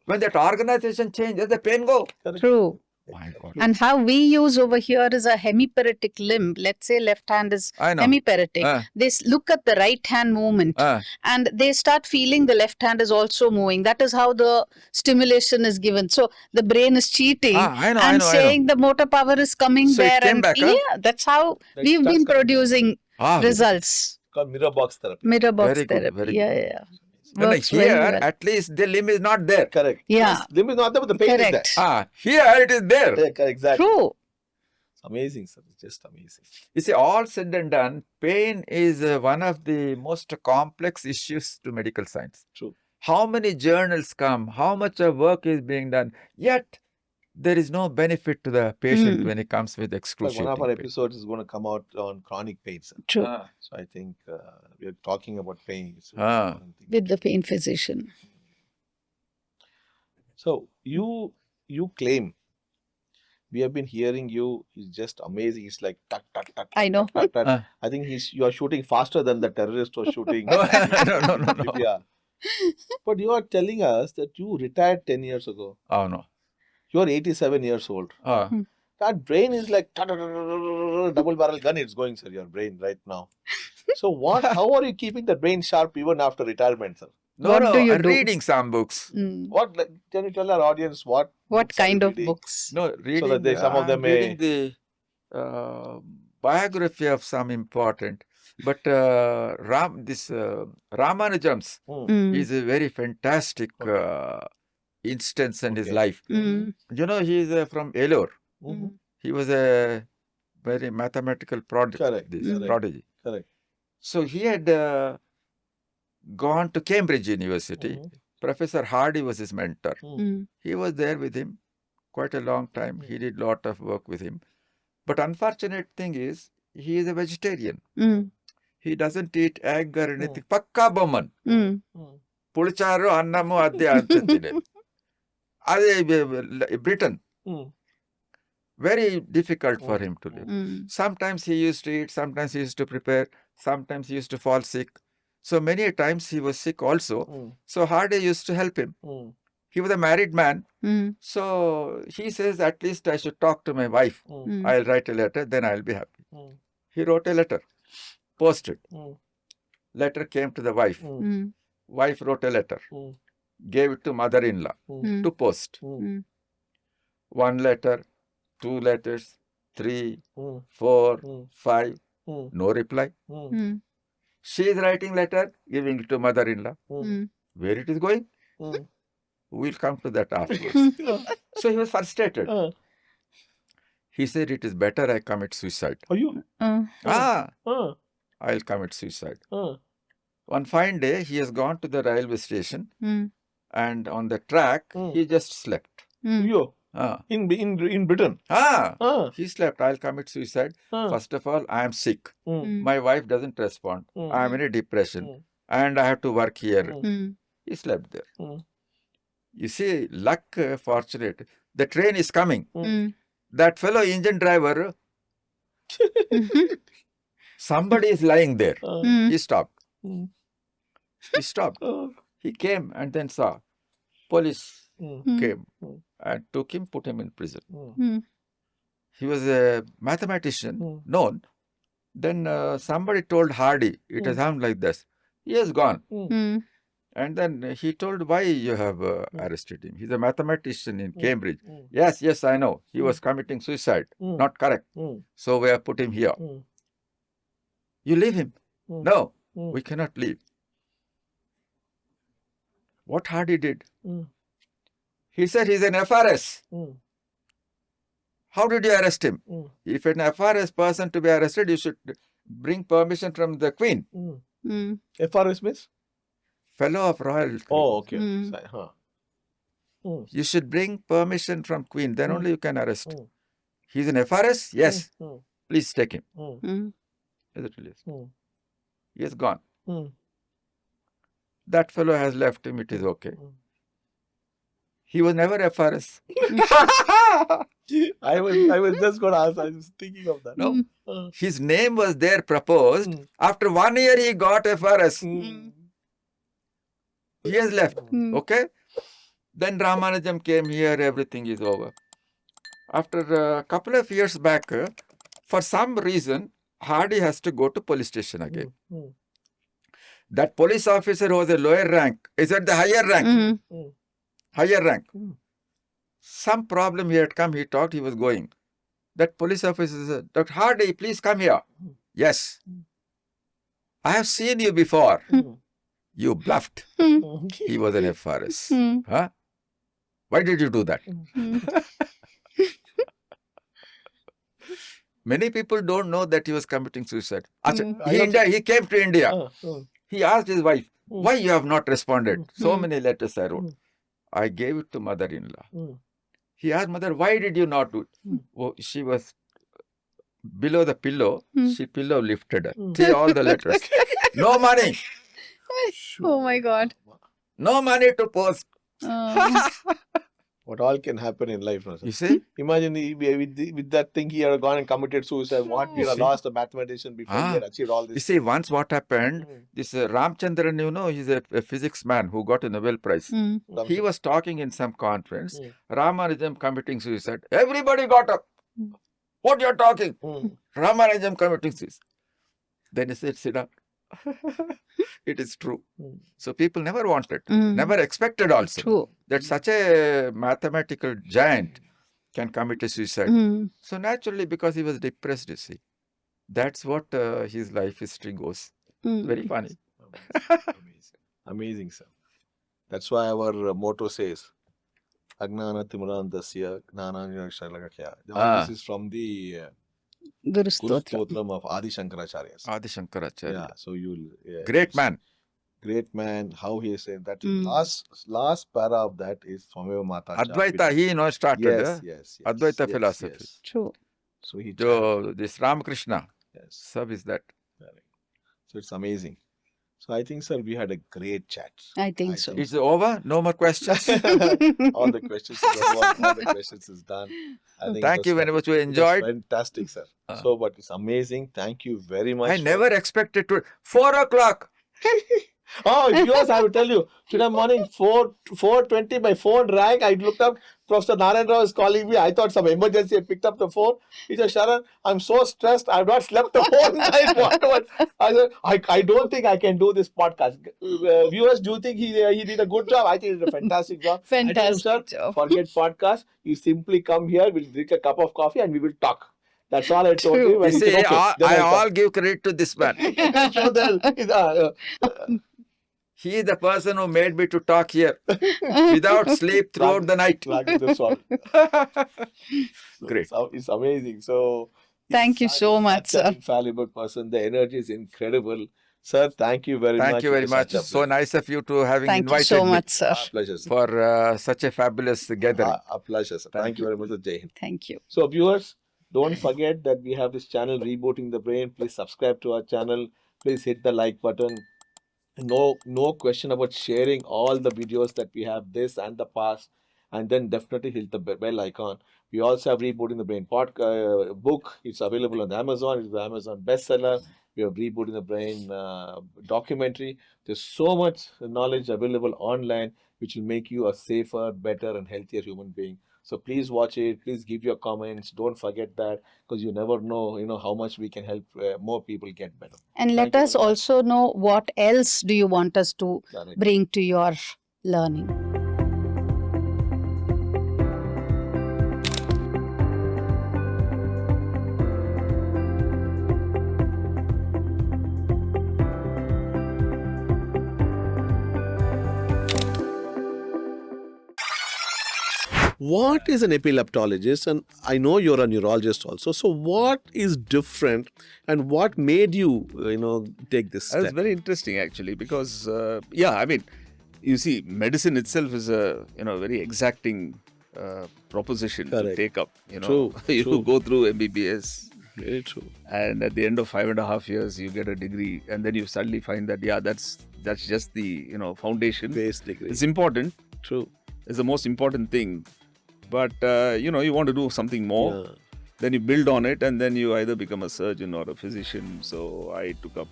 When that organization changes, the pain go. True. My God. And how we use over here is a hemiparetic limb. Let's say left hand is I know. hemiparetic. They look at the right hand movement and they start feeling the left hand is also moving. That is how the stimulation is given. So the brain is cheating I know, and I know. saying the motor power is coming So it there. came And back, huh? yeah, that's how That we've starts been coming. producing Very results. Called mirror box therapy. Mirror box Very good, therapy. very Yeah, good. yeah. No, Works here, very well. at least the limb is not there. Correct. Yeah. Limb is not there, but the pain is there. Correct. Here it is there. Yeah, correct, exactly. True. It's amazing, sir. It's just amazing. You see, all said and done, pain is one of the most complex issues to medical science. True. How many journals come, how much of work is being done, yet there is no benefit to the patient when it comes with But excruciating one of our pain. episodes is going to come out on chronic pain, sir. True. So I think we are talking about pain. So, With the pain physician. so you claim, we have been hearing you, it's just amazing. It's like tuck, tuck, tuck, I know. tuck, tuck, tuck. I think you are shooting faster than the terrorist was shooting. No. Libya. But you are telling us that you retired 10 years ago. Oh, no. You are 87 years old. That brain is like double barrel gun. It's going, sir. Your brain right now. So how are you keeping the brain sharp even after retirement, sir? No, What do you I'm do? reading some books. Can you tell our audience what Kind of reading? books? No, reading. So that some of them reading the biography of some important. But Ramanujan's is a very fantastic instance in his life. You know, he is from Ellore. He was a very mathematical prodigy. Correct. So he had gone to Cambridge University. Professor Hardy was his mentor. He was there with him quite a long time. He did a lot of work with him. But unfortunate thing is, he is a vegetarian. He doesn't eat egg or anything. Pakka Bowman. Pulicharu, annamu, adde antantile. Britain. Very difficult for him to live. Sometimes he used to eat, sometimes he used to prepare, sometimes he used to fall sick. So many times he was sick also. So Hardy used to help him. He was a married man. So he says, at least I should talk to my wife. I'll write a letter, then I'll be happy. He wrote a letter, posted. Letter came to the wife. Wife wrote a letter, gave it to mother-in-law to post. 1 letter, 2 letters, 3, 4, 5, no reply. She is writing letter, giving it to mother-in-law. Where it is going? We'll come to that afterwards. So he was frustrated. He said, it is better I commit suicide. Are you? I'll commit suicide. One fine day, he has gone to the railway station and on the track, he just slept. You? In Britain? He slept. I'll commit suicide. First of all, I am sick. My wife doesn't respond. I am in a depression. And I have to work here. He slept there. You see, luck, fortunate. The train is coming. That fellow engine driver, somebody is lying there. He stopped. He stopped. He came and then saw. Police came and took him, put him in prison. He was a mathematician, known. Then somebody told Hardy, it has happened like this. He has gone. And then he told, why you have arrested him? He's a mathematician in Cambridge. Yes, I know. He was committing suicide. Not correct. So we have put him here. You leave him. No, we cannot leave. What Hardy did? He said he's an FRS. How did you arrest him? If an FRS person to be arrested, you should bring permission from the Queen. FRS means? Fellow of Royal. Oh, okay. You should bring permission from Queen, then only you can arrest. He's an FRS? Yes. Please take him. He has gone. That fellow has left him, it is okay. He was never FRS. I was just going to ask, I was thinking of that. No. His name was there proposed. After 1 year, he got FRS. He has left. Okay? Then Ramanujan came here, everything is over. After a couple of years back, for some reason, Hardy has to go to police station again. That police officer was a lower rank, is at the higher rank. Higher rank. Some problem he had come, he thought he was going. That police officer said, Dr. Hardy, please come here. Yes. I have seen you before. You bluffed. He was an FRS. Huh? Why did you do that? Many people don't know that he was committing suicide. He came to India. He asked his wife, why you have not responded? So many letters I wrote. I gave it to mother-in-law. He asked mother, why did you not do it? Oh, she was below the pillow. She pillow lifted her. See all the letters. No money. Oh my God. No money to post. What all can happen in life, no, sir? You see? Imagine with that thing he had gone and committed suicide. What we have lost a mathematician before he had achieved all this. You see, once what happened, this Ramachandran, you know, he's a physics man who got a Nobel Prize. He was talking in some conference, Ramanujan committing suicide. Everybody got up. What you're talking? Ramanujan committing suicide. Then he said, sit down. It is true. So people never wanted, never expected also. True. That such a mathematical giant can commit a suicide. So naturally, because he was depressed, you see, that's what his life history goes. Very funny. Amazing, sir. That's why our motto says, Agnana Timurandasya Gnana Shalakya. This is from the Guru Guru Stotra. Stotram of Adi Shankaracharya. Adi Shankaracharya. Yeah, so you'll Great man. Great man. How he is saying that last para of that is Swameva Mata. Advaita, he started. Yes. Advaita philosophy. Yes. True. So he this Ramakrishna. Yes. Sub is that. So it's amazing. So I think, sir, we had a great chat. I think so. It's over. No more questions. All the questions is over. All the questions is done. I think Thank you very much. We enjoyed. Fantastic, sir. So, but it's amazing. Thank you very much. I never expected to. 4 o'clock. Oh, viewers, I will tell you. Today morning, 4:20, my phone rang. I looked up. Professor Narayan Rao is calling me. I thought some emergency. I picked up the phone. He said, Sharan, I'm so stressed. I've not slept the whole night. I said, I don't think I can do this podcast. Viewers, do you think he did a good job? I think he did a fantastic job. Fantastic job. Forget podcast. You simply come here. We'll drink a cup of coffee and we will talk. That's all I told him. You see, I all give credit to this man. So then, He is the person who made me to talk here without sleep throughout the night. Great. It's amazing. So Thank you so much, sir. Infallible person. The energy is incredible. Sir, thank you very much. Thank you very much. So nice of you to having Thank you invited so me much, sir. Pleasure, sir. for such a fabulous gathering. A pleasure, sir. Thank you very much, Jai Hind. Thank you. So, viewers, don't forget that we have this channel, Rebooting the Brain. Please subscribe to our channel. Please hit the like button. No question about sharing all the videos that we have, this and the past, and then definitely hit the bell icon. We also have Rebooting the Brain book. It's available on Amazon. It's the Amazon bestseller. We have Rebooting the Brain documentary. There's so much knowledge available online which will make you a safer, better, and healthier human being. So please watch it. Please give your comments. Don't forget that, because you never know, how much we can help more people get better. And let us also know what else do you want us to bring to your learning. What is an epileptologist? And I know you're a neurologist also. So what is different and what made you, take this step? That's very interesting actually, because, you see, medicine itself is a, very exacting proposition to take up. True. You go through MBBS. Very true. And at the end of 5.5 years, you get a degree, and then you suddenly find that, that's just the, foundation. Base degree. It's important. True. It's the most important thing. But, you want to do something more. Yeah. Then you build on it, and then you either become a surgeon or a physician. So I took up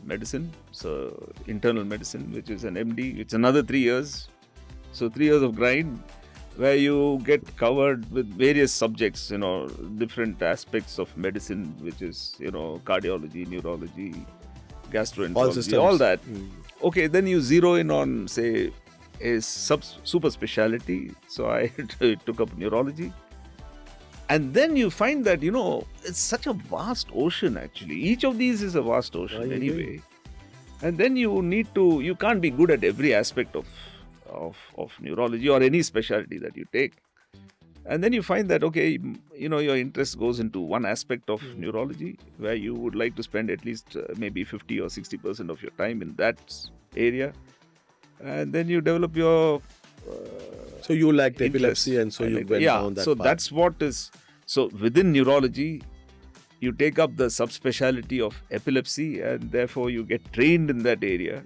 medicine, so internal medicine, which is an MD. It's another 3 years. So 3 years of grind. where you get covered with various subjects, different aspects of medicine, which is, cardiology, neurology, gastroenterology, all that. Okay, then you zero in on, say, a super speciality. So I took up neurology. And then you find that, it's such a vast ocean actually. Each of these is a vast ocean anyway. And then you can't be good at every aspect of neurology or any specialty that you take. And then you find that, okay, your interest goes into one aspect of neurology where you would like to spend at least maybe 50 or 60% of your time in that area. And then you develop your so you liked interest. epilepsy, and so you went down that so path. that's what is. So within neurology, you take up the subspecialty of epilepsy, and therefore you get trained in that area.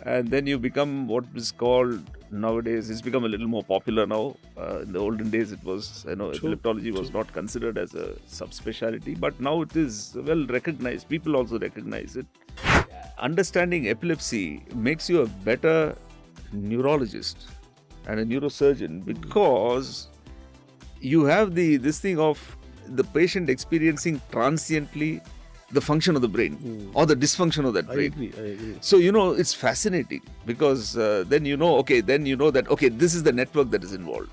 And then you become what is called nowadays, it's become a little more popular now. In the olden days, it was, epileptology was not considered as a subspecialty, but now it is well recognized. People also recognize it. Understanding epilepsy makes you a better neurologist and a neurosurgeon because you have this thing of the patient experiencing transiently the function of the brain or the dysfunction of that brain. I agree. So, it's fascinating because then that, this is the network that is involved.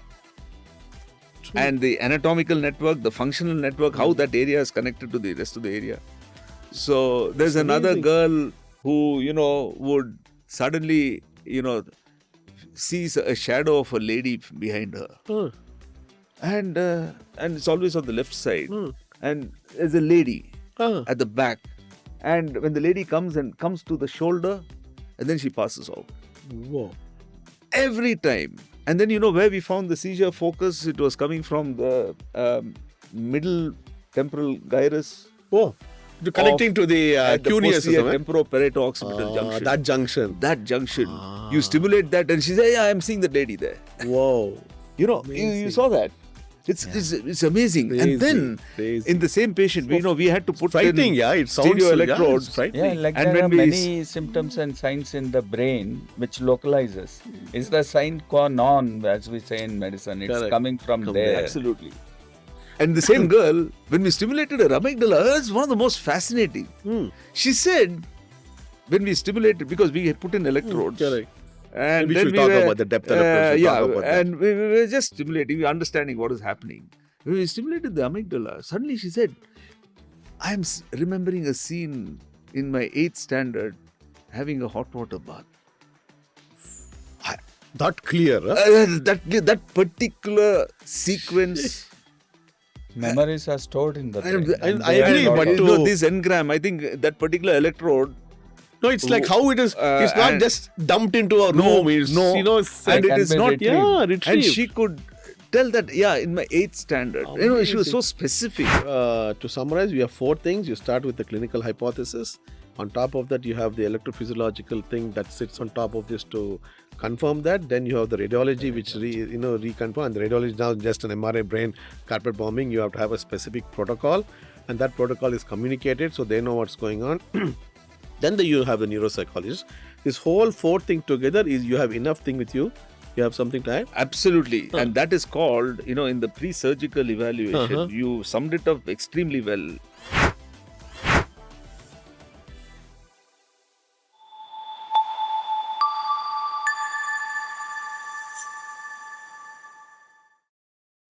True. And the anatomical network, the functional network, how that area is connected to the rest of the area. So, there's another girl who, would suddenly, sees a shadow of a lady behind her. And it's always on the left side. And there's a lady at the back, and when the lady comes to the shoulder, and then she passes out. Whoa. Every time. And then where we found the seizure focus, it was coming from the middle temporal gyrus. Oh, connecting to the cuneus, temporoparieto-occipital junction. That junction. You stimulate that, and she says, "Yeah, I'm seeing the lady there." Whoa. You saw that. It's amazing. And then in the same patient, we had to put frightening, it sounds stereo electrodes. Like and there are many symptoms and signs in the brain which localizes. It's the sign qua non, as we say in medicine. It's coming from there. Absolutely. And the same girl, when we stimulated her amygdala, it's one of the most fascinating. She said, when we stimulated, because we had put in electrodes. Correct. And then we talk about the depth electrodes. And we were just stimulating, understanding what is happening. When we stimulated the amygdala, suddenly she said, I'm remembering a scene in my 8th standard having a hot water bath. That clear, that particular sequence. Memories are stored in the brain. I agree, but this engram, I think that particular electrode. No, it's like how it is. It's not just dumped into a room. And it is not. Retrieved. And she could tell that. In my 8th standard. She was so specific. To summarize, we have 4 things. You start with the clinical hypothesis. On top of that, you have the electrophysiological thing that sits on top of this to confirm that. Then you have the radiology, which reconfirm. And the radiology is now just an MRI brain carpet bombing. You have to have a specific protocol, and that protocol is communicated, so they know what's going on. Then you have the neuropsychologist. This whole 4 thing together is you have enough thing with you. You have something to add? Absolutely. And that is called, in the pre-surgical evaluation, you summed it up extremely well.